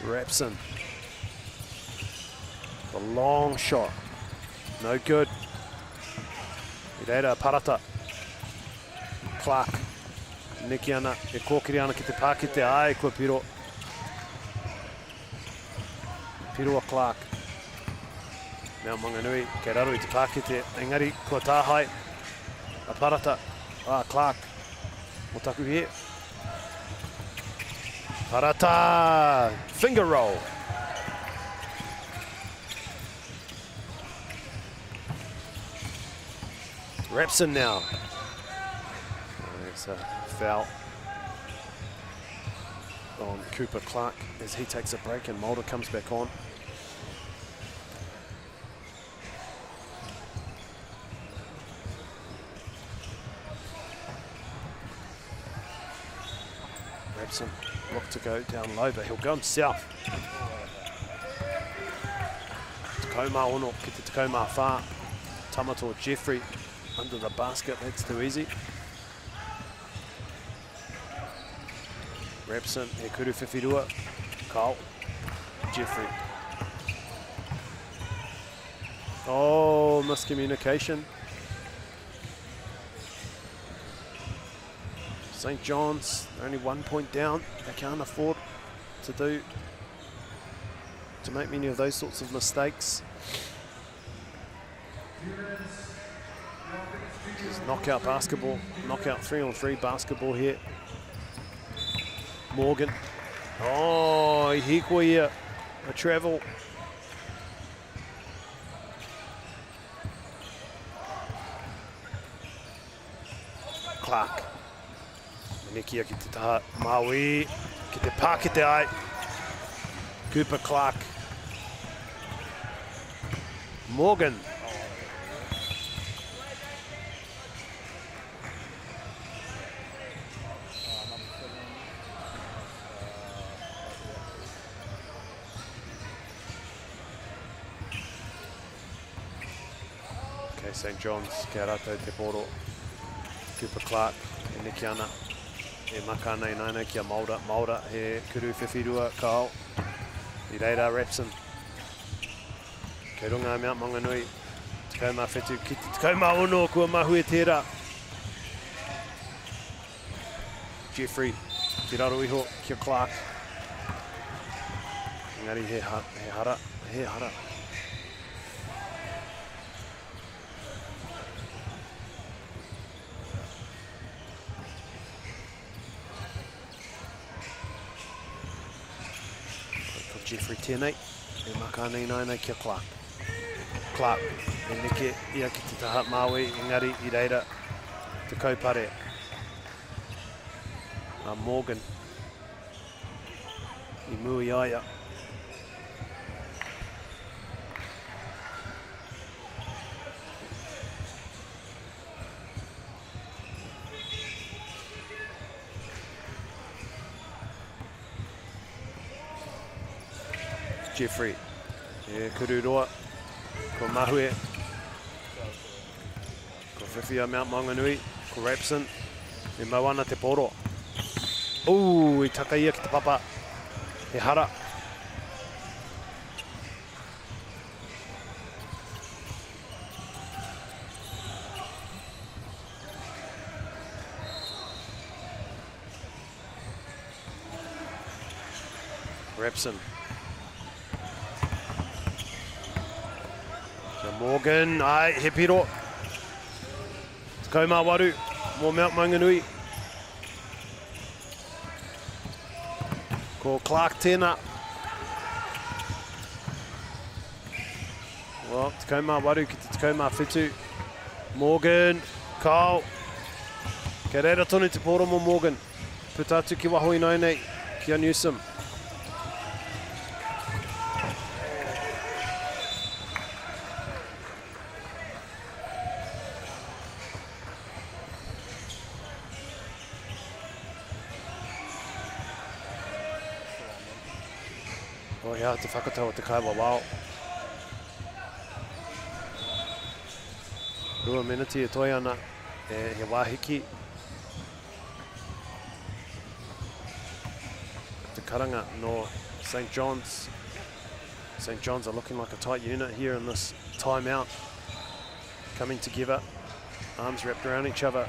Rapson. The long shot. No good. Ireira parata. Clark. Niki ana. E kōkiri ana ki te pākete. Ai, kua piro. Piro a Clark. Mount Monganui. Kei raro i te pākete. Engari, kua tāhai. A parata. Ah, Clark. Mo taku here. Parata, finger roll. Rapson now. It's a foul on Cooper Clark as he takes a break and Mulder comes back on. Rapson. Look to go down low, but he'll go himself. Takoma ono ki te Takoma whā. Tamato Jeffrey under the basket, that's too easy. Repson, e kuru whiwhirua. Kyle, Jeffrey. Oh, miscommunication. St. John's, only 1 point down. They can't afford to make many of those sorts of mistakes. There's knockout basketball, knockout 3-on-3 basketball here. Morgan. Oh, Hikuia, a travel. Clark. Manikia ki te taha Maui, ki te pākete ai. Cooper Clark. Morgan. Okay, St. John's, kia rātou te poro. Cooper Clark, e niki ana. E maka nei naina kia Maura. Maura he kuru whiwhirua Kyle. I reira Repson. Kei runga mea Monganui. Tekau mā whetu ki te tekau mā ono kua mahu e tērā. Jeffrey, ki raro iho, kia Clark. Engari he hara. Jeffrey tēnei, e maka nei naina kia Clark. Clark, e neke ia ki te taha Maui, engari I reira te kaupare. A Morgan, I mui aia. Jeffrey, e kuru roa, ko Mahue, ko Whiwhia Mount Monganui, ko Repson, e Moana te poro. Ooh, I taka ia ki te papa, he hara. Repson. Morgan, ai, he piro. Tekau mā waru, mō Mount Monganui. Ko Clark tēnā. Well, tekau mā waru ki te tekau mā whetu. Morgan, Kyle. Kei reira tonu te poro mō Morgan. Putatu ki waho I nai nei, kia Newsom. Hea te whakatau o te kaiwa wao. 2 miniti e toi ana e he wāhiki. Te karanga no St. John's. St. John's are looking like a tight unit here in this timeout. Coming together, arms wrapped around each other.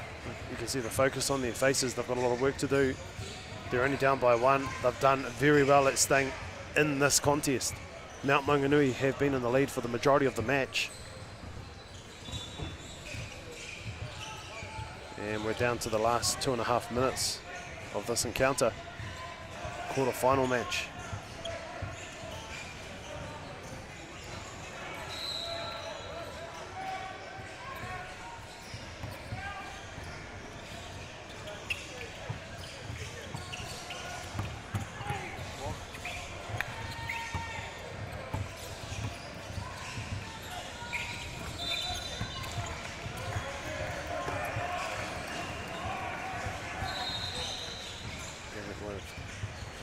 You can see the focus on their faces. They've got a lot of work to do. They're only down by 1. They've done very well at staying in this contest. Mount Monganui have been in the lead for the majority of the match. And we're down to the last 2.5 minutes of this encounter. Quarter-final match.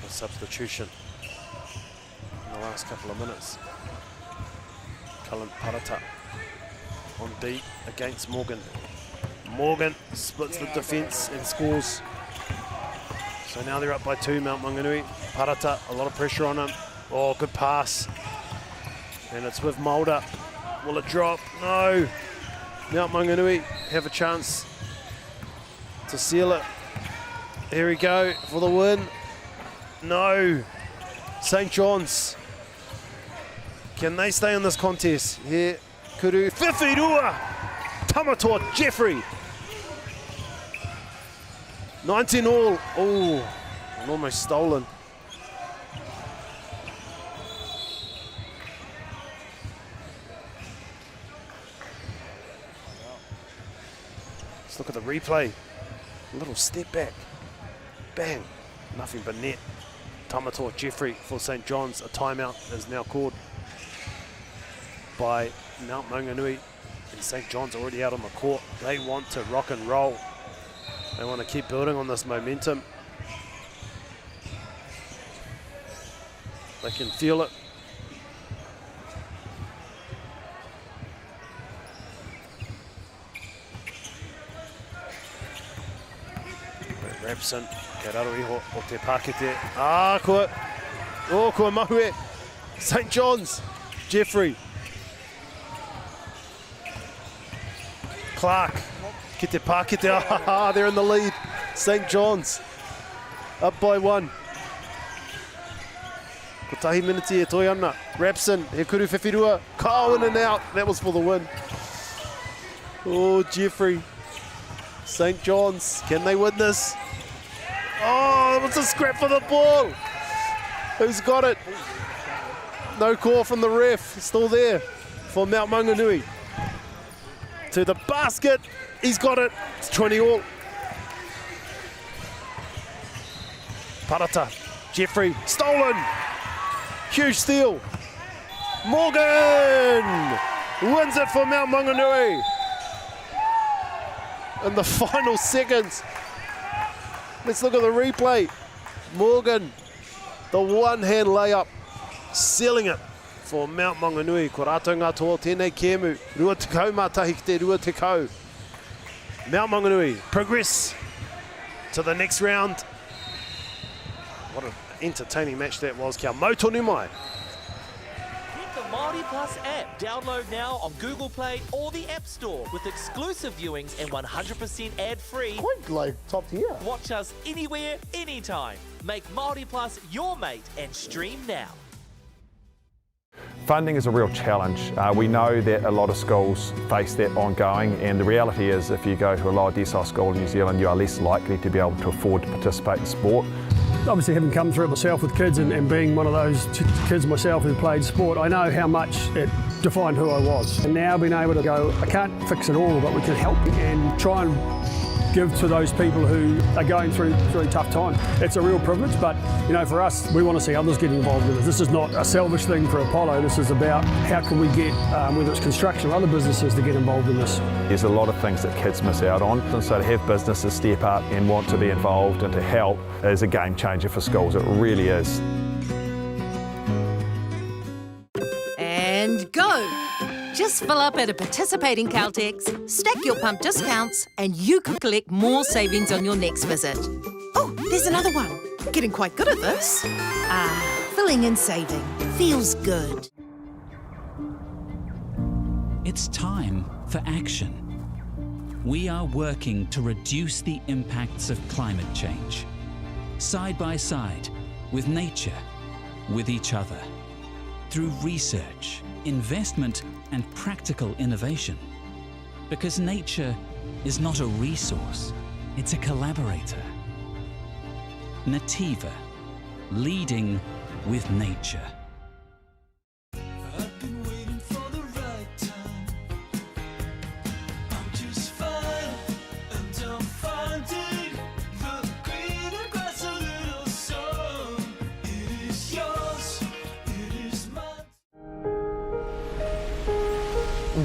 Substitution in the last couple of minutes. Cullen Parata on D against Morgan. Morgan splits the defence and scores. So now they're up by 2, Mount Monganui. Parata, a lot of pressure on him. Oh, good pass. And it's with Mulder. Will it drop? No. Mount Monganui have a chance to seal it. Here we go for the win. No. St. John's. Can they stay in this contest? Here, Kuru. Whiwhirua! Tamatoa Jeffrey. 19 all. Oh, and almost stolen. Let's look at the replay. A little step back. Bang. Nothing but net. Tamatoa Jeffrey for St. John's. A timeout is now called by Mount Monganui. And St. John's already out on the court. They want to rock and roll. They want to keep building on this momentum. They can feel it. Rapson, Keraro iho o te pakete. Ah, kua mahue. St. John's, Jeffrey. Clark, ki te pakete. Ah, they're in the lead. St. John's, up by 1. Ko tahi miniti e toi ana. Rapson, he kuru whiwhirua. Kau in and out. That was for the win. Oh, Jeffrey. St. John's, can they win this? Oh, it was a scrap for the ball. Who's got it? No call from the ref. Still there for Mount Monganui. To the basket. He's got it. It's 20 all. Parata. Jeffrey. Stolen. Huge steal. Morgan wins it for Mount Monganui. In the final seconds. Let's look at the replay. Morgan, the one-hand layup, sealing it for Mount Monganui. Ko rātou ngā toa tēnei kēmu. Rua tekau mātahi ki te rua tekau. Mount Monganui progress to the next round. What an entertaining match that was. Kia mau tonu mai. Get the MāORI Plus app. Download now on Google Play or the App Store with exclusive viewings and 100% ad-free. Quite like top tier. Watch us anywhere, anytime. Make MāORI Plus your mate and stream now. Funding is a real challenge. We know that a lot of schools face that ongoing, and the reality is if you go to a lower decile school in New Zealand, you are less likely to be able to afford to participate in sport. Obviously, having come through it myself with kids and being one of those kids myself who played sport, I know how much it defined who I was. And now being able to go, I can't fix it all, but we can help and try and give to those people who are going through a tough time. It's a real privilege, but you know, for us, we want to see others get involved with it. This is not a selfish thing for Apollo. This is about how can we get, whether it's construction or other businesses, to get involved in this. There's a lot of things that kids miss out on, and so to have businesses step up and want to be involved and to help is a game changer for schools. It really is. And go! Just fill up at a participating Caltex, stack your pump discounts, and you could collect more savings on your next visit. Oh, there's another one. Getting quite good at this. Filling and saving. Feels good. It's time for action. We are working to reduce the impacts of climate change, side by side, with nature, with each other, through research, investment, and practical innovation. Because nature is not a resource, it's a collaborator. Nativa, leading with nature.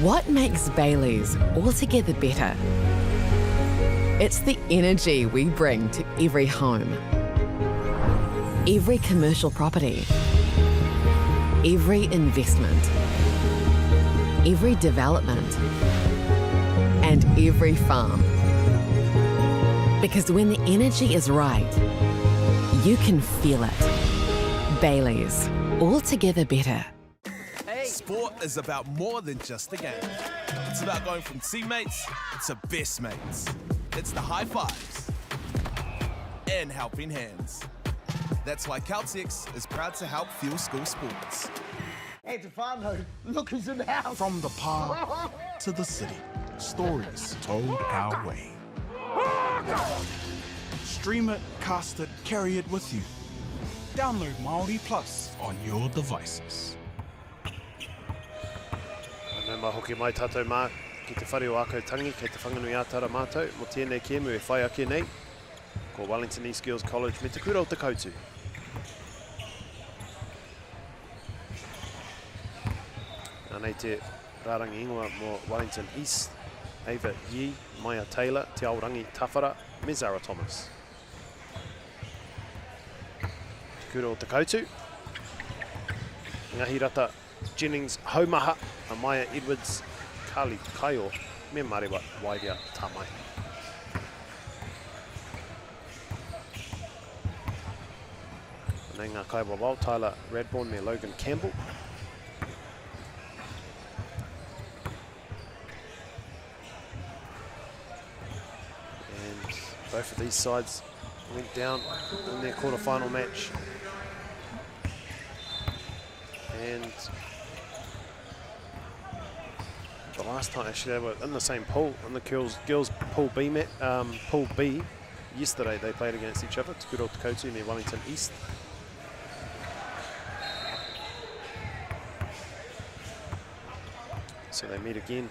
What makes Bailey's altogether better? It's the energy we bring to every home, every commercial property, every investment, every development, and every farm. Because when the energy is right, you can feel it. Bailey's, altogether better. Sport is about more than just a game. It's about going from teammates to best mates. It's the high fives and helping hands. That's why Caltex is proud to help fuel school sports. Hey, Tefano, look who's in the house. From the park to the city, stories told our way. Stream it, cast it, carry it with you. Download MAORI Plus on your devices. Nō mā hoki mai tātou mā ki te whare o Akau Tangi, kei te whanganui ātara mātou, mo tēnei kēmu e whai ake nei, ko Wellington East Girls College me Takura o Teotu. Nānei te rārangi ingoa mo Wellington East, Ava Yee, Maya Taylor, Te Aorangi Tawhara, me Zara Thomas. Takura o Teotu, Ngahi Rata Jennings Haumaha, a Maya Edwards Kali Kaio, me Marewa Wairia Tamai. Nei ngā kaiwa wau, Tyler Radbourne me Logan Campbell. And both of these sides went down in their quarter-final match. And the last time, actually, they were in the same pool, in the girls pool B, yesterday they played against each other, Takura o Teotu near Wellington East. So they meet again.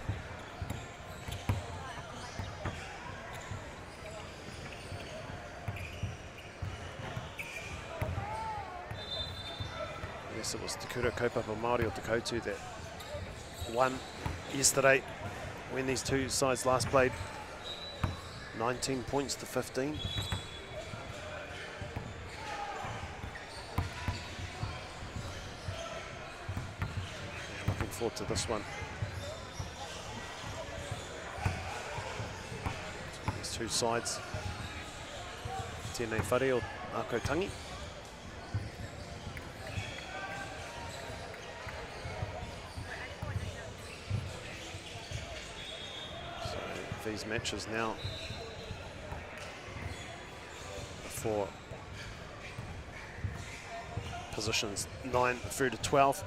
Yes, it was Takura kaupapa Māori o Teotu that won yesterday when these two sides last played. 19 points to 15. Looking forward to this one. These two sides. Tēnei whare o Akau Tangi. These matches now for positions 9 through to 12.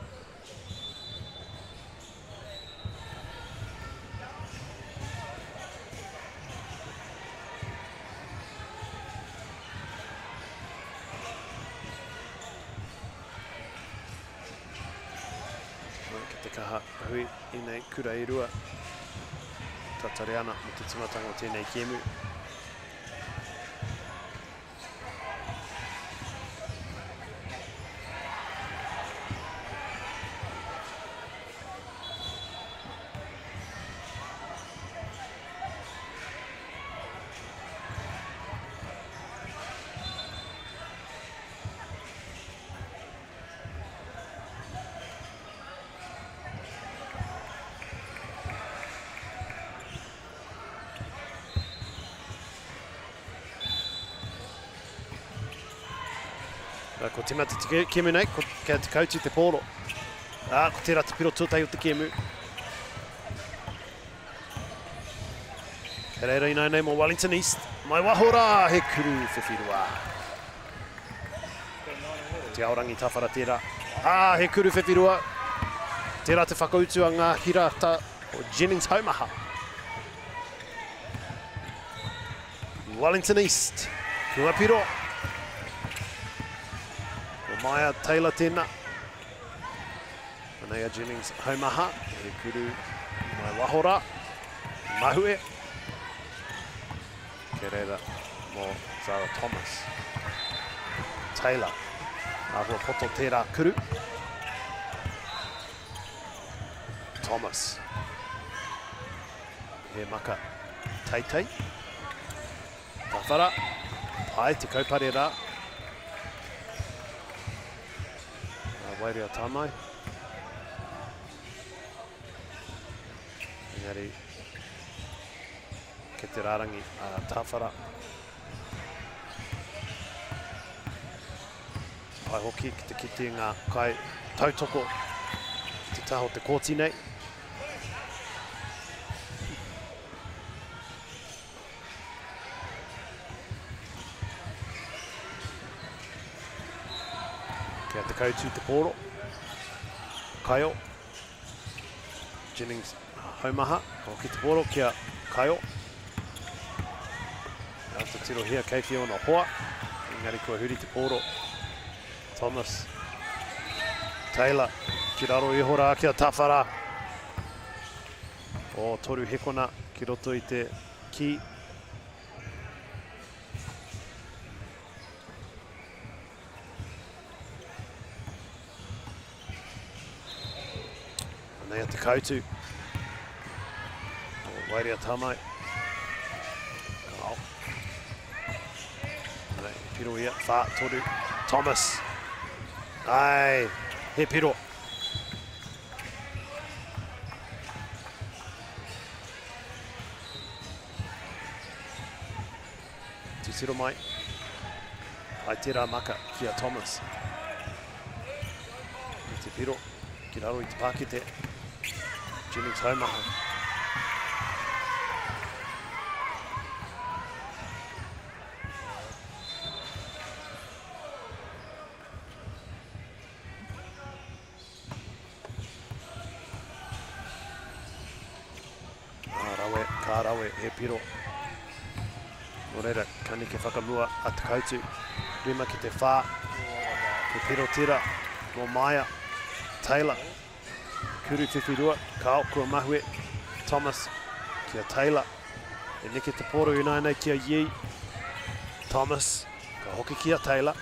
Ki te kaha hui I nei kura I rua. Tatare ana mo te timatanga o tēnei kēmu. Ko te mata te kēmu nei, ko te Teotu te pōro. Ko te rata piro tūtai o te kēmu. Kei reira ina nei mo Wellington East. Mai wahora he kuru whiwhirua. Te aorangi tawhara tērā. He kuru whiwhirua. Tērā te whakautu a ngā hirata o Jennings Haumaha. Wellington East. Kua piro. Maya Taylor tēnā. Anea Jennings Haumaha. He kuru mai wahora. Mahue. Ke reira mo Zara Thomas. Taylor. Ahua poto tērā kuru. Thomas. He maka Teitei. Tawhara. Pai te kaupare rā. Wairia Tamai. Engari ke te rarangi tāwhara. Pai hoki ki te kite ngā kai tautoko te taho te kōti nei. Kia te kautu te pōro. Kaio. Jennings haumaha. Hoki te pōro kia Kaio. Nā te tiro hea kei whiona hoa. Engari kua huri te pōro. Thomas. Taylor. Ki raro I hora kia tawhara. O toru hekona ki roto I te ki. Nei te kautu. O Wairia Tamai. Kao. Nei, piro ia, wha, toru. Thomas. Ai, he piro. Tūtiro mai. Ai tērā maka kia Thomas. I te piro, ki raro I te pākete. Jennings haumaha. Ka rawe, he piro. Nō reira, kani ke whakamua a te kautu. Rima ki te whā. He piro tira. Nō Maia. Taylor. Kuru whiwhirua. Kao kua mahue. Thomas. Kia Taylor. E neke te poro I nei kia Yi. Thomas. Ka hoki kia Taylor.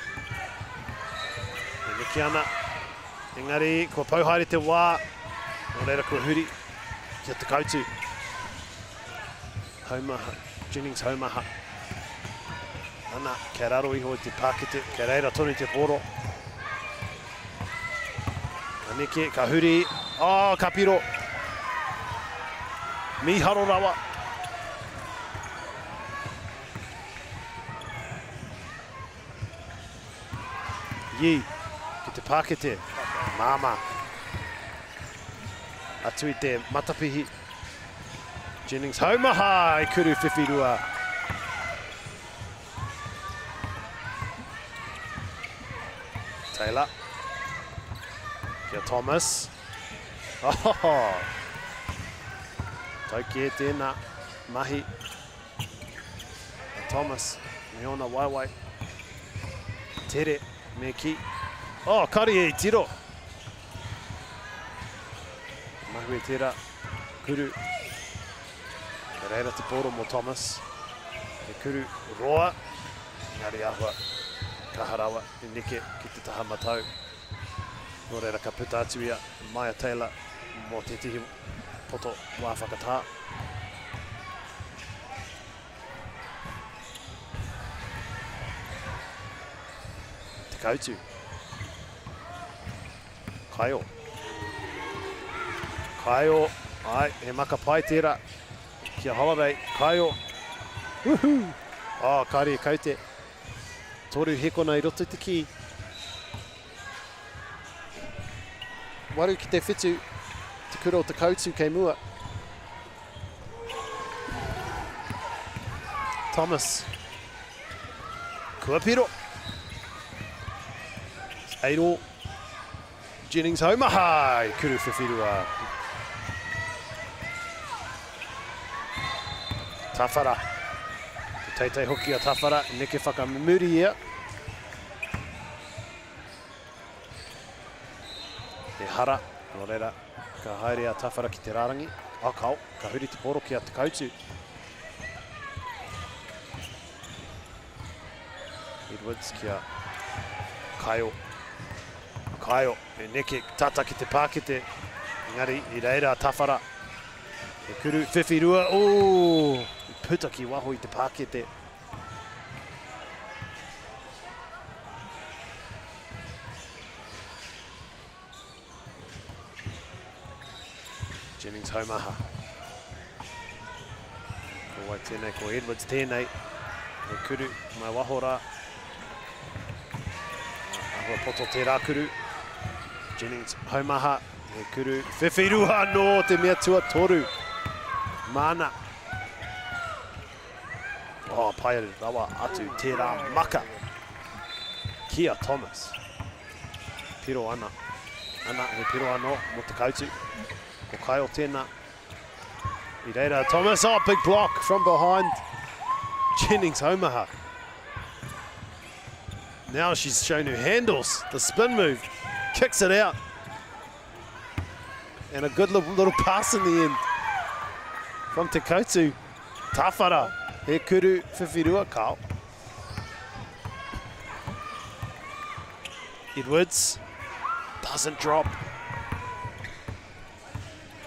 E neke ana. Engari, kua pauhaere te wā. Nō reira kua huri. Kia te kautu. Haumaha, Jennings haumaha. Ana, kia raro iho I te pākete, kia reira tonu te poro. Aneke, ka huri. Oh, ka piro. Miharo rawa. Yi, ki te pākete. Mama. Atu I te matapihi. Jennings haumaha I kuru whiwhirua. Taylor. Kia Thomas. Oh. Tauki e tēnā mahi. Thomas. Me ona waiwai. Tere. Me ki. Oh, kari e tiro. Mahu e tera. Kuru. Reira te poro mo Thomas. E kuru roa. Ngari ahua. Kaharawa. E neke ki te taha matau. Nō reira ka puta atu ia. Maia Taylor. Mo te tihi poto wā whakatā. Te kautu. Kaio. Kaio. Ai, he maka pai tērā. Kia holiday, Kaio. Woohoo! Oh, kāre e kaute. Toru hekona I roto te ki. Waru ki te whitu. Te kura o te kautu kei mua. Thomas. Kua piro. Eiro. Jennings haumaha I kuru whiwhirua. Tawhara. Te teitei hoki a tawhara, neke whakamumuri ia. Te hara, nō reira, ka haere a tawhara ki te rarangi. Akau, ka huri te poro ki a te kautu. Edwards kia Kaio. Kaio, e neke tata ki te pākete. Engari, I reira a tawhara. E kuru whiwhirua, ooo! Puta ki waho I te pākete. Jennings haumaha. Wai tēnei ko Edwards tēnei. He kuru, mai waho rā. Ahua poto te rā kuru. Jennings haumaha. He kuru, whiwhiruha no te mea tua toru. Mana. Oh, pai rawa atu te rā maka. Kia Thomas. Piro ana. Ana he piro anō mo te kautu. Ko kai o tēnā. I reira Thomas, oh, big block from behind. Jennings haumaha. Now she's shown her handles. The spin move. Kicks it out. And a good little pass in the end. From Te Kautu. Tawhara. He kuru whiwhirua kao. Edwards. Doesn't drop.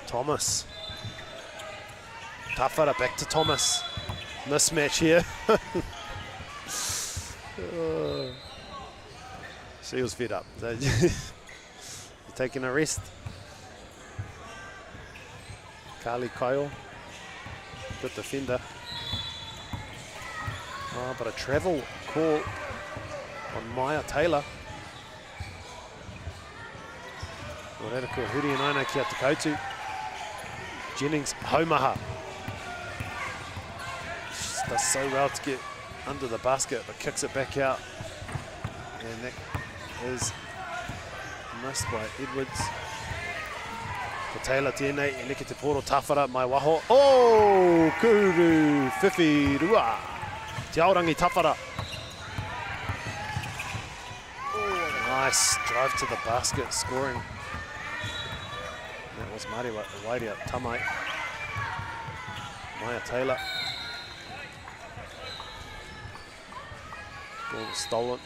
Thomas. Tawhara back to Thomas. Mismatch here. She was fed up. You're taking a rest. Kali Kyle. Good defender. Oh, but a travel call on Maya Taylor. Morera kua huri and aina ki a Te Kautu. Jennings haumaha. She does so well to get under the basket, but kicks it back out. And that is missed by Edwards. Ko Taylor tēnei, e neke te poro Tawhara, mai waho. Oh, kuru, whiwhirua. Te aorangi Tawhara. Oh, nice drive to the basket, scoring. That was Māori Wairia Tamai. Maya Taylor. Ball stolen.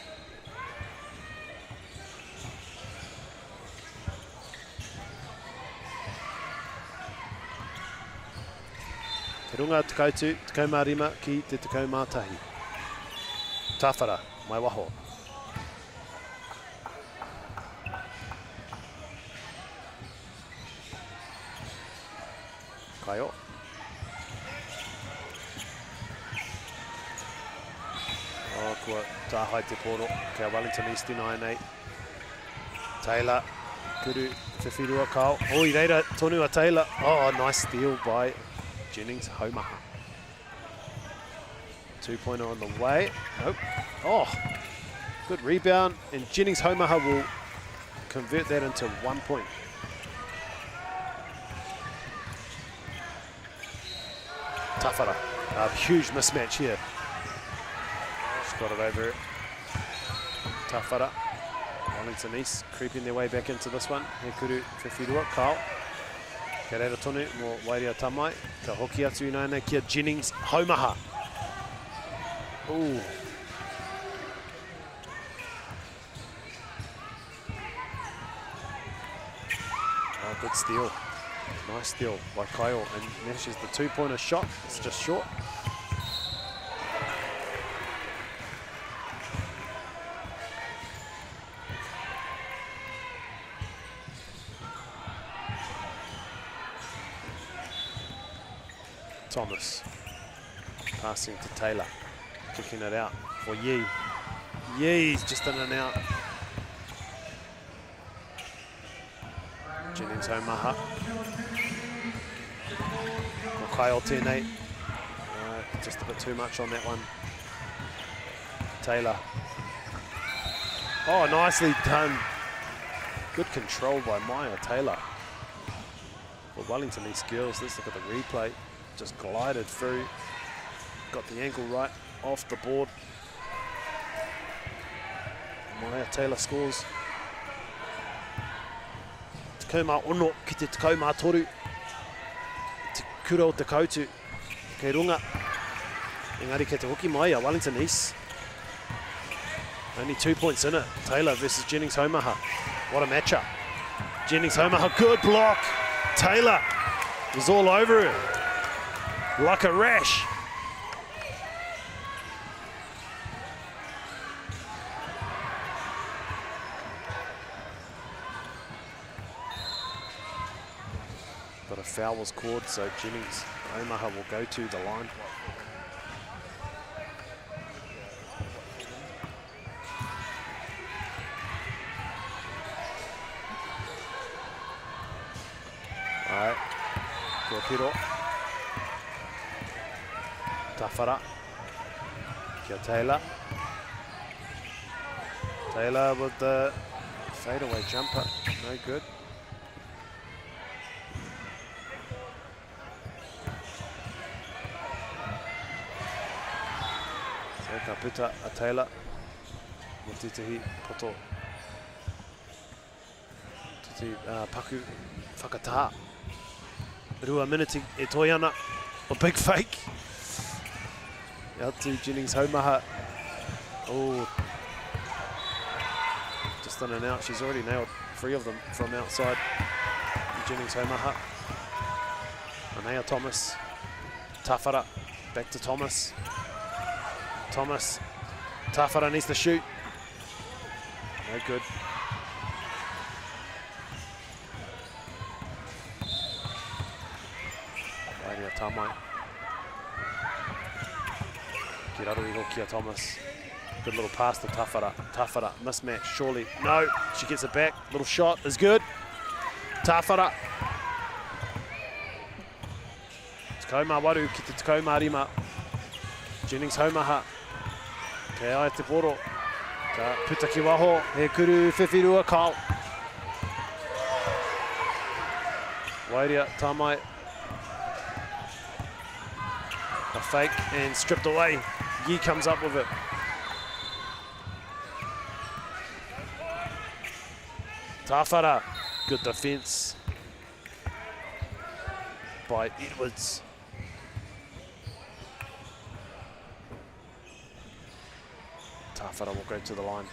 Te runga Te Kautu, Te Kaumārima ki Te Kaumātahi. Tawhara, mai waho. Kaio. Oh, kua tāhai te poro, kia Wellington East 9-8. Taylor, kuru, whiwhirua kao. Oh, I reira, tonu a Taylor. Oh, nice steal by Jennings haumaha. 2-pointer on the way. Nope. Oh, good rebound. And Jennings haumaha will convert that into 1 point. Tawhara. A huge mismatch here. She's got it over it. Tawhara. Wellington East creeping their way back into this one. He kuru whiwhirua kao. Kia reira tonu mo Wairia Tamai. Ka hoki atu inaina kia Jennings haumaha. Ooh. Oh, good steal. Nice steal by Kyle and manages the 2-pointer shot. It's just short. Thomas passing to Taylor, kicking it out for Yee. Yee's just in and out. Jennings haumaha. Kyle tēnei. Just a bit too much on that one. Taylor. Oh, nicely done. Good control by Maya Taylor. For Wellington East girls, let's look at the replay. Just glided through. Got the ankle right off the board. Maya Taylor scores. Te kaumā ono ki te kaumā toru. Te kura o Te Kautu. Kei runga. Engari kei te hoki mai a Wellington East. Only 2 points in it. Taylor versus Jennings haumaha. What a matchup. Jennings haumaha, good block. Taylor was all over it. Like a rash. But a foul was called, so Jennings haumaha will go to the line. Kia Piro. Tawhara. Kia Taylor. Taylor with the fadeaway jumper, no good. So ka puta a Taylor. Mo titihi poto. Titi paku whakataha. Rua minute e toi ana. A big fake. Out to Jennings Haumaha. Oh. Just in and out. She's already nailed 3 of them from outside. Jennings Haumaha. Anea Thomas. Tawhara. Back to Thomas. Thomas. Tawhara needs to shoot. No good. Rairia Tamai. Kirarui Hokia Thomas. Good little pass to Tawhara. Tawhara, mismatch, surely. No, she gets it back. Little shot is good. Tawhara. Takauma waru ki te Takauma rima. Jennings Haumaha. Kei ai te poro. Ka puta ki waho. He kuru whiwhirua kau. Wairia Tamai. A fake and stripped away. Yi comes up with it. Tawhara, good defence by Edwards. Tawhara will go to the line.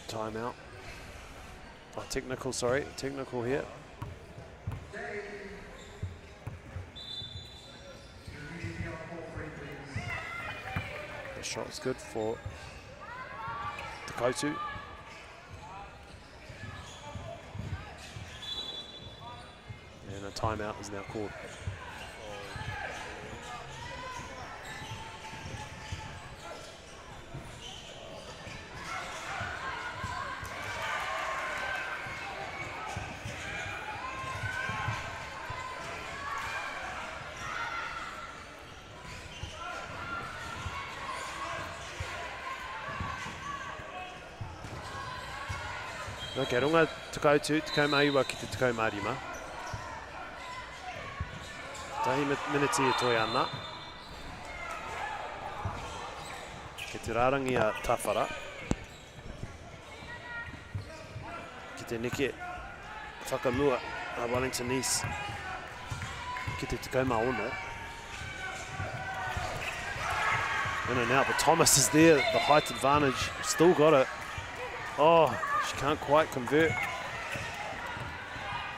Timeout. Oh, technical, sorry. Technical here. The shot's good for Teotu. And a timeout is now called. Okay, runga Teotu, Takauma iwa ki te Takauma rima. Tahi miniti e toi ana. Ki te rārangi a Tawhara. Ki te neke whakamua a Wellington East. Ki te Takauma ono. In and out, but Thomas is there, the height advantage, still got it. Oh, she can't quite convert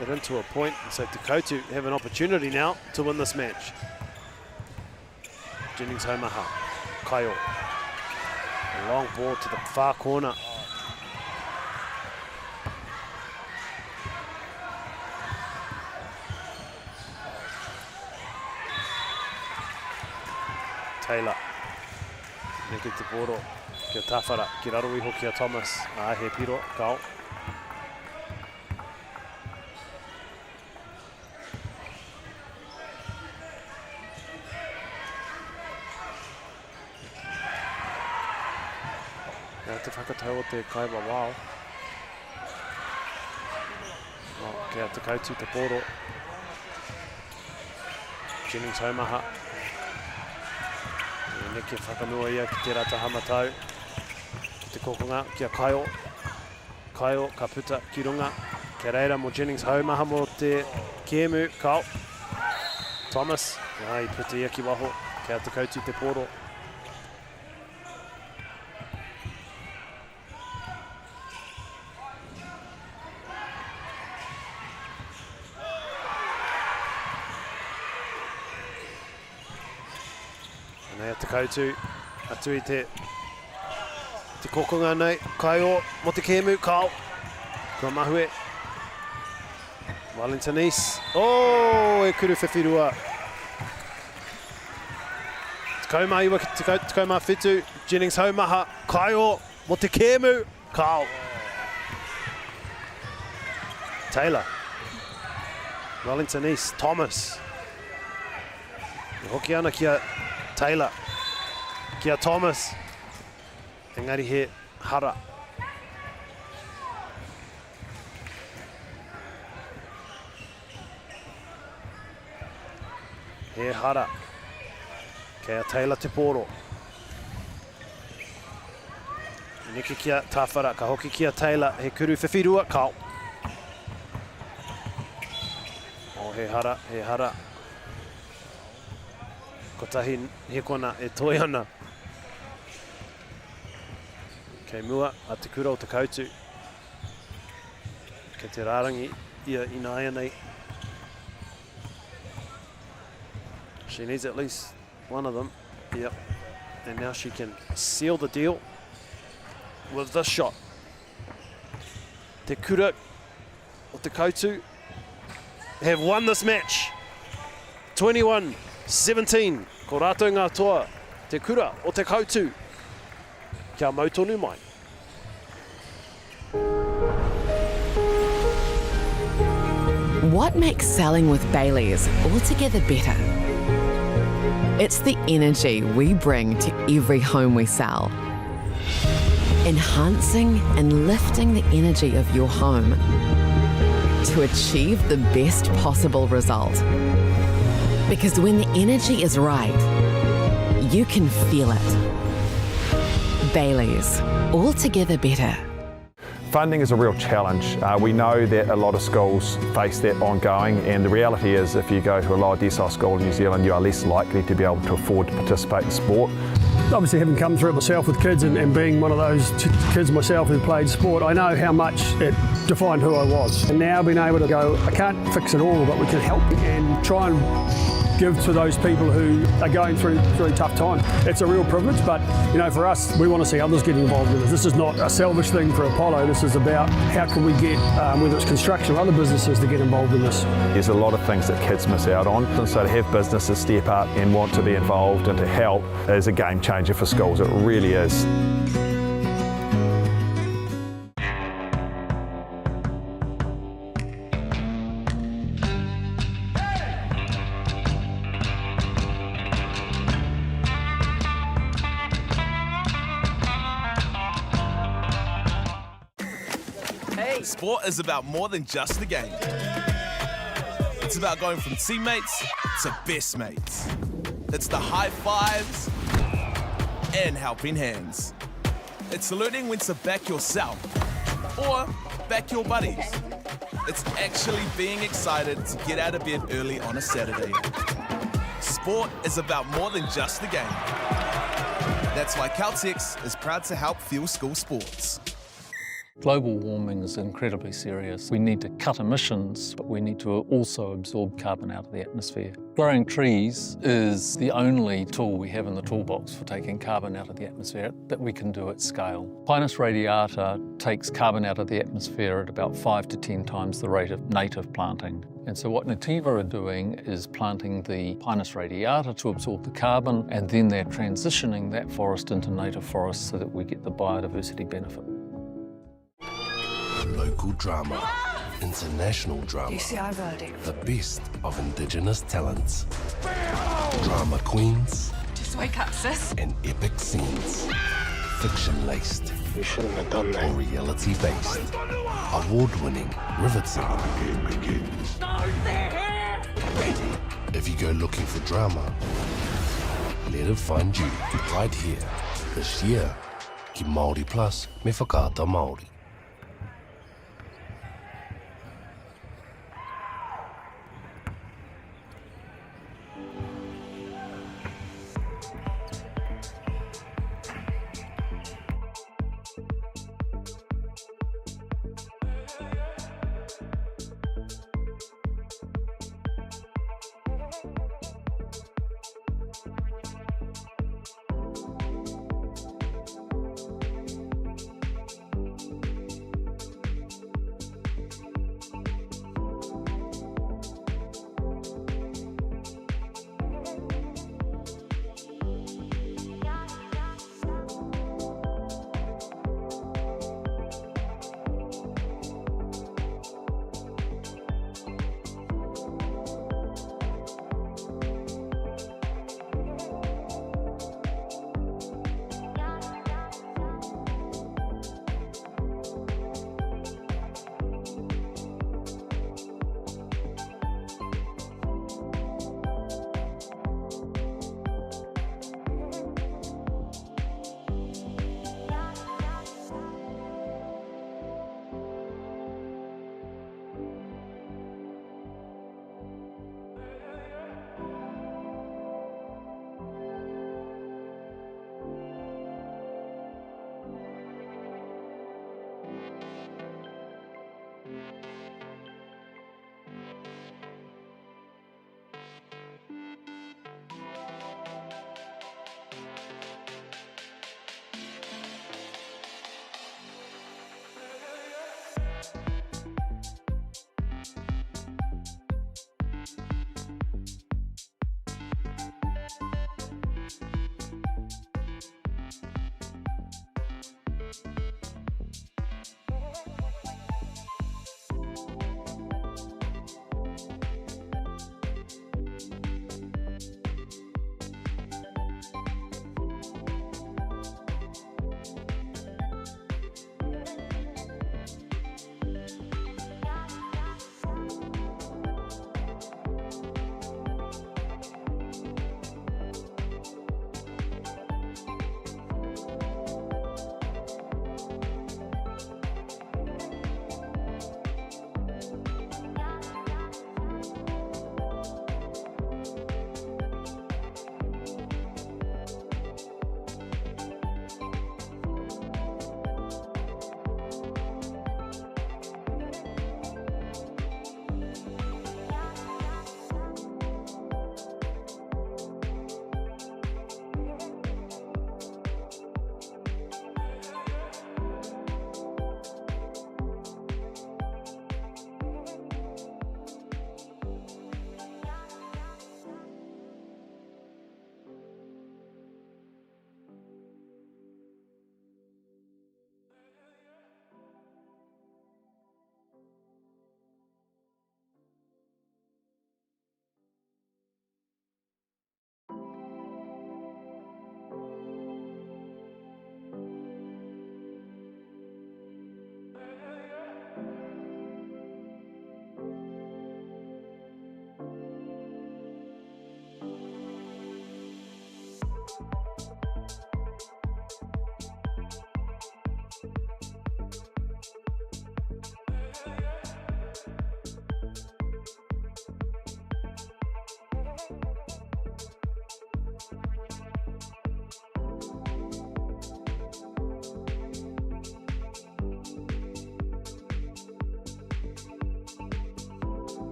it into a point. And so Teotu have an opportunity now to win this match. Jennings Haumaha, Kaio. A long ball to the far corner. Taylor. Neke te poro. Kia Tawhara, ki raro iho kia Thomas. He piro, kau. Nā te whakatau o te kaiwa wao. Kia Teotu te poro. Jennings Haumaha. Neke whakamua ia ki te rata hamatau. Te kokonga kia Kaio. Kaio ka puta ki runga. Kia reira mo Jennings Haumaha mo te kēmu kau. Thomas, I puta ia ki waho. Kia Teotu te poro. Teotu, atu I te kokonga nei, kai o, mo te kēmu, kau. Kua mahue. Wellington East. Oh, e kuru whiwhirua. Tekau iwa, tekau whitu. Jennings haumaha, kai o, mo te kēmu, kau. Taylor. Wellington East, Thomas. Hoki ana kia Taylor. Kia Thomas. Engari he Hara. He Hara. Kia Taylor te poro. Niki kia Tawhara, ka hoki kia Taylor. He kuru whiwhirua, kau. O he Hara, he Hara. Ko tahi he kona e toi ana. Kei mua a Takura o Teotu. Kei te rārangi ia ina aia nei. She needs at least one of them. Yep. And now she can seal the deal with this shot. Takura o Teotu have won this match. 21-17. Ko rātou ngā toa. Takura o Teotu. Kia mautonu mai. What makes selling with Baileys altogether better? It's the energy we bring to every home we sell. Enhancing and lifting the energy of your home to achieve the best possible result. Because when the energy is right, you can feel it. Baileys, altogether better. Funding is a real challenge. We know that a lot of schools face that ongoing, and the reality is if you go to a lower decile school in New Zealand, you are less likely to be able to afford to participate in sport. Obviously, having come through it myself with kids and being one of those kids myself who played sport, I know how much it defined who I was. And now being able to go, I can't fix it all, but we can help and try and give to those people who are going through really tough times. It's a real privilege, but you know, for us, we want to see others getting involved in this. This is not a selfish thing for Apollo. This is about how can we get, whether it's construction or other businesses, to get involved in this. There's a lot of things that kids miss out on, and so to have businesses step up and want to be involved and to help is a game changer for schools. It really is. Sport is about more than just a game. It's about going from teammates to best mates. It's the high fives and helping hands. It's learning when to back yourself or back your buddies. It's actually being excited to get out of bed early on a Saturday. Sport is about more than just a game. That's why Caltex is proud to help fuel school sports. Global warming is incredibly serious. We need to cut emissions, but we need to also absorb carbon out of the atmosphere. Growing trees is the only tool we have in the toolbox for taking carbon out of the atmosphere that we can do at scale. Pinus radiata takes carbon out of the atmosphere at about 5 to 10 times the rate of native planting. And so what Nativa are doing is planting the Pinus radiata to absorb the carbon, and then they're transitioning that forest into native forest so that we get the biodiversity benefit. Local drama, international drama, the best of Indigenous talents, drama queens, Just wake up, sis. and epic scenes, fiction-laced, We shouldn't have done that. or reality-based, award-winning, riveting. If you go looking for drama, let it find you right here, this year. Ki Māori Plus me whakaata Māori.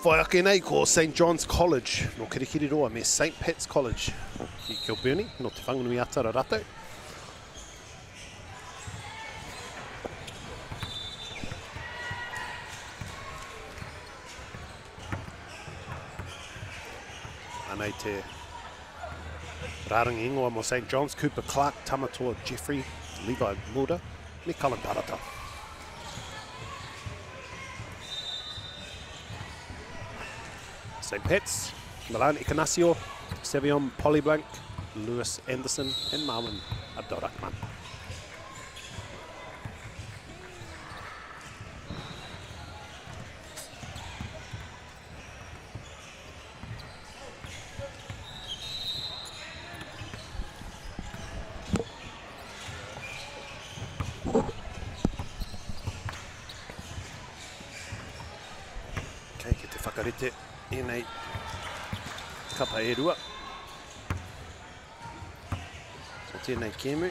Whaiake nei ko St John's College, no Kirikiri roa me St Pat's College ki Kilburnie, no te whanganui atara rātou. Anei te rārangi ingoa mo St John's, Cooper Clark, Tamatoa Jeffrey, Levi Mulder, me Cullen Parata. St Pat's, Milan Ignazio, Sevion Polyblank, Lewis Anderson and Marvin Abdulrahman. Okay, ke te whakarete I nei kapa e rua. So tēnei kēmu.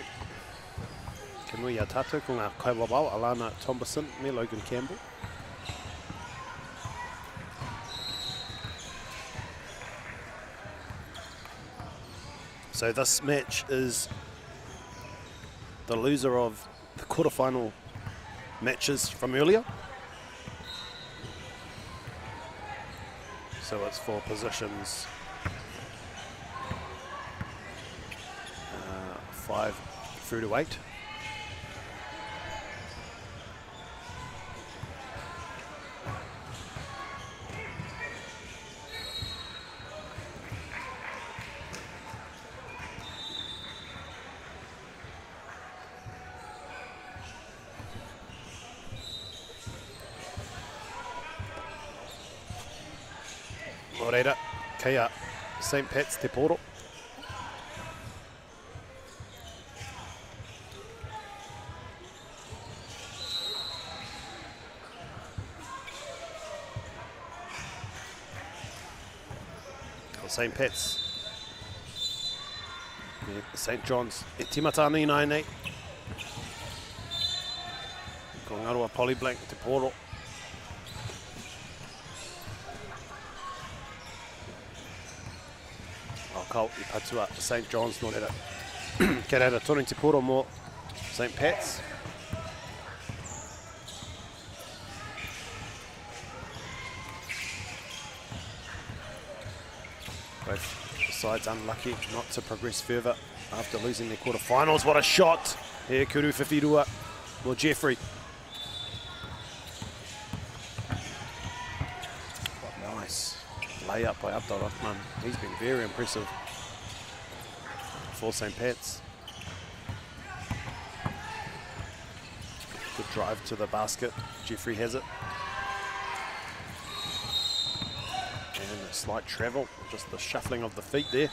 Ke nui a tātou ko ngā kaiwawau, Alana Thompson me Logan Campbell. So this match is the loser of the quarterfinal matches from earlier. So it's for positions 5 through to 8. Moreira, kea St Pat's te poro. St Pat's. St John's. E timata nei nai nei. Ko ngarua Polyblank te poro. Akau I patua St John's no rera. Ke reira tonu te poro mo St Pat's. Both sides unlucky not to progress further after losing their quarterfinals. What a shot! Here, Kuru Whiwhirua or Jeffrey. What nice layup by Abdulrahman. He's been very impressive for St Pat's. Good drive to the basket. Jeffrey has it. And a slight travel, just the shuffling of the feet there.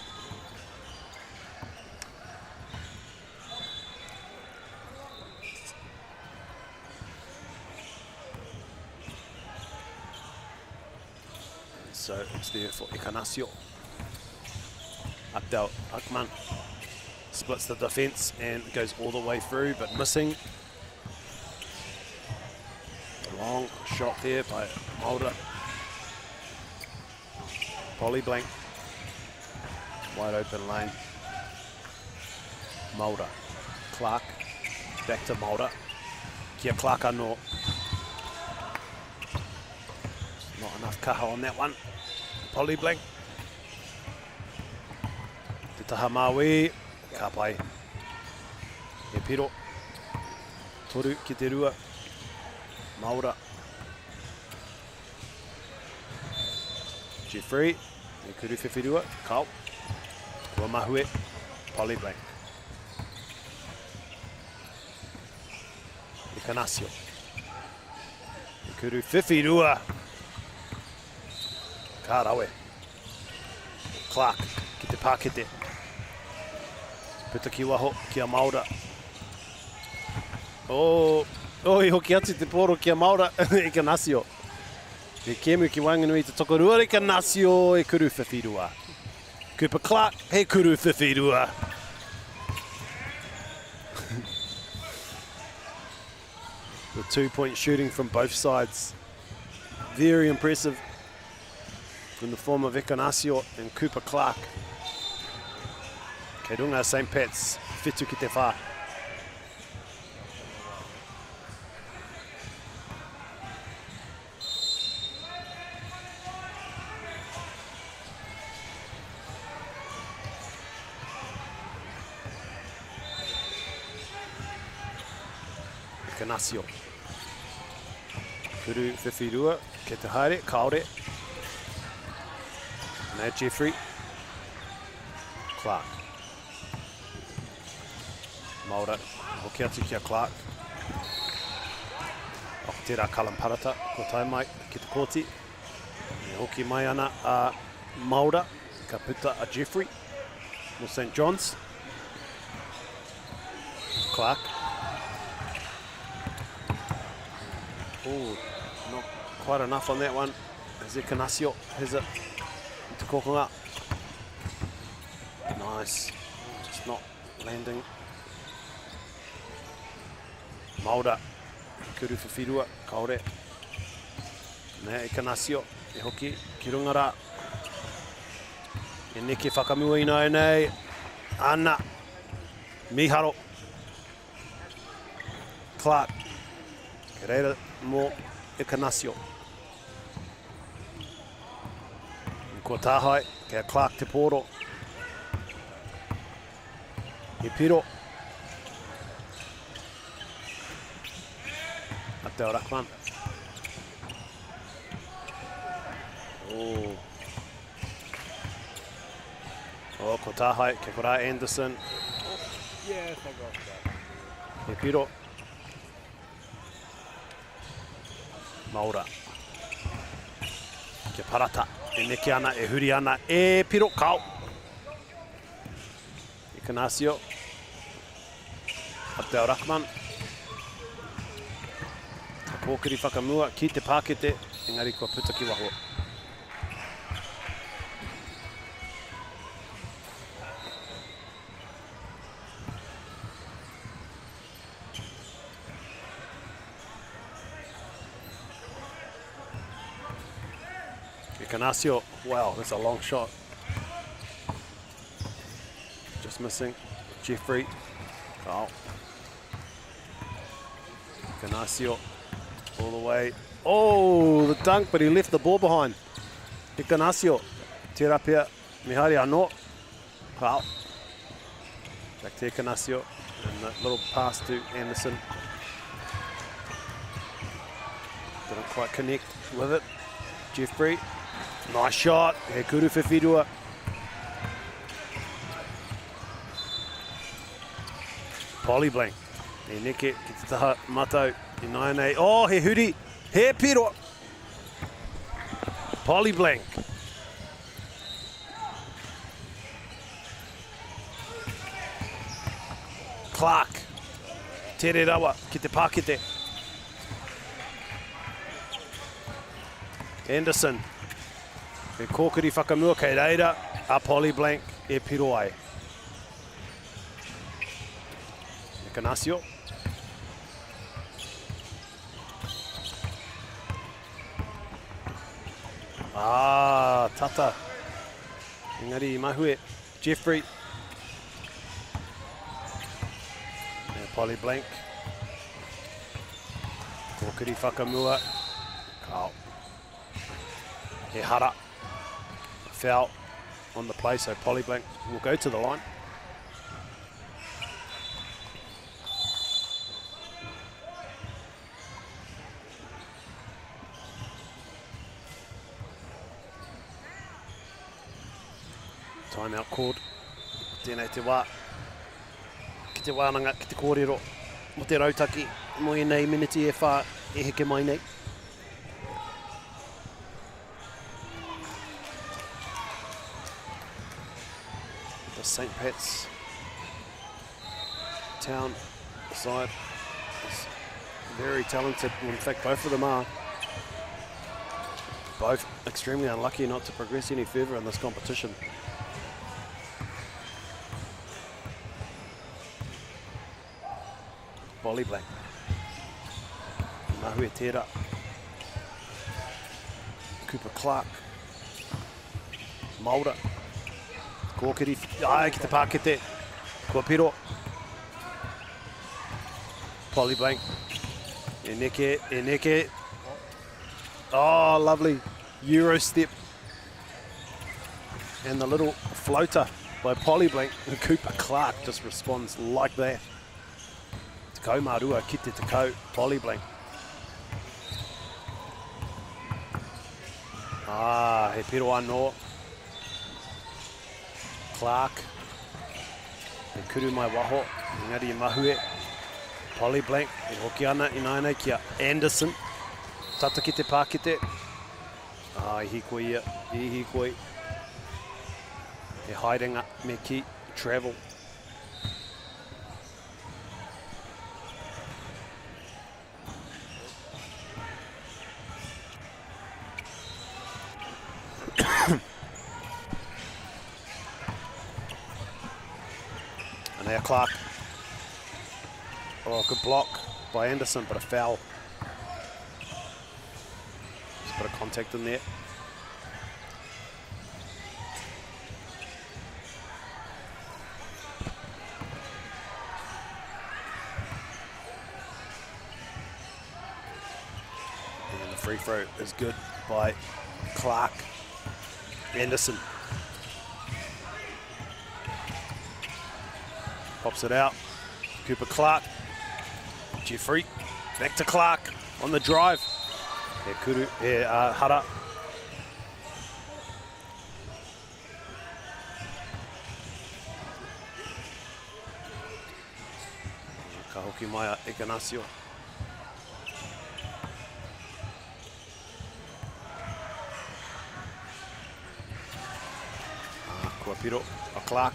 So it's there for Ignazio. Abdel Akman splits the defense and goes all the way through, but missing. Long shot there by Mulder. Polly blank. Wide open lane. Mulder. Clark. Back to Mulder. Kia Clark anō. Not enough kaha on that one. Polly blank. Te taha Māui. Ka pai. E piro. Toru ki te rua. Maura. Jeffrey. E kuru whiwhirua. Kau. Kua mahue. Polly blank. E Kanasio. E kuru whiwhirua. Ka rawe. Clark. Ki te pākete. Puta ki waho. Kia Maura. Oh, i hoki atu te poro kia Maura e Kanasio. E kemu ki Wanganui te tokorua e Kanasio e kuru whiwhirua. Cooper Clark, he kuru whiwhirua. The 2-point shooting from both sides. Very impressive in the form of Ekanasio and Cooper Clark. Kei runga St. Pat's, whitu ki te whā. Ekanasio. Kuru whiwhirua, ke te haere, kaore. Now Jeffrey. Clark. Maura, hoki atu kia Clark. O tērā Kalamparata, ko tai mai ki te kōti. E hoki mai ana a Maura, ka puta a Jeffrey. Mo St. John's. Clark. Oh, not quite enough on that one. As Ekanasio has it into kokonga. Nice, just not landing. Maura, kuru whiwhirua, kaore. Nea Ekanasio, e hoki, ki runga rā. E neke whakamua ina e nei. Ana, Miharo. Clark, ke reira mō Ekanasio. Ko tāhai, kia Clark te pōro. E piro. A Teo Rakman. Oh. Oh, ko tāhai, kia kora Anderson. Yes, I got that. E piro. Maura. Kia parata. E neke ana, e huri ana, e piro kau. Ekanasio. A Teo Rakman. Ka pōkiri whakamua ki te pākete, engari kua puta ki waho. Ekanasio, wow, that's a long shot. Just missing. Jeffrey. Oh. Ekanasio all the way. Oh, the dunk, but he left the ball behind. Ekanasio. Tērā pia, mihari anō. Wow. Back to Ekanasio. And that little pass to Anderson. Didn't quite connect with it. Jeffrey. Nice shot. He kuru whiwhirua. Polly blank. E neke ki te taha matau. I nai nei. Oh, he huri. He piro. Polly blank. Clark. Tere rawa ki te pākete. Anderson. E kōkiri whakamua kei reira, a Polly blank, e piro ai. Ekanasio. Tata. Engari i mahue. Jeffrey. Polly Blank. Kokiri whakamua. Kau. He hara. Foul on the play, so Polly Blank will go to the line. Timeout called. Tēnei te wā. Ki te wānanga, ki te kōrero. Mo te rautaki, mo i nei miniti e whā, e heke mai nei. The St. Pat's Town side is very talented. In fact, both of them are. Both extremely unlucky not to progress any further in this competition. Polly Blank. Mahue Tera. Cooper Clark. Maura. Kōkiri. Ai, ki te pākete. Kua piro. Polly Blank. E neke. Oh, lovely. Euro step. And the little floater by Polly Blank. And Cooper Clark just responds like that. Takau marua ki te takau, Polly Blank. He piro anō. Clark. He kuru mai waho, engari i mahue. Polly Blank, he hoki ana i nainei kia Anderson. Tata ki te pākete. I hikoi ia, I hikoi. He haerenga me ki, travel. And now Clark. Oh, good block by Anderson, but a foul. Just a bit of contact in there. And the free throw is good by Clark. Anderson. Pops it out. Cooper Clark. Jeffrey. Back to Clark on the drive. Hara. Ka hoki mai a Ignacio. Kua piro a Clark.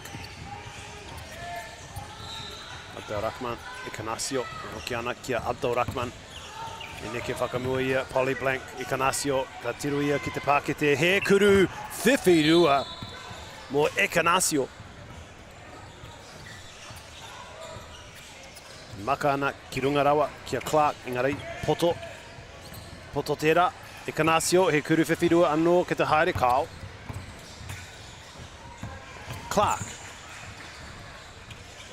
Abdel Rahman, Ignacio, hoki ana kia Abdel Rahman. E neke whakamua ia, Polly Blank, Ignacio, ka tiru ia ki te pākete. He kuru, whiwhirua, mo Ignacio. Maka ana ki runga rawa, kia Clark, engari, poto. Poto tērā, Ignacio, he kuru whiwhirua anō ki te haere kāo. Clark.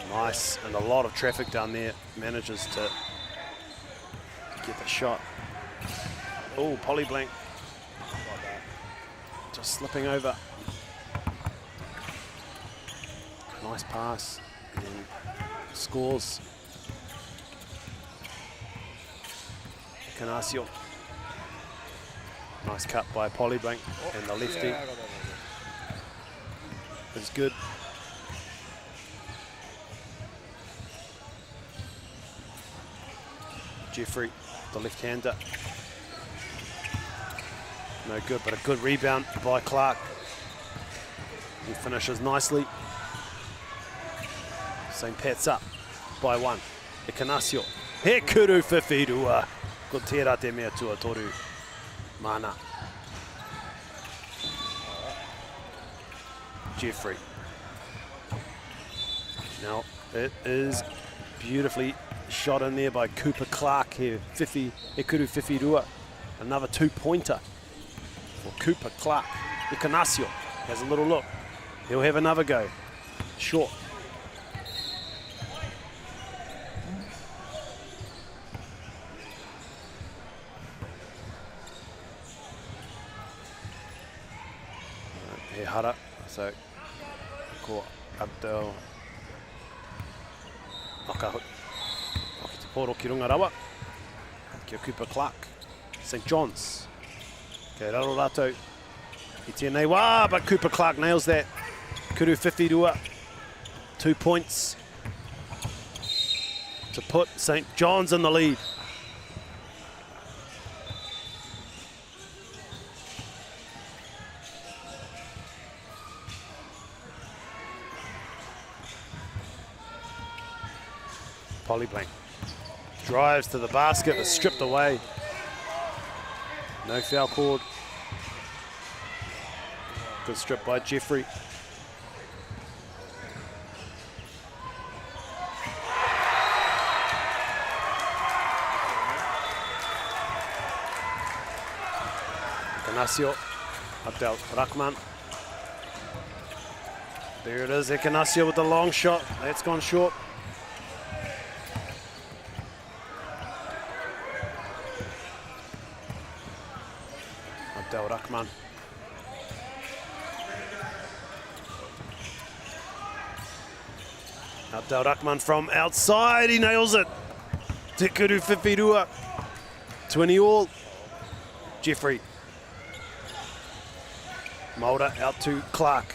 Nice, and a lot of traffic down there. Manages to get the shot. Oh, Polly Blank. Just slipping over. Nice pass. And scores. Ignacio. Nice cut by Polly Blank. And the lefty is good. Jeffrey, the left-hander. No good, but a good rebound by Clark. He finishes nicely. St. Pat's up by one. Ignacio. He kuru whiwhirua. Ko tērā te mea tua toru. Mana. Jeffrey. Now, it is beautifully shot in there by Cooper Clark here. Whiwhi, e kuru whiwhirua. Another two-pointer for Cooper Clark. Ignacio has a little look. He'll have another go. Short. He hara, so ko Abdel Akau Tangi Poro ki runga rawa. Kia Cooper Clark, St John's. Kei raro rātou. I tēnei wā, but Cooper Clark nails that. Kuru whiwhirua, 2 points to put St John's in the lead. Polyblank drives to the basket, but stripped away. No foul called. Good strip by Jeffrey. Ignacio, Abdel Rahman. There it is, Ignacio with the long shot. That's gone short. Abdel Rahman. Abdel Rahman from outside, he nails it. Te kuru whiwhirua. 20 all. Jeffrey. Mulder out to Clark.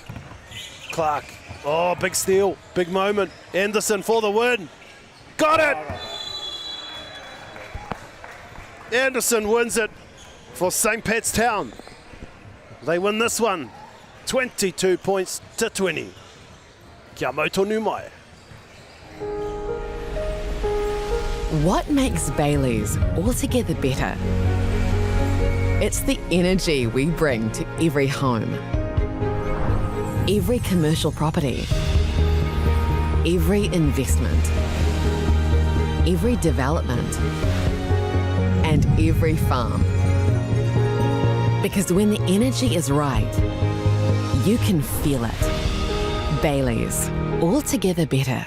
Clark. Oh, big steal, big moment. Anderson for the win. Got it! Anderson wins it for St. Pat's Town. They win this one, 22 points to 20. Kia mau tonu mai. What makes Bailey's altogether better? It's the energy we bring to every home, every commercial property, every investment, every development, and every farm. Because when the energy is right, you can feel it. Bailey's, altogether better.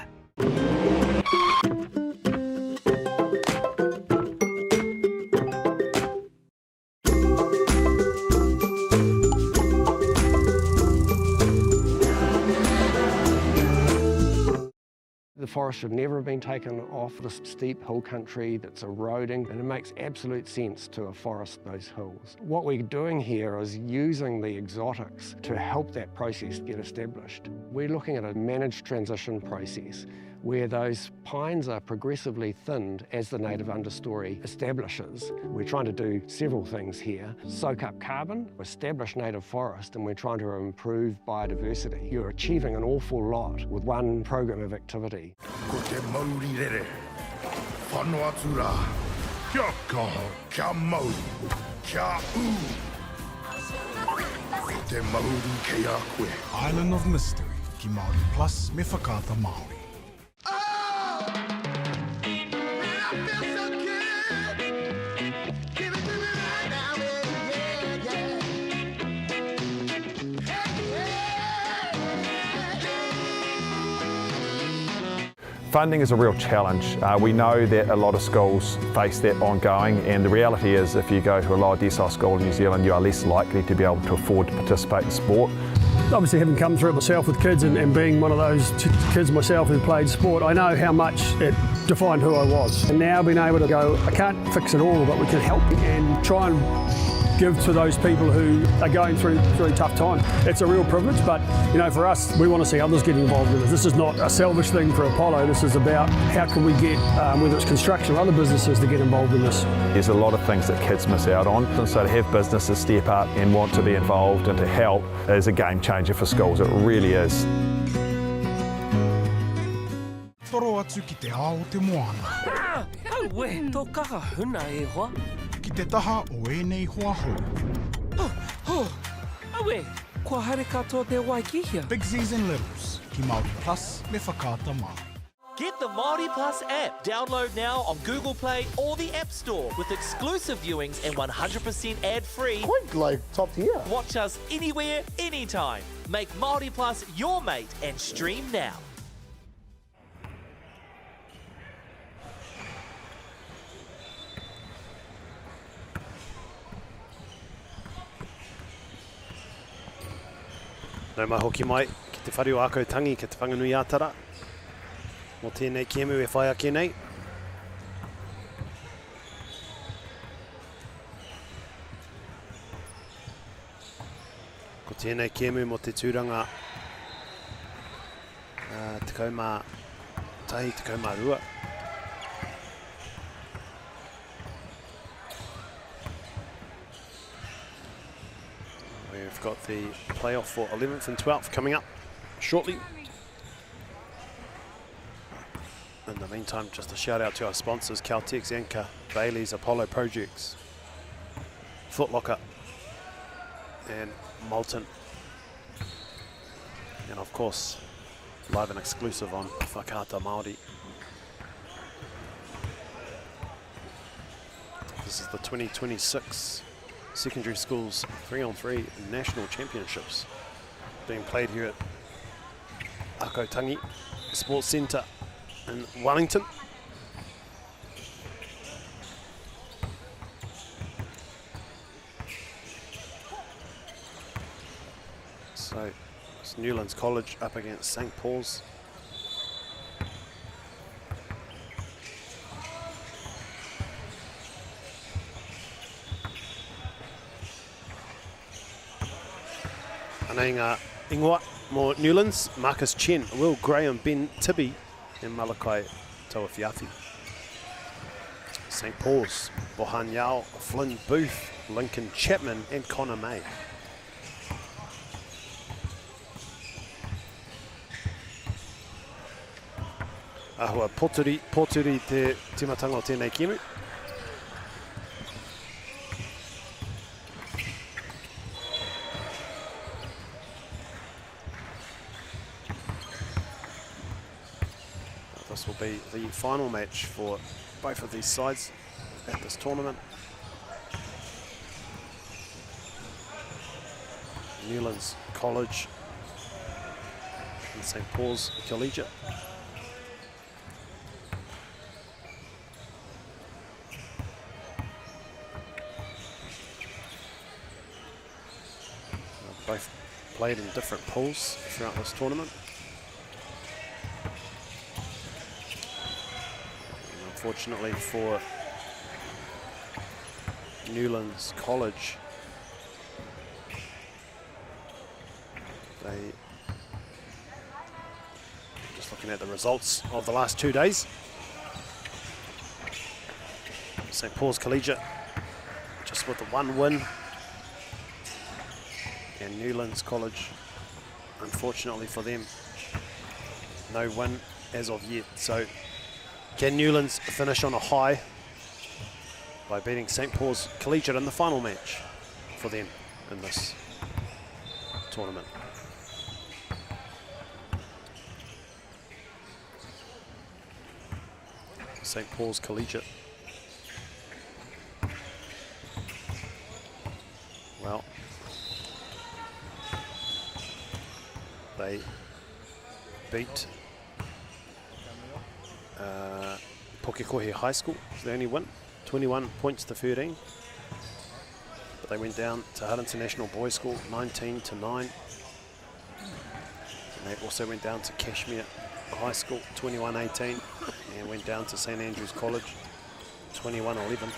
The forest should never have been taken off this steep hill country that's eroding, and it makes absolute sense to afforest those hills. What we're doing here is using the exotics to help that process get established. We're looking at a managed transition process where those pines are progressively thinned as the native understory establishes. We're trying to do several things here. Soak up carbon, establish native forest, and we're trying to improve biodiversity. You're achieving an awful lot with one program of activity. Ko te MΑORI rere, whanau atu rā, kia kaha, kia MAORI, kia u. Ko te MAORI kei a koe. Island of Mystery, ki MAORI Plus me whakaata MAORI. Funding is a real challenge. We know that a lot of schools face that ongoing, and the reality is if you go to a lower decile school in New Zealand, you are less likely to be able to afford to participate in sport. Obviously, having come through it myself with kids and being one of those kids myself who played sport, I know how much it defined who I was. And now being able to go, I can't fix it all, but we can help and try and give to those people who are going through really tough times. It's a real privilege, but you know, for us, we want to see others get involved in this. This is not a selfish thing for Apollo. This is about how can we get, whether it's construction or other businesses, to get involved in this. There's a lot of things that kids miss out on, and so to have businesses step up and want to be involved and to help is a game changer for schools. It really is. Toro atu ki te ao te moana. Au we, tō kaha huna e hoa. Ki te taha o ēnei hoa hou. Au we, kua hare katoa te wai ki hia. Big Z's and Littles, ki MAORI Plus me whakaata MAORI. Get the MāORI Plus app. Download now on Google Play or the App Store with exclusive viewings and 100% ad-free. Quite like top tier. Watch us anywhere, anytime. Make MāORI Plus your mate and stream now. Nau mai hoki mai ki te whare o Akau Tangi ki te whanganui ātara. Mō tēnei kēmu e whai ake nei. Ko tēnei kēmu mō te tūranga tekau mā tahi, tekau mā rua. We've got the playoff for 11th and 12th coming up shortly. In the meantime, just a shout out to our sponsors, Caltex, Anchor, Bailey's, Apollo Projects, Foot Locker, and Morton. And of course, live and exclusive on Whakaata Māori. This is the 2026 Secondary Schools 3-on-3 National Championships being played here at Akau Tangi Sports Centre in Wellington. So it's Newlands College up against St. Paul's. Aneinga ingoa mo Newlands, Marcus Chen, Will Graham, Ben Tibby and Malakai Tauawhiawhi. St. Paul's, Bohan Yao, Flynn Booth, Lincoln Chapman and Connor May. Ahua poturi te timatanga o tēnei kēmu. This will be the final match for both of these sides at this tournament. Newlands College and St. Paul's Collegiate. Both played in different pools throughout this tournament. And unfortunately for Newlands College, they, just looking at the results of the last 2 days, St. Paul's Collegiate just with the 1 win, and Newlands College, unfortunately for them, no win as of yet. So can Newlands finish on a high by beating St. Paul's Collegiate in the final match for them in this tournament? St. Paul's Collegiate. Well, they beat Pokoya High School. They only won 21 points to 13. But they went down to Hutt International Boys School 19-9. And they also went down to Kashmir High School 21-18. And went down to St. Andrews College 21-11.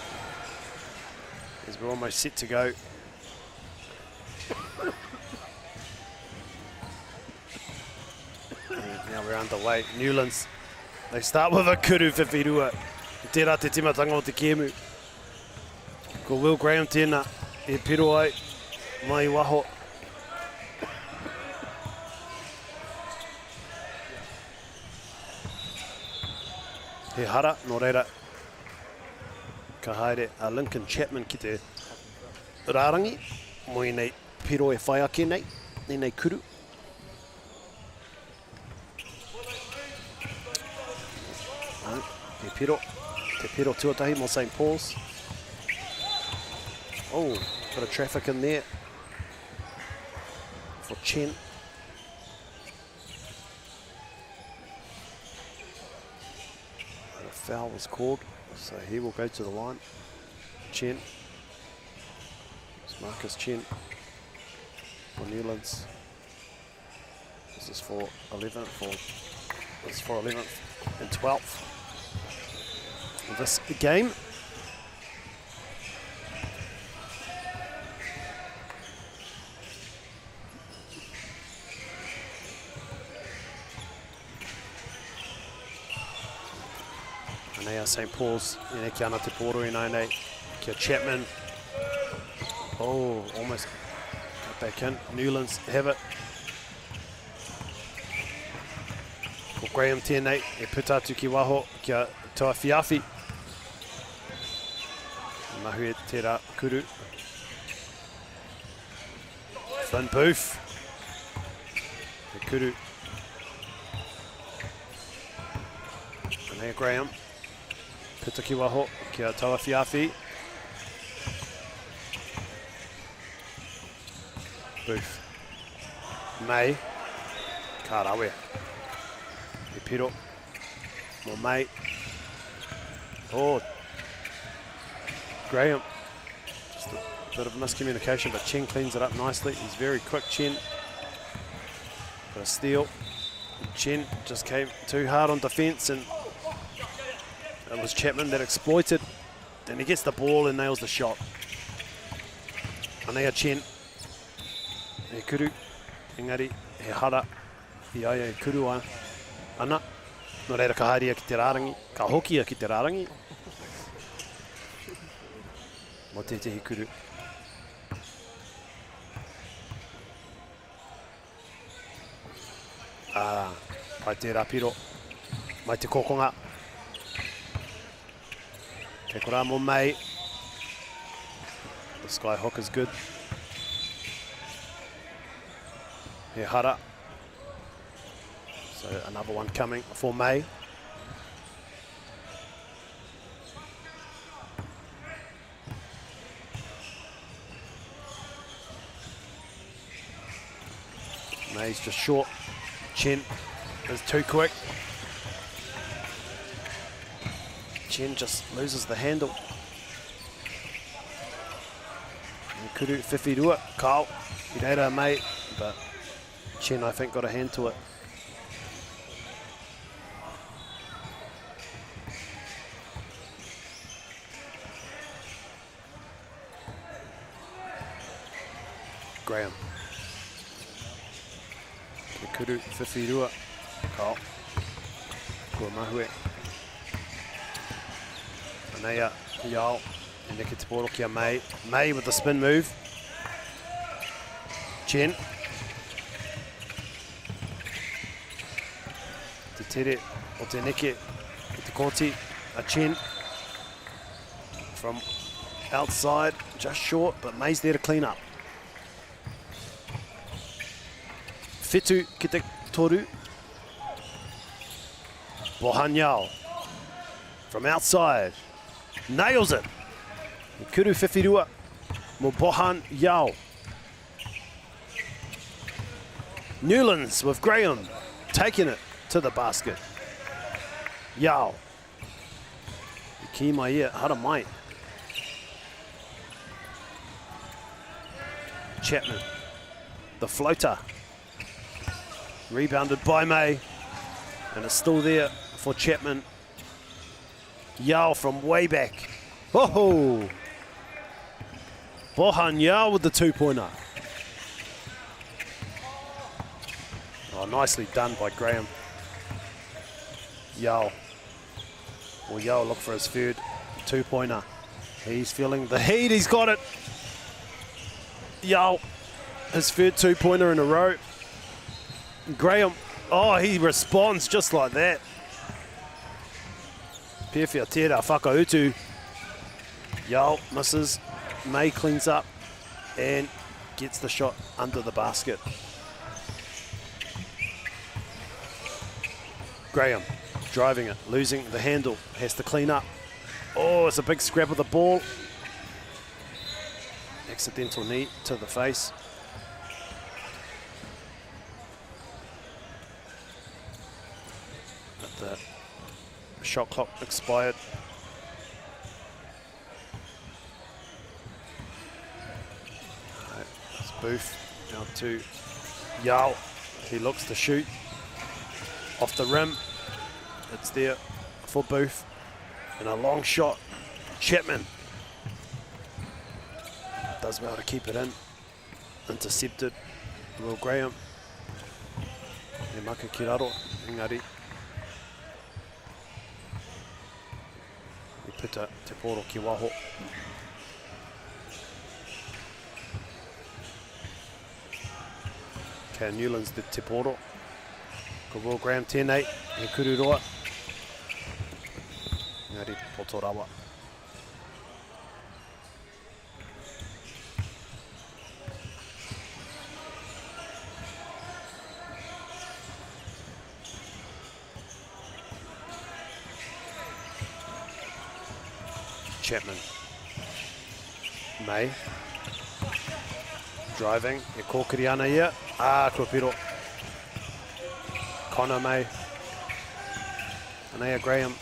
As we're almost set to go. Now we're underway. Newlands, they start with a kuru whiwhirua. Tērā te timatanga o te kēmu. Ko Will Graham tēnā, e pero ai, mai waho. He hara, no reira. Ka haere a Lincoln Chapman ki te rārangi. Mo i nei pero e whai ake nei, i nei kuru. Piro. Te Piro tuatahi mo St. Paul's. Oh, bit of traffic in there for Chen. And a foul was called, so he will go to the line. Chen. It's Marcus Chen for Newlands. This is for 11th, this is for 11th and 12th in this game. And St. Paul's in e ki ana te poro i nei kia Chapman. Oh, almost got back in. Newlands have it. Ko Graham tēnei e putatu ki waho kia toa Fiafi. Mahu e tērā kuru. Flynn Booth. E kuru. And Graham. Puta ki waho kia toa Fiafi. Booth. May. Karawe. E Piro. Mo May. Oh. Graham. Just a bit of miscommunication, but Chen cleans it up nicely. He's very quick, Chen. Got a steal. Chen just came too hard on defence, and it was Chapman that exploited. Then he gets the ball and nails the shot. Anea Chen. E kuru. Engari. He hara. I ai e kuru a. Ana. No reira ka haria ki te rārangi. Ka hokia ki te rārangi. Mo te tehi kuru. Pai te rapiro. Mai te kokonga. Takura mo May. The sky hook is good. He hara. So another one coming for May. May's just short. Chen is too quick. Chen just loses the handle. And Kuru whiwhirua, Kyle, he reira May, but Chen I think got a hand to it. Graham. Kuru whiwhirua, Kyle. Kua mahue. Anea Yao. And Niki te poro kia May. May with the spin move. Chen. Te tere o te Niki. Te koti. A Chen. From outside. Just short, but May's there to clean up. Whitu ki te toru. Bohan Yao. From outside. Nails it. Kuru whiwhirua. Mo Bohan Yao. Newlands with Graham. Taking it to the basket. Yao. Ki mai ia. Hara mai. Chapman. The floater. Rebounded by May. And it's still there for Chapman. Yao from way back. Oh! Bohan Yao with the two-pointer. Oh, nicely done by Graham. Yao. Well, Yao look for his third two-pointer. He's feeling the heat. He's got it. Yao, his third two-pointer in a row. Graham, oh, he responds just like that. Pewhia tērā whakautu. Yao misses. May cleans up and gets the shot under the basket. Graham. driving it, losing the handle, has to clean up. Oh, it's a big scrap of the ball. Accidental knee to the face. But the shot clock expired. Right, it's Booth down to Yao. He looks to shoot off the rim. It's there for Booth. And a long shot. Chapman does well to keep it in. Intercepted. Will Graham. E maka ki raro, engari. I pita te poro ki waho. Okay, Newlands did te poro. Ko Will Graham tēnei, he kuru roa. Engari poto rawa. Chapman. May. Driving. E kōkiri ana ia. Kua piro. Connor May. Anea Graham.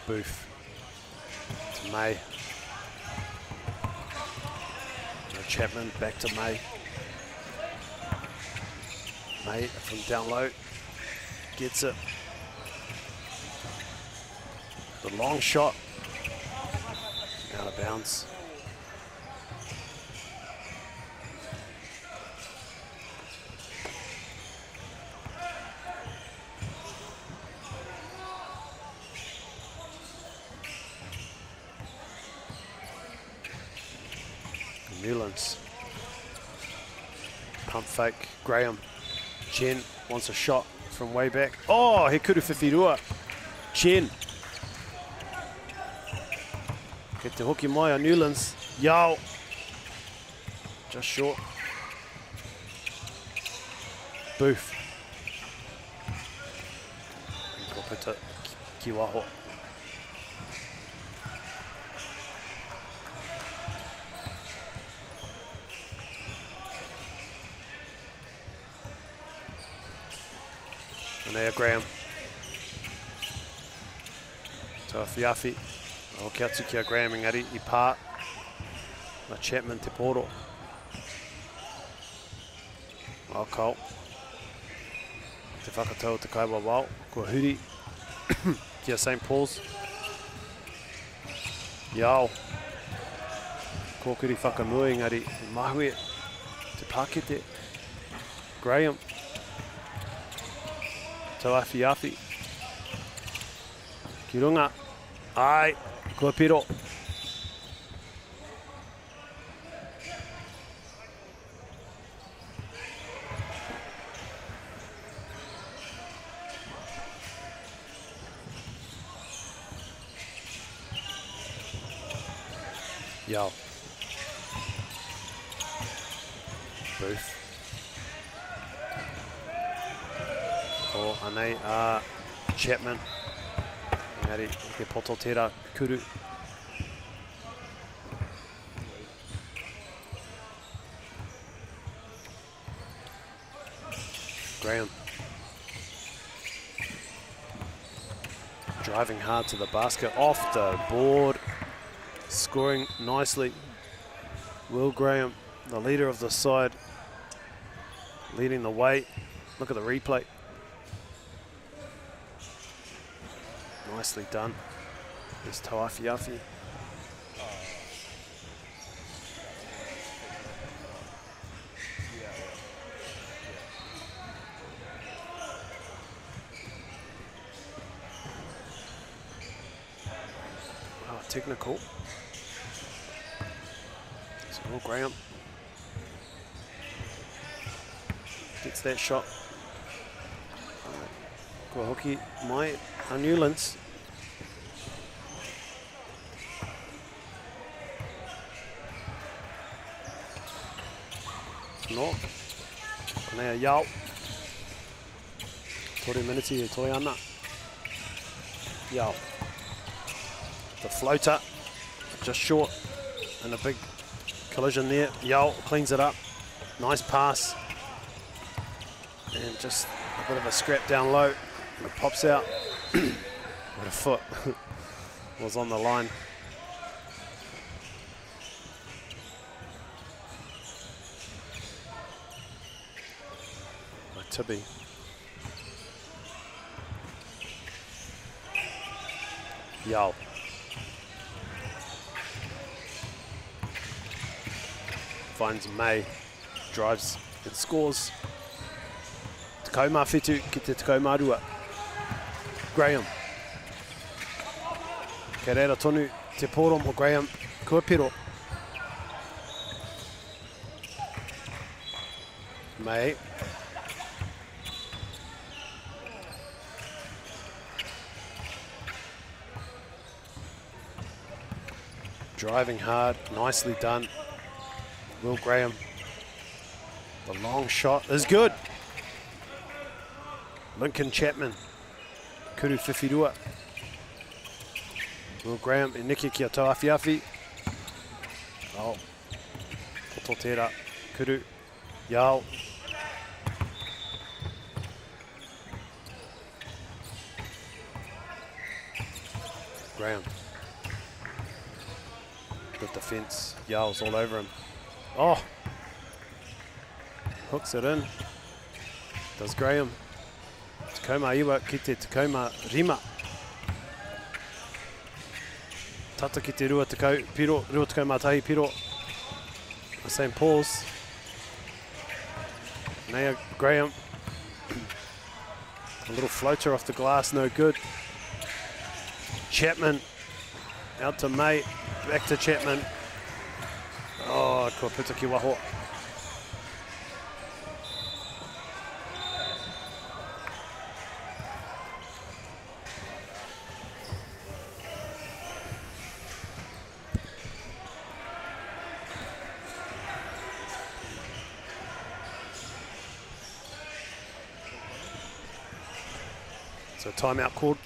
Booth to May. Chapman back to May. May from down low gets it. The long shot out of bounds. Newlands. Pump fake. Graham. Chen wants a shot from way back. Oh, he could have whiwhirua. Chen. Get te hoki mai on Newlands. Yao. Just short. Booth. Ko pita ki waho. Anea Graham. Tawhiafi. O kia tuki a Graham engari I pā. Na Chapman te poro. Akau. Te whakatau te kaiwa wau. Kua huri. Kia St. Paul's. Yao. Kōkiri whakanui engari I mahue. Te pākete. Graham. Tawhiafi. Ki runga. Ai. Kua piro. Yao. Booth. O anei Chapman. Engari ke poto tērā kuru. Graham. Driving hard to the basket, off the board. Scoring nicely. Will Graham, the leader of the side, leading the way. Look at the replay. Nicely done. There's Tawhiafi. Oh, technical. So Will Graham gets that shot. Kua hoki mai a Newlands. No. Kanea Yao. Tori miniti e toi ana. Yao. The floater. Just short. And a big collision there. Yao cleans it up. Nice pass. And just a bit of a scrap down low. And it pops out. But a foot was on the line. Tibi. Yao. Finds May. Drives and scores. Takau mawhitu ki te takau marua. Graham. Kei reira tonu te pōrom o Graham. Kua piro. May. Driving hard, nicely done. Will Graham. The long shot is good. Lincoln Chapman. Kuru whiwhirua. Will Graham e neke ki a tau awhiawhi. Oh. Koto tērā. Kuru. Yao. Graham. Good defence. Yao's all over him. Oh! Hooks it in. Does Graham. Takoma iwa ki te Takoma rima. Tata ki te rua takau piro. Rua Takoma tahi piro. The same pause. Now Graham. A little floater off the glass, no good. Chapman. Out to May. Back to Chapman. Oh, kua puta ki waho. So timeout called.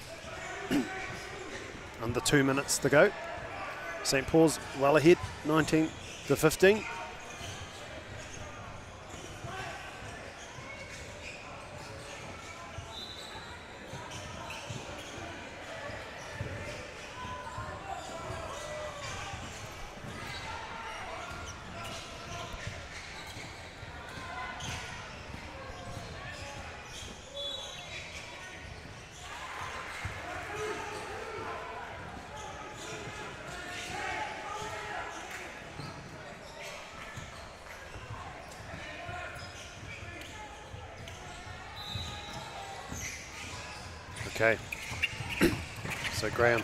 Under 2 minutes to go. St. Paul's well ahead, 19-15. Okay, so Graham.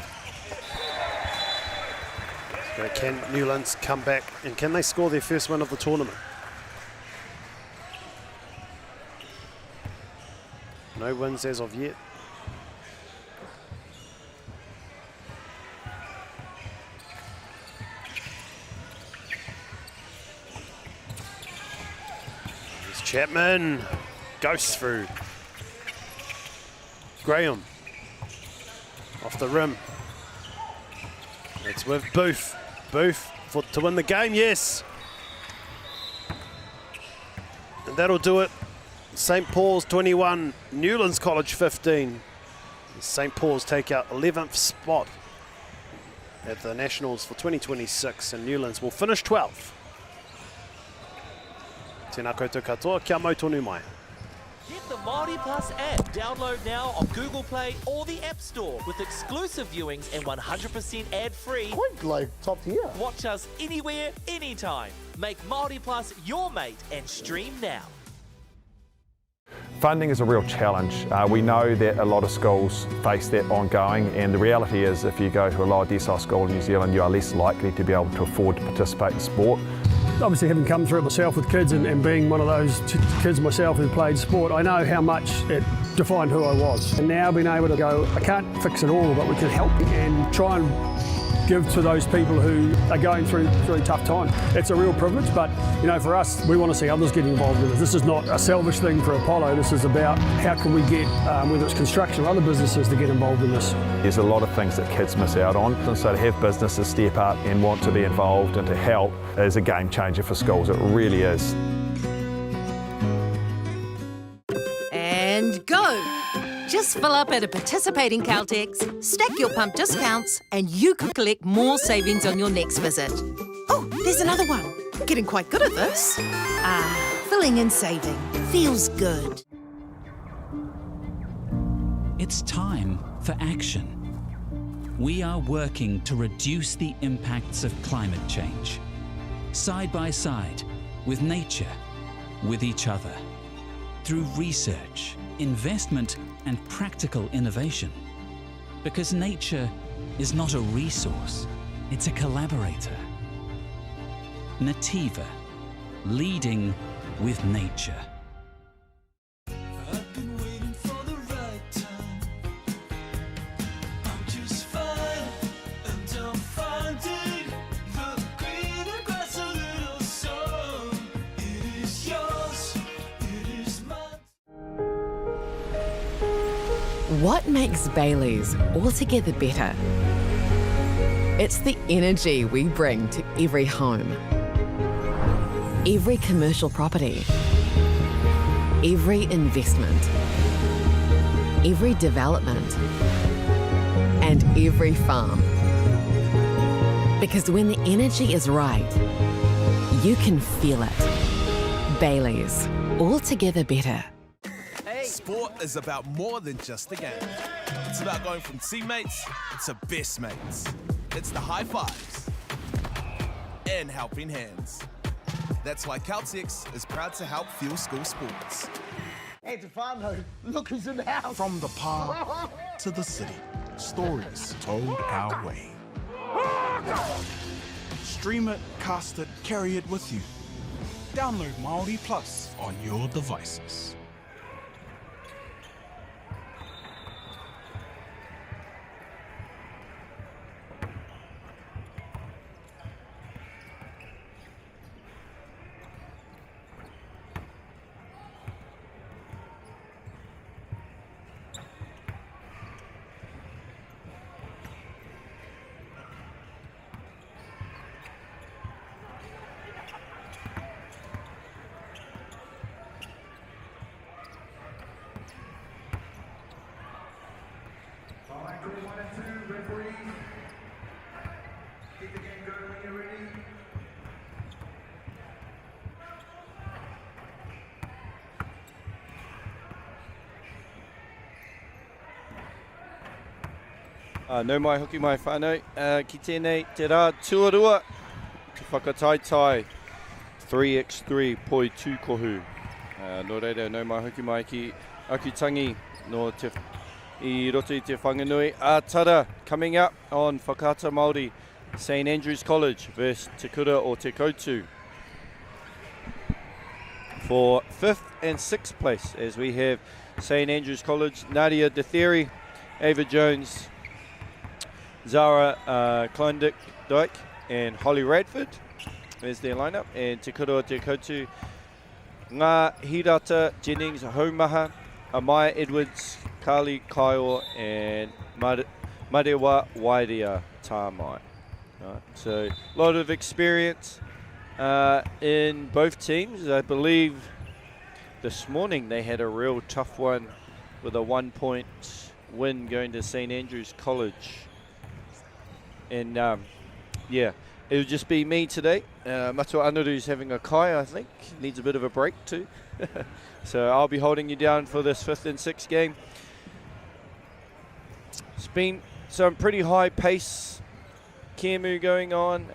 So can Newlands come back and can they score their first win of the tournament? No wins as of yet. There's Chapman, goes through. Graham, off the rim. It's with Booth. Booth to win the game, yes. And that'll do it. St. Paul's 21, Newlands College 15. St. Paul's take out 11th spot at the Nationals for 2026, and Newlands will finish 12th. Tēnā koutou katoa, kia mau tonu mai. Get the MāORI Plus app. Download now on Google Play or the App Store with exclusive viewings and 100% ad-free. Quite like top tier. Watch us anywhere, anytime. Make MāORI Plus your mate and stream now. Funding is a real challenge. We know that a lot of schools face that ongoing, and the reality is if you go to a lower decile school in New Zealand, you are less likely to be able to afford to participate in sport. Obviously, having come through it myself with kids and being one of those kids myself who played sport, I know how much it defined who I was. And now being able to go, I can't fix it all, but we can help and try and give to those people who are going through tough times. It's a real privilege, but you know, for us, we want to see others get involved in it. This is not a selfish thing for Apollo. This is about how can we get, whether it's construction or other businesses, to get involved in this. There's a lot of things that kids miss out on, and so to have businesses step up and want to be involved and to help is a game changer for schools. It really is. And go! Just fill up at a participating Caltex, stack your pump discounts, and you could collect more savings on your next visit. Oh, there's another one. Getting quite good at this. Filling and saving. Feels good. It's time for action. We are working to reduce the impacts of climate change, side by side, with nature, with each other, through research, investment, and practical innovation. Because nature is not a resource, it's a collaborator. Nativa, leading with nature. What makes Bailey's altogether better? It's the energy we bring to every home, every commercial property, every investment, every development, and every farm. Because when the energy is right, you can feel it. Bailey's, altogether better. Sport is about more than just a game. It's about going from teammates to best mates. It's the high fives and helping hands. That's why Caltex is proud to help fuel school sports. Hey, Stefano, look who's in the house. From the park to the city, stories told our way. Stream it, cast it, carry it with you. Download MΑORI Plus on your devices. No mai hoki mai whānau, ki tēnei te rā tuarua, te whakataitai 3x3 poi tūkohu. Nō reira, no mai hoki mai ki Akau Tangi no te I roto I te whanganui. Tara, coming up on Whakaata Māori, St Andrews College versus Takura or Teotu. For 5th and 6th place, as we have St Andrews College, Nadia Detheri, Ava Jones, Zara Kleindick and Holly Radford is their lineup, and Takura Teotu, Ngā Hirata Jennings Haumaha, Amaya Edwards, Carly Kaior and Marewa Wairea Tāmai. Right, so a lot of experience in both teams. I believe this morning they had a real tough one with a 1-point win going to St Andrews College. And yeah, it'll just be me today. Matua Anaru's having a kai, I think. Needs a bit of a break too. So I'll be holding you down for this 5th and 6th game. It's been some pretty high pace Kemu going on.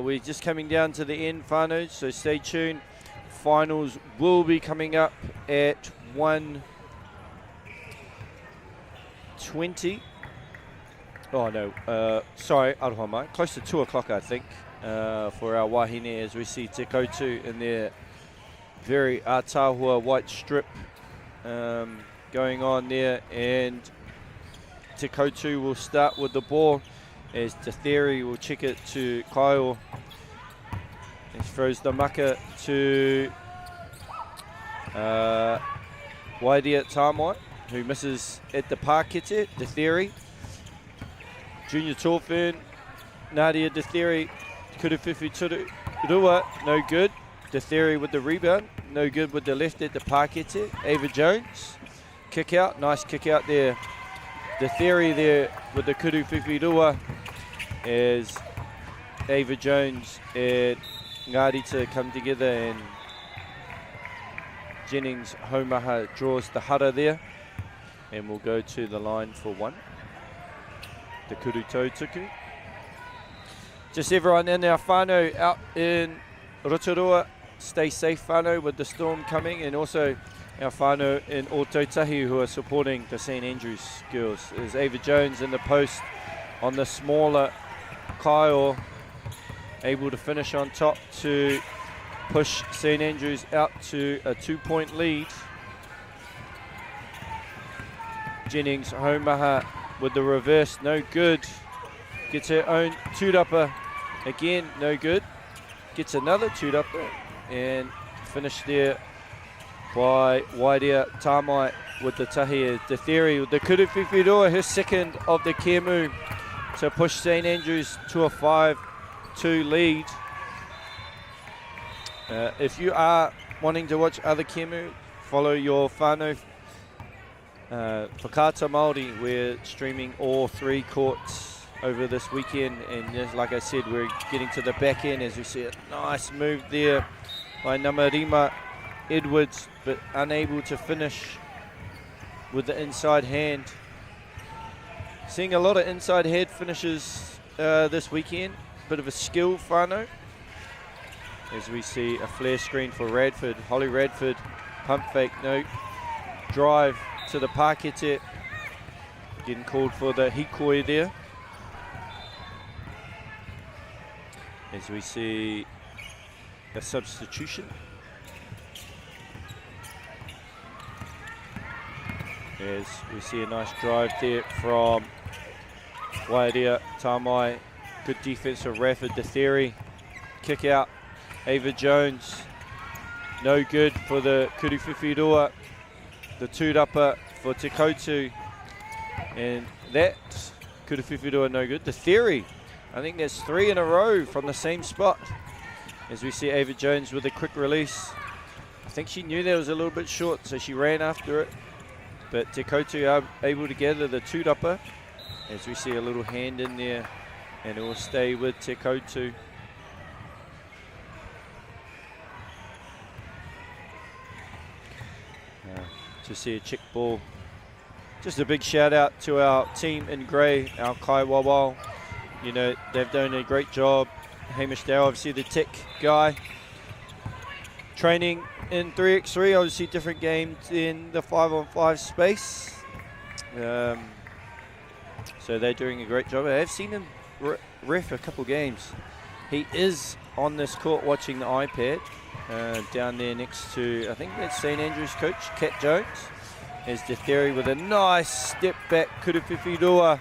We're just coming down to the end, whānau, so stay tuned. Finals will be coming up at 1:20. Oh no, sorry, aroha mai. Close to 2 o'clock, I think, for our wahine, as we see Teotu in their very ātāhua white strip going on there, and Teotu will start with the ball as Te Theory will check it to Kyle. He throws the maka to Waidia Tamai, who misses at the pakete. Te Theory, Junior Torfern, Nadia Te Theory, Kuruwhiwhi Turua, no good. Te Theory with the rebound, no good with the left at the pakete. Ava Jones, kick out, nice kick out there. The Theory there with the Kuruwhiwhi Rua as Ava Jones and Ngāti to come together, and Jennings Haumaha draws the hara there, and we'll go to the line for one. The Kuru Tautuku. Just everyone in our whānau out in Rotorua, stay safe whānau with the storm coming, and also our whānau in Ōtautahi who are supporting the St Andrews girls. There's Ava Jones in the post on the smaller Kyle, able to finish on top to push St Andrews out to a 2-point lead. Jennings Haumaha with the reverse, no good. Gets her own tūrapa again, no good. Gets another tūrapa, and finished there by Waidia Tamai with the tahi. The Theory with the Kuruwhiwhi Rua, her second of the Kemu, to push St Andrews to a 5-2 lead. If you are wanting to watch other Kemu, follow your whānau Whakaata Māori. We're streaming all 3 courts over this weekend, and just like I said, we're getting to the back end as we see a nice move there by Namarima Edwards, but unable to finish with the inside hand. Seeing a lot of inside head finishes this weekend. Bit of a skill whānau. As we see a flare screen for Radford. Holly Radford, pump fake, no. Drive to the pakete. Getting called for the hikoi there. As we see a substitution. As we see a nice drive there from Waidia Tamai. Good defense of Radford. The Theory. Kick out. Ava Jones. No good for the Kuruwhiwhi Rua. The tūrapa for Teotu. And that Kuruwhiwhi Rua no good. The Theory. I think that's 3 in a row from the same spot. As we see Ava Jones with a quick release. I think she knew that was a little bit short, so she ran after it. But Teotu are able to gather the tūrapa. As we see a little hand in there, and it will stay with Teotu. To see a check ball. Just a big shout out to our team in grey, our Kai Wawal. You know, they've done a great job. Hamish Dow, obviously the tech guy. Training in 3x3, obviously different games in the 5-on-5 space. So they're doing a great job. I've seen him ref a couple games. He is on this court watching the iPad. Down there next to, I think that's St Andrews coach, Kat Jones. As the Theory with a nice step back, Kuruwhiwhi Rua.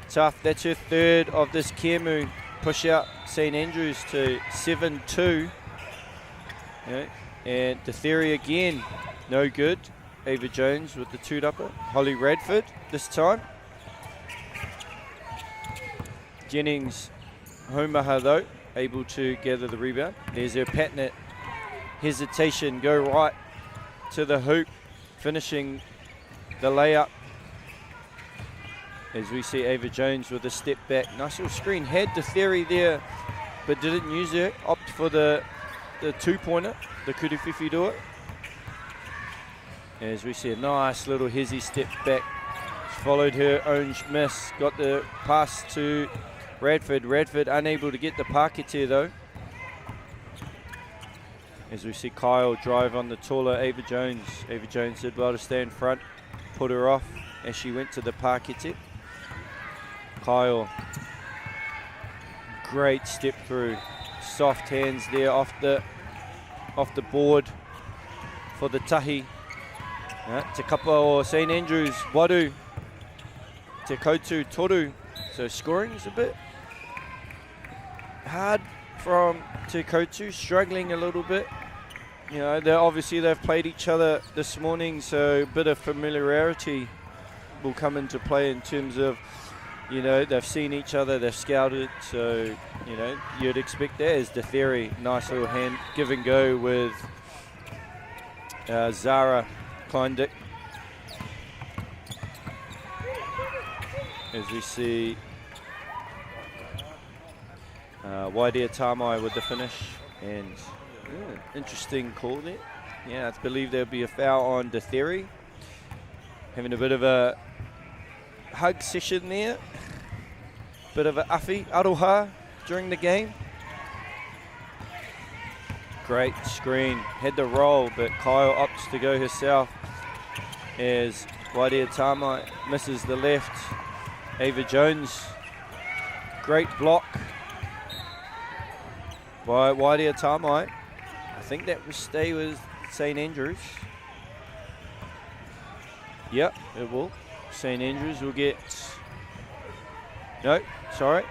Tough, that's her third of this Kemu. Push out St Andrews to 7-2. Yeah. And the Theory again, no good. Ava Jones with the tūrapa. Holly Radford this time. Jennings Haumaha though, able to gather the rebound. There's her patent hesitation, go right to the hoop, finishing the layup. As we see Ava Jones with a step back. Nice little screen. Had the Theory there, but didn't use it. Opt for the 2-pointer, the Kuruwhiwhi Rua. As we see a nice little hezzy step back. Followed her own miss. Got the pass to Radford. Radford unable to get the pakete though. As we see Kyle drive on the taller Ava Jones. Ava Jones did well to stay in front. Put her off as she went to the pakete. Kyle. Great step through. Soft hands there off the board for the tahi. Te kapa o St Andrews, Waru, te Teotu, Toru. So scoring is a bit hard from Teotu, struggling a little bit. You know, they've played each other this morning, so a bit of familiarity will come into play in terms of, you know, they've seen each other, they've scouted, so, you know, you'd expect that as the theory. Nice little hand give and go with Zara Kleindick. As we see Wairea Tamai with the finish, and interesting call there. Yeah, I believe there'll be a foul on the theory. Having a bit of a hug session there. Bit of a afi, aroha during the game. Great screen, had the roll, but Kyle opts to go herself as Wairea Tamai misses the left. Ava Jones, great block by Wairea Tamai. I think that will stay with St Andrews. Yep, it will. St Andrews will get... No, sorry.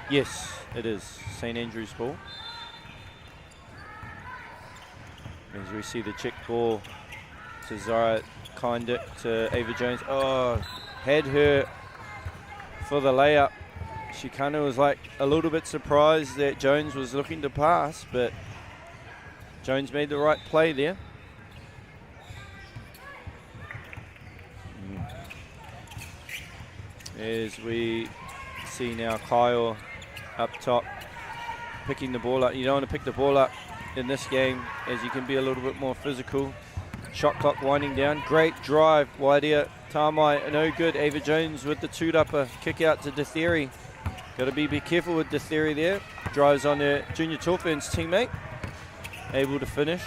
Yes, it is St Andrews ball. As we see the check ball to Zara Kleindick to Ava Jones. Oh, had her for the layup. She kind of was like a little bit surprised that Jones was looking to pass, but Jones made the right play there. As we see now Kyle up top picking the ball up. You don't want to pick the ball up in this game, as you can be a little bit more physical. Shot clock winding down. Great drive, Wairea Tamai, no good. Ava Jones with the two-dupper. Kick out to Detheri. Got to be careful with Detheri there. Drives on her junior Torfern's teammate. Able to finish.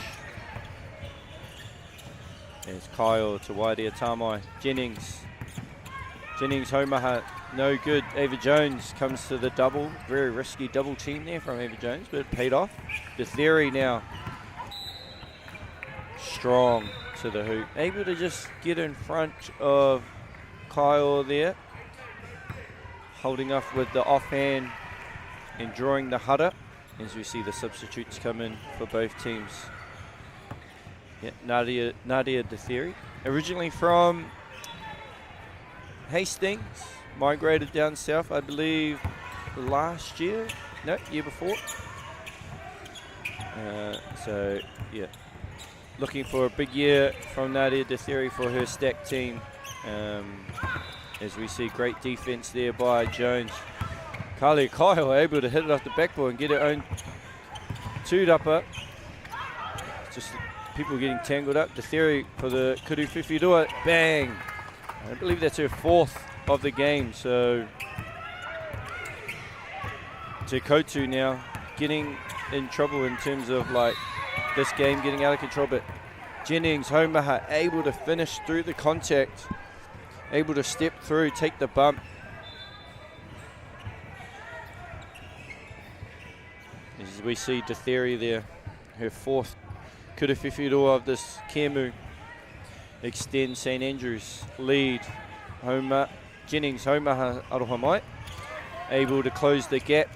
There's Kyle to Wairea Tamai. Jennings Homaha, no good. Ava Jones comes to the double. Very risky double team there from Ava Jones, but it paid off. Detheri now. Strong to the hoop. Able to just get in front of Kyle there. Holding off with the offhand and drawing the hutter. As we see the substitutes come in for both teams. Yeah, Nadia Detheri. Originally from Hastings, migrated down south, I believe, last year. No, year before. So, yeah. Looking for a big year from Nadia Detheri for her stack team. As we see great defense there by Jones. Kyle able to hit it off the backboard and get her own two-dupper. Just people getting tangled up. Detheri for the Kuru Whiwhiroa. Bang! I believe that's her fourth of the game. So Teotu now getting in trouble in terms of like this game getting out of control, but Jennings, Homaha able to finish through the contact, able to step through, take the bump. As we see Detheri there, her fourth Kuru Whiwhiroa of this Kemu, extend St Andrews lead. Jennings, Homaha, Aroha Mai, able to close the gap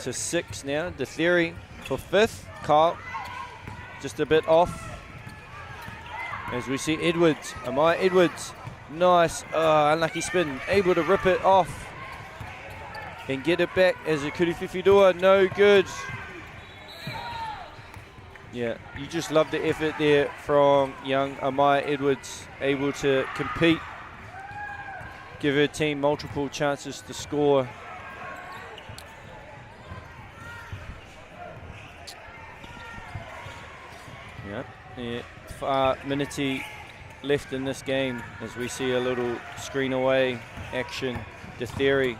to 6 now. Detheri for 5th. Kyle just a bit off. As we see Edwards, Amaya Edwards, nice, unlucky spin, able to rip it off and get it back as a Kuru Whiwhiroa, no good. Yeah, you just love the effort there from young Amaya Edwards, able to compete, give her team multiple chances to score. Yeah, 5 minutes left in this game as we see a little screen away action. Detheri,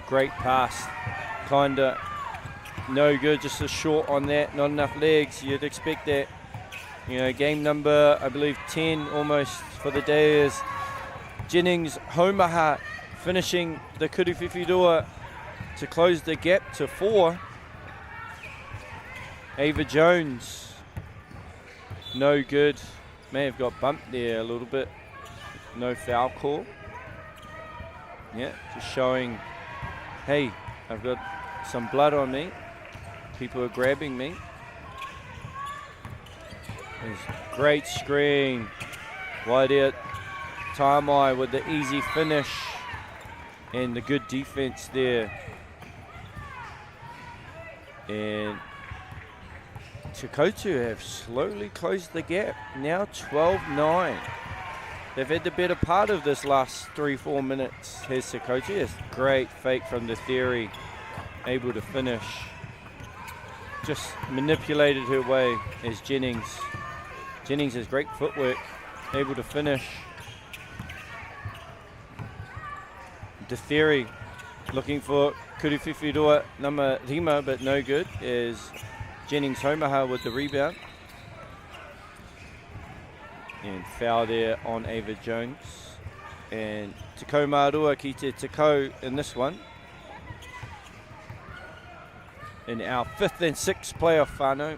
great pass, kinda no good, just a short on that, not enough legs. You'd expect that. You know, game number, I believe 10 almost for the day is Jennings, Homaha finishing the Kuru Whiwhiroa to close the gap to 4. Ava Jones, no good. may have got bumped there a little bit. No foul call. Yeah, just showing, hey, I've got some blood on me. People are grabbing me. There's great screen. Wide out. Tamai with the easy finish. And the good defense there. And Teotu have slowly closed the gap. Now 12-9. They've had the better part of this last 3-4 minutes. Here's Teotu. It's great fake from the theory. Able to finish. Just manipulated her way as Jennings. Jennings has great footwork. Able to finish. The theory looking for Kuruwhiwhiroa number Rima, but no good, as Jennings Homaha with the rebound. And foul there on Ava Jones. And Takau Mārua ki te Takau in this one. In our 5th and 6th playoff whānau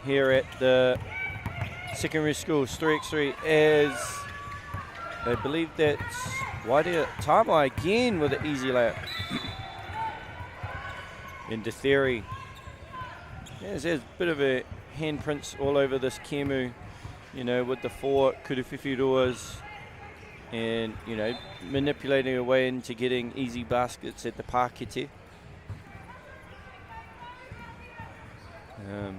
here at the secondary schools 3x3, as I believe that's Wairea Tamai again with an easy layup. Into theory. Yeah, there's a bit of a handprints all over this Kemu, you know, with the 4 Kuruwhiwhiroas and, you know, manipulating her way into getting easy baskets at the Pakete. Yeah.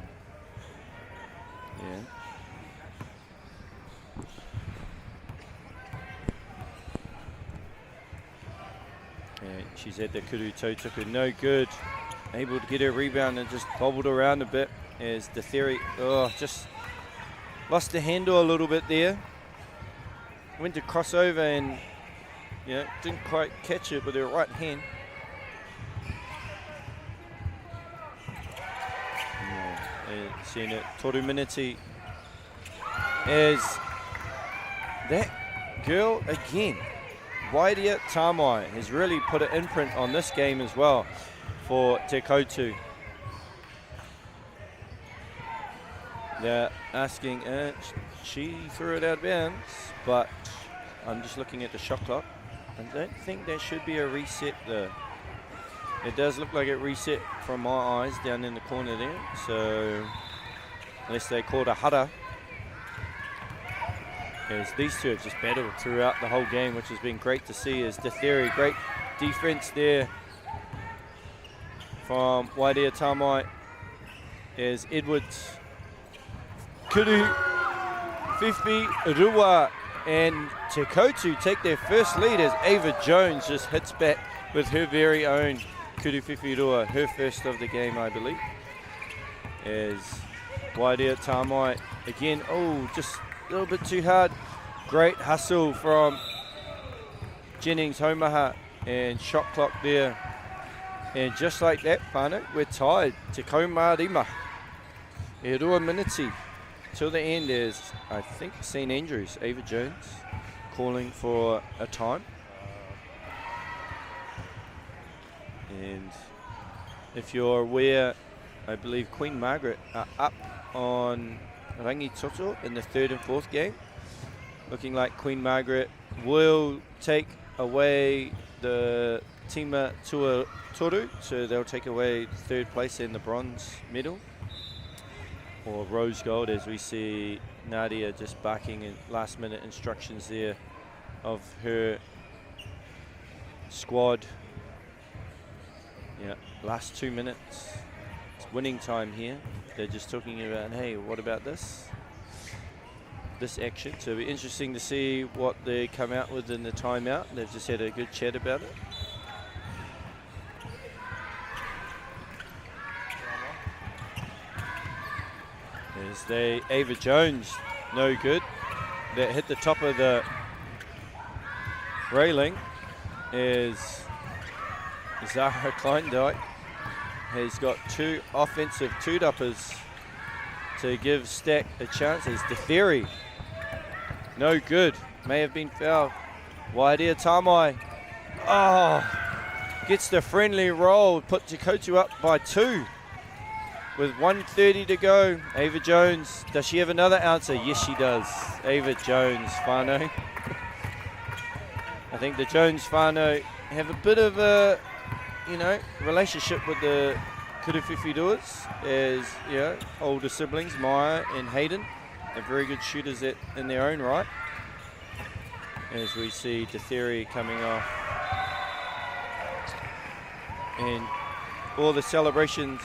She's at the Kuru Tautuku, no good. Able to get her rebound and just bobbled around a bit as the theory, just lost the handle a little bit there. Went to cross over and, yeah, didn't quite catch it with her right hand. Seeing it, Toru Miniti, as that girl again. Wairea Tamai has really put an imprint on this game as well for Teotu. They're asking, she threw it out of bounds, but I'm just looking at the shot clock. I don't think there should be a reset there. It does look like it reset from my eyes down in the corner there, so unless they called a hara. As these two have just battled throughout the whole game, which has been great to see. As the theory, great defense there from Wairea Tamai. As Edwards, Kuruwhiwhiroa and Teotu take their first lead as Ava Jones just hits back with her very own Kuruwhiwhiroa, her first of the game, I believe. As Wairea Tamai again, just a little bit too hard. Great hustle from Jennings Homaha and shot clock there. And just like that, whānau, we're tied. Te kaumārima. E rua miniti till the end is, I think, St Andrews. Ava Jones calling for a time. And if you're aware, I believe Queen Margaret are up on Rangitoto in the 3rd and 4th game. Looking like Queen Margaret will take away the Tima Tua Toru, so they'll take away 3rd place in the bronze medal, or rose gold, as we see Nadia just barking in last minute instructions there of her squad. Yeah, last 2 minutes. It's winning time here. They're just talking about, hey, what about this action? So it'll be interesting to see what they come out with in the timeout. They've just had a good chat about it. As Ava Jones, no good. That hit the top of the railing as Zara Kleindyke has got 2 offensive two-duppers to give Stack a chance. As the theory, no good, may have been fouled. Wairea Tamai, gets the friendly roll, put Teotu up by 2. with 1:30 to go. Ava Jones, does she have another answer? Yes, she does. Ava Jones, whānau. I think the Jones whānau have a bit of a, relationship with the Kuruwhiwhiruas as, older siblings, Maya and Hayden. They're very good shooters in their own right. As we see Te coming off. And all the celebrations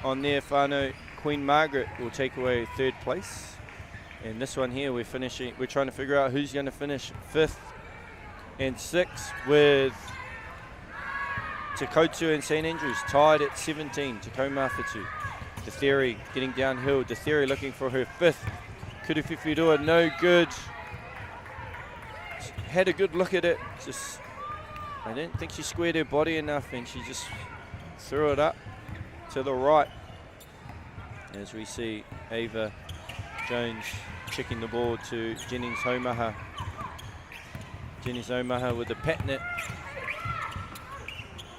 on their whānau, Queen Margaret will take away 3rd place. And this one here, we're trying to figure out who's going to finish 5th and 6th, with Teotu and St Andrews tied at 17, Takura Whitu. Te getting downhill, Te looking for her 5th. Kuruwhiwhirua, no good. Had a good look at it, I didn't think she squared her body enough, and she just threw it up to the right. As we see Ava Jones checking the ball to Jennings Homaha. Jennings Homaha with the patnet.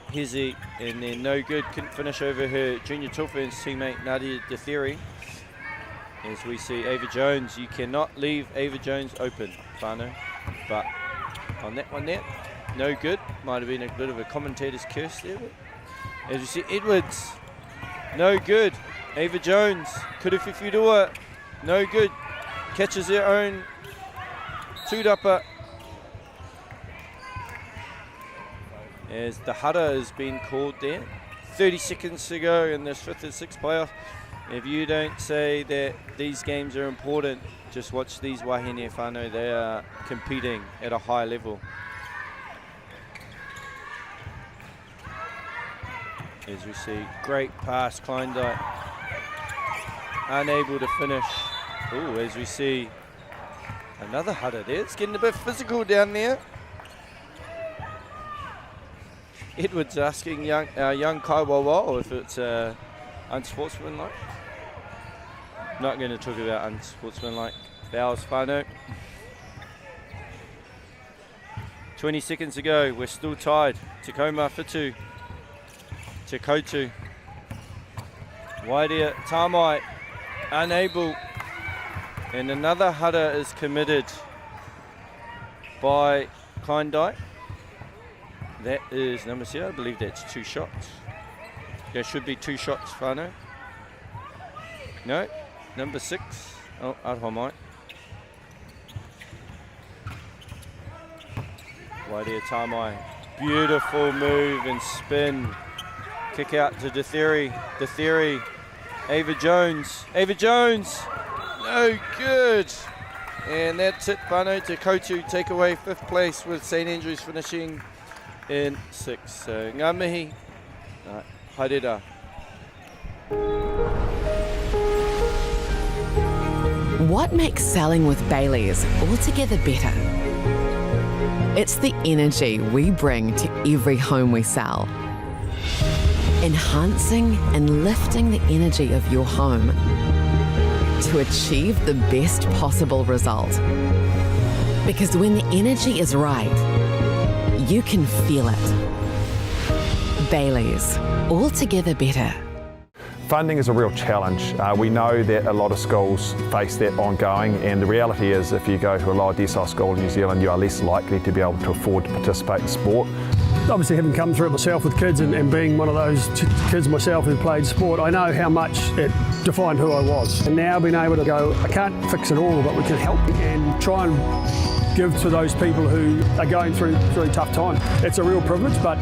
Hezi, and then no good, couldn't finish over her junior Tawhina's teammate Nadia Te. As we see Ava Jones, you cannot leave Ava Jones open, whānau. But on that one there, no good. Might have been a bit of a commentator's curse there. As you see, Edwards, no good. Ava Jones, Kuruwhiwhirua, no good. Catches her own tūrapa. As the hara has been called there. 30 seconds to go in this 5th and 6th playoff. If you don't say that these games are important, just watch these wahine whānau. They are competing at a high level. As we see, great pass, Klondike. Unable to finish. Ooh, as we see another hara there. It's getting a bit physical down there. Edwards asking young Kaiwawa if it's unsportsmanlike. Not going to talk about unsportsmanlike fouls, whānau. 20 seconds to go, we're still tied. Takura Whitu, Teotu. Wairea Tamai, unable. And another hara is committed by Klondike. That is number 0, I believe that's 2 shots. There should be 2 shots, whānau. No, number 6. Oh, Aroha mai. Wairea Tamai, beautiful move and spin. Kick out to Te. Ava Jones, no good. And that's it, whānau. Teotu take away 5th place, with St Andrews finishing in 6th. So ngā mihi, haere. What makes selling with Baileys altogether better? It's the energy we bring to every home we sell. Enhancing and lifting the energy of your home to achieve the best possible result. Because when the energy is right, you can feel it. Baileys, altogether better. Funding is a real challenge. We know that a lot of schools face that ongoing, and the reality is if you go to a lower decile school in New Zealand, you are less likely to be able to afford to participate in sport. Obviously, having come through it myself with kids and being one of those kids myself who played sport, I know how much it defined who I was. And now being able to go, I can't fix it all, but we can help and try and give to those people who are going through a tough time. It's a real privilege, but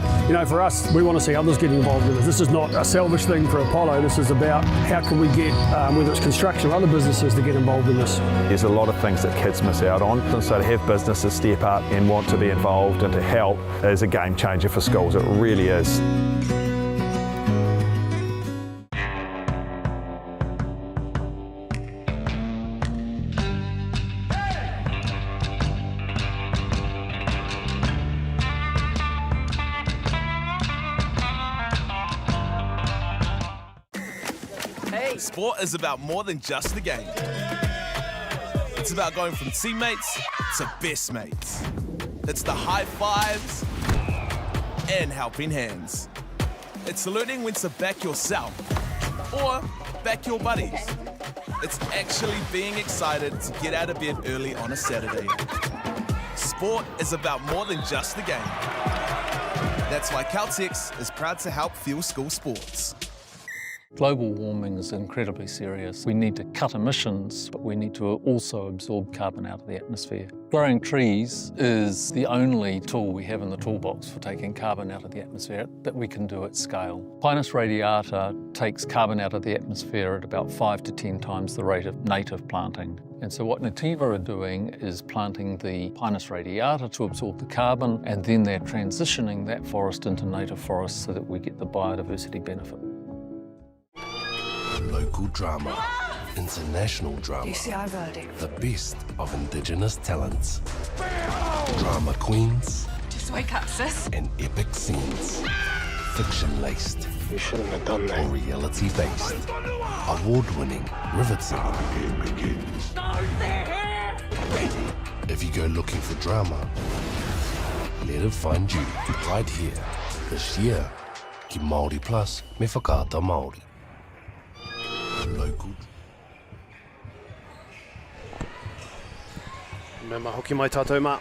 for us, we want to see others getting involved in this. This is not a selfish thing for Apollo. This is about how can we get, whether it's construction or other businesses, to get involved in this. There's a lot of things that kids miss out on, and so to have businesses step up and want to be involved and to help is a game changer for schools. It really is. Sport is about more than just the game. It's about going from teammates to best mates. It's the high fives and helping hands. It's learning when to back yourself or back your buddies. It's actually being excited to get out of bed early on a Saturday. Sport is about more than just the game. That's why Caltex is proud to help fuel school sports. Global warming is incredibly serious. We need to cut emissions, but we need to also absorb carbon out of the atmosphere. Growing trees is the only tool we have in the toolbox for taking carbon out of the atmosphere that we can do at scale. Pinus radiata takes carbon out of the atmosphere at about 5 to 10 times the rate of native planting. And so what Nativa are doing is planting the Pinus radiata to absorb the carbon, and then they're transitioning that forest into native forest so that we get the biodiversity benefit. Local drama, international drama, UCI verdict. the best of Indigenous talents, drama queens, Just wake up, sis. and epic scenes, fiction-laced, You shouldn't have done that. or reality-based, award-winning, riveting. If you go looking for drama, let it find you right here, this year. Ki Māori Plus me whakaata Māori. Local. Me ma hoki mai tātou mā.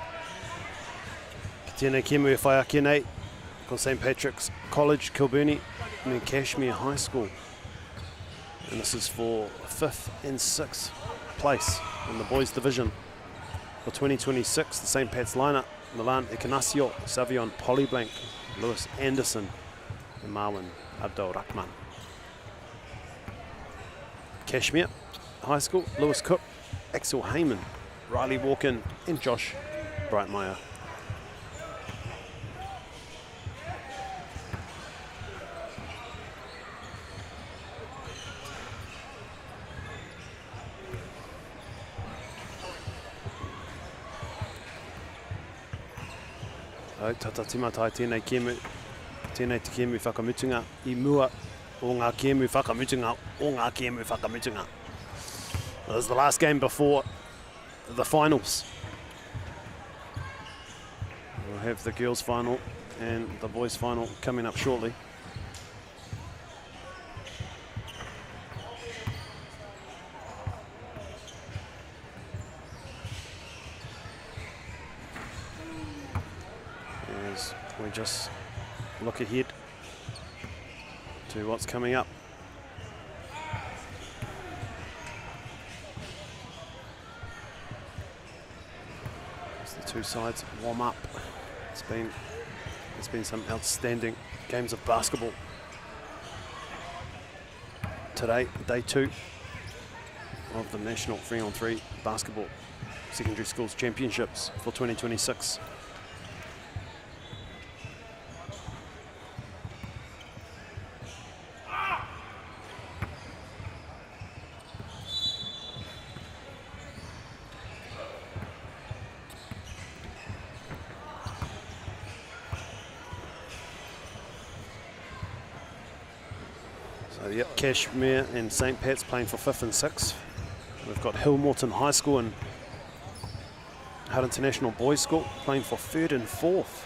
Ki tēnei kēmu e whai ake nei, ko St. Patrick's College, Kilburnie, and then Kashmir High School. And this is for 5th and 6th place in the boys division. For 2026, the St. Pat's lineup: Milan Ignacio, Savion Polyblank, Lewis Anderson, and Marwan Abdul Rahman. Kashmir High School: Lewis Cook, Axel Heyman, Riley Walken, and Josh Brightmeyer. Tata timatai tēnei kēmu, tēnei te kēmu whakamutunga I mua o ngā kēmu whakamutunga o ngā kēmu whakamutunga. This is the last game before the finals. We'll have the girls' final and the boys' final coming up shortly. As we just look ahead to what's coming up. As the two sides warm up, there's been some outstanding games of basketball today, day 2 of the National 3-on-3 Basketball Secondary Schools Championships for 2026. Yep, Kashmir and St. Pat's playing for 5th and 6th. We've got Morton High School and Hutt International Boys School playing for 3rd and 4th.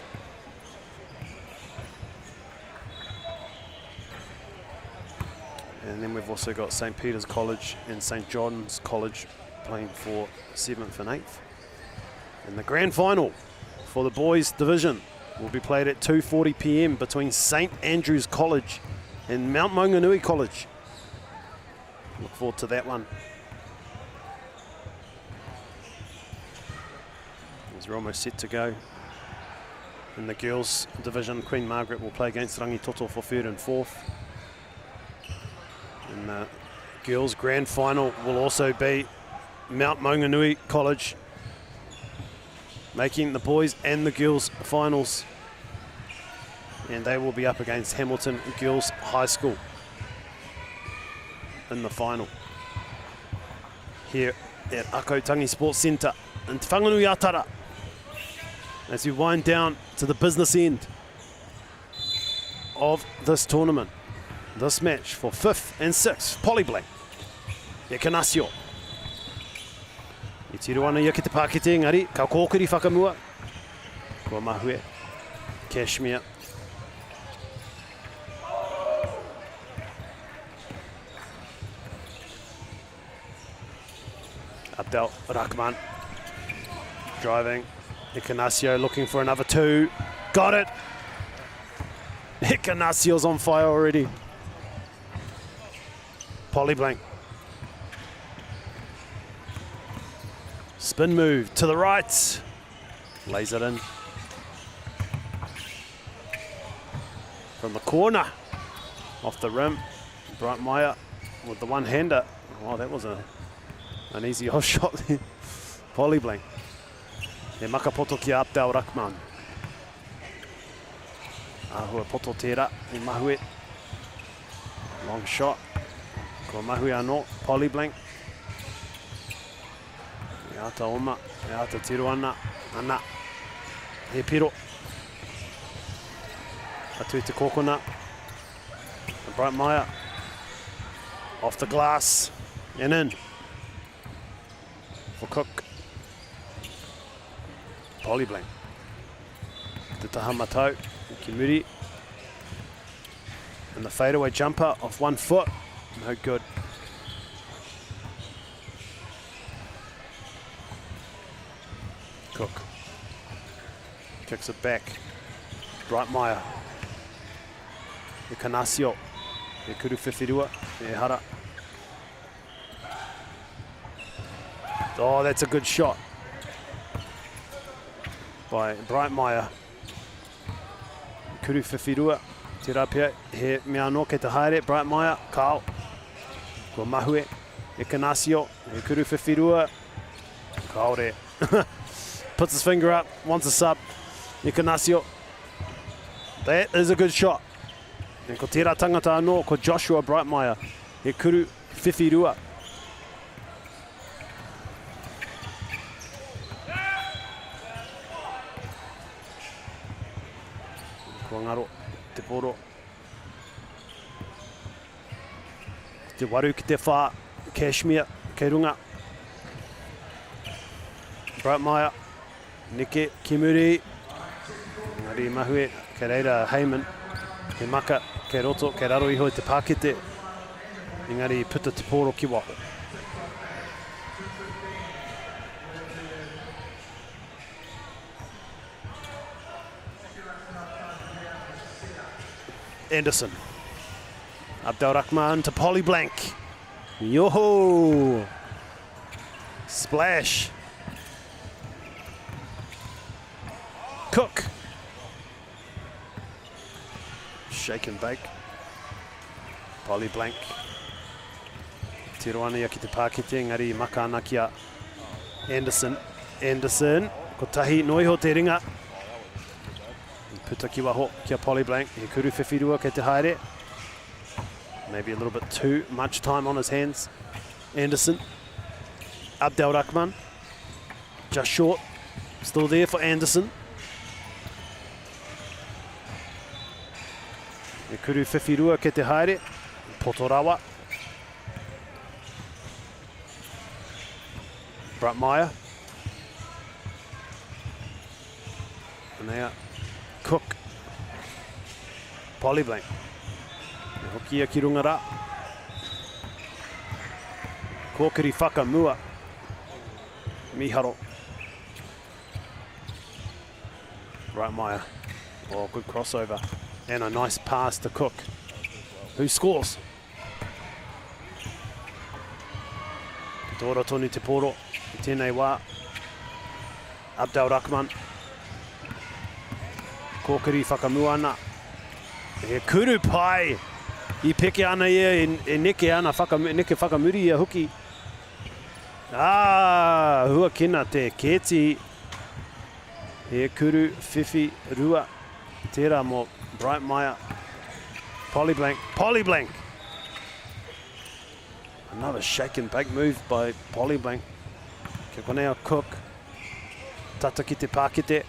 And then we've also got St. Peter's College and St. John's College playing for 7th and 8th. And the grand final for the boys division will be played at 2:40 p.m. between St. Andrew's College and Mount Monganui College. Look forward to that one. As we're almost set to go. In the girls division, Queen Margaret will play against Rangitoto for 3rd and 4th. And the girls grand final will also be Mount Monganui College making the boys and the girls finals. And they will be up against Hamilton Girls High School in the final. Here at Akau Tangi Sports Centre in Te Whanganui Atara. As we wind down to the business end of this tournament. This match for 5th and 6th, Polyblank. Ignacio. I tiru ana ia ki te Pākete, engari, ka kōkiri whakamua. Kua mahue, Kashmir. Abdel Rahman driving. Ignacio looking for another 2. Got it. Ignacio's on fire already. Polyblank. Spin move to the right. Lays it in. From the corner. Off the rim. Bright Maya with the one-hander. Oh, that was an easy off shot there. Polyblank. E makapoto ki Abdel Rahman. Ahua poto tērā, e mahue. Long shot. Ko mahue anō, Polyblank. E ata oma, e ata tiru ana. Ana. He piro. Atu te kokona. The Bright Maya. Off the glass. And in. For Cook. Polyblank. Te taha matau. Kimuri. And the fadeaway jumper off 1 foot. No good. Cook. Kicks it back. Bright Maya. E Kanasio. E kuru whiwhirua. E hara. Oh, that's a good shot by Bright Maya. Kuru whiwhirua. Te rapia. He mea no kei te haere. Bright Maya. Kao. Ko mahue. E Kanasio. E kuru whiwhirua. Kaore. Puts his finger up. Wants a sub. E Kanasio. That is a good shot. E ko tērā tangata anō, ko Joshua Bright Maya. E kuru whiwhirua. Ko ngaro, te poro. Te waru ki te whā, Kashmir, kei runga. Bright Maya, Nike, Kimuri. Ngari mahue, kei reira Heyman. He maka, kei roto, kei raro iho te pākete. Engari puta te poro ki waho. Anderson. Abdel Rahman to Polyblank. Yo-ho! Splash. Cook. Shake and bake. Polyblank. Tiroana ia ki te pākete, ngari maka ana kia Anderson. Anderson. Ko tahi noiho te ringa. Puta ki waho kia Polyblank. He kuru whiwhirua kei te haere. Maybe a little bit too much time on his hands. Anderson. Abdel Rahman. Just short. Still there for Anderson. E kuru whiwhirua kei te haere. Potorawa. Bright Maya. And now Cook. Polyblank. Hoki ia ki runga rā. Kōkiri whakamua. Miharo. Bright Maya. Oh, good crossover. And a nice pass to Cook. Who scores? Tora tonu te poro. I tēnei wā. Abdel Rahman. Kōkiri whakamua ana. E kuru pai. I peke ana ia e neke ana neke whakamuri ia huki. Ah, hua kina te keti. E kuru whiwhirua. Tērā mo Bright Maya. Polyblank. Polyblank. Another shake and bake move by Polyblank. Kia konea Cook. Tata ki te pākete.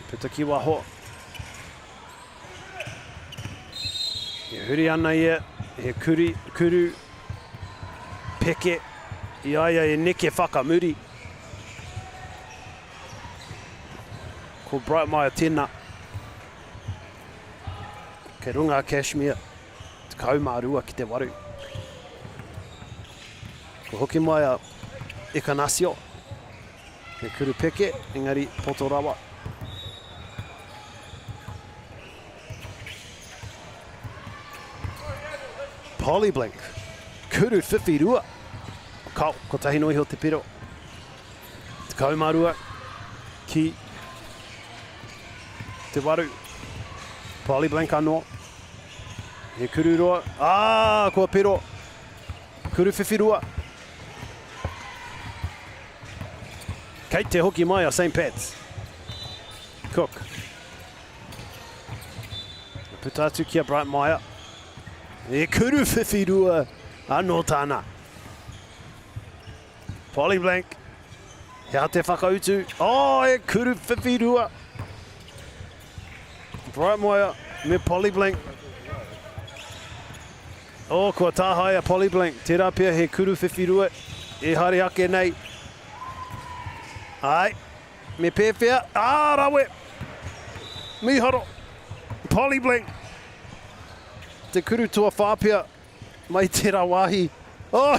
Puta ki waho. E huri ana ia. E kuru. Peke. I aia e neke whakamuri. Ko Bright Maya tēnā. Kei runga Kashmir. Te kaumārua ki te waru. Ko hoki mai a Ikanasio. He kuru peke, engari poto rawa. Polyblink. Kuru whiwhirua. Kau, ko tahi noi ho te piro. Te kaumarua ki te waru. Polyblink anō. He kuru roa. Kua piro. Kuru whiwhirua. Kei te hoki mai a St. Pat's. Cook. Puta atu kia Bright Maia. E kuru whiwhirua anō tāna. Polyblink. Hea te whakautu. E kuru whiwhirua. Bright Maia me Polyblink. Kua tāhai a Polyblink. Tērā pia he kuru whiwhirua. E haere ake nei. Ai, me pēwhia. Rawe. Miharo. Polyblink. Te kuru tua whāpia. Mai tērā wāhi.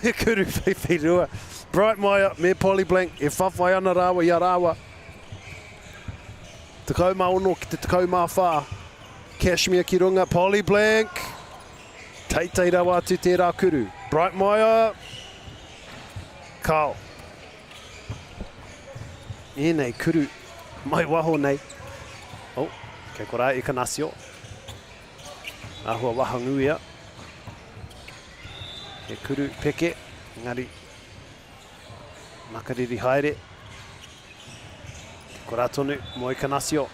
He kuru whiwhirua. Bright Maia me Polyblink. E whawhai ana rāwa i a rāwa. Te kaumā ono ki te kaumā whā. Kashmir ki runga. Polyblink. Teitei rawa atu tērā kuru. Bright Maia. Kau. Nei kuru. Mai waho nei. Kei kora Ikanasio. Ahua wahanguia. He kuru peke. Ngari. Makariri haere. Kora tonu mo Ikanasio.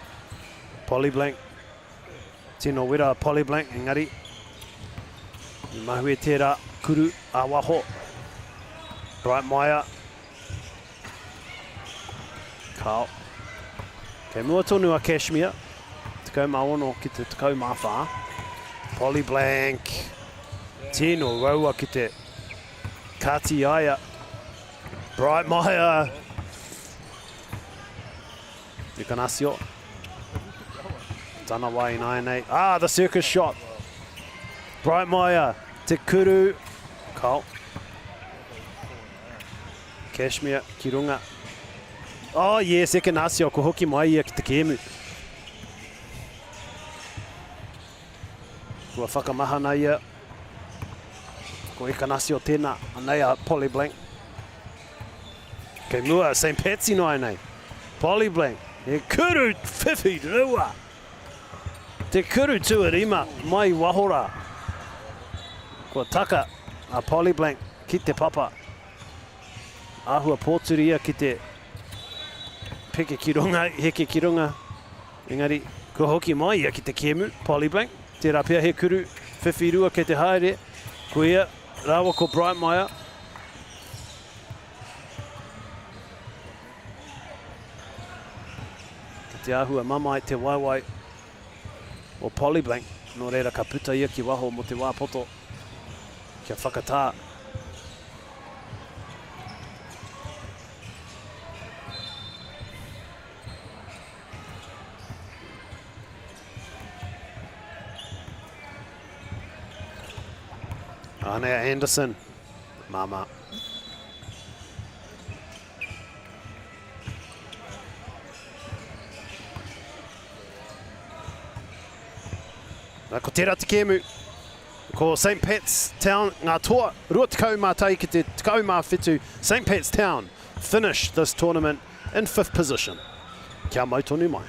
Polyblink. Tino wera Polyblink. Ngari. I mahue tērā kuru a waho. Bright Maia. Kau. Kei mua tonu a Kashmir. Te kaumā ono ki te kaumā whā. Polyblink. Tino raua ki te Kati aia. Bright Maia. Ikanasio. Tana wai nai nei. The circus shot. Bright Maia. Te kuru. Kau. Kashmir ki runga. Yes, Ikanasio ko hoki mai ia ki te kēmu. Kua whakamahana ia. Ko Ikanasio tēnā, anei a Polyblink. Kei mua, St. Patsy nai nei. Polyblink, he kuru whiwhirua. Te kuru tuarima, mai wahora. Kua taka a Polyblink ki te papa. Ahua pōturia ki te peke ki runga, heke ki runga. Engari, ko hoki mai ia ki te kēmu, Polyblink. Tērā pia he kuru whiwhirua kei te haere. Ko ia, rawa ko Bright Maia. Ki te ahua mamai te waiwai o Polyblink. Nō reira ka puta ia ki waho mo te wāpoto. Kia whakatā. Anea Anderson, mama. Ko tērā te kēmu, ko St. Pat's Town, ngā toa, rua tekau mā tai ki te tekau mā whetū. St. Pat's Town finished this tournament in 5th position. Kia mau tonu mai.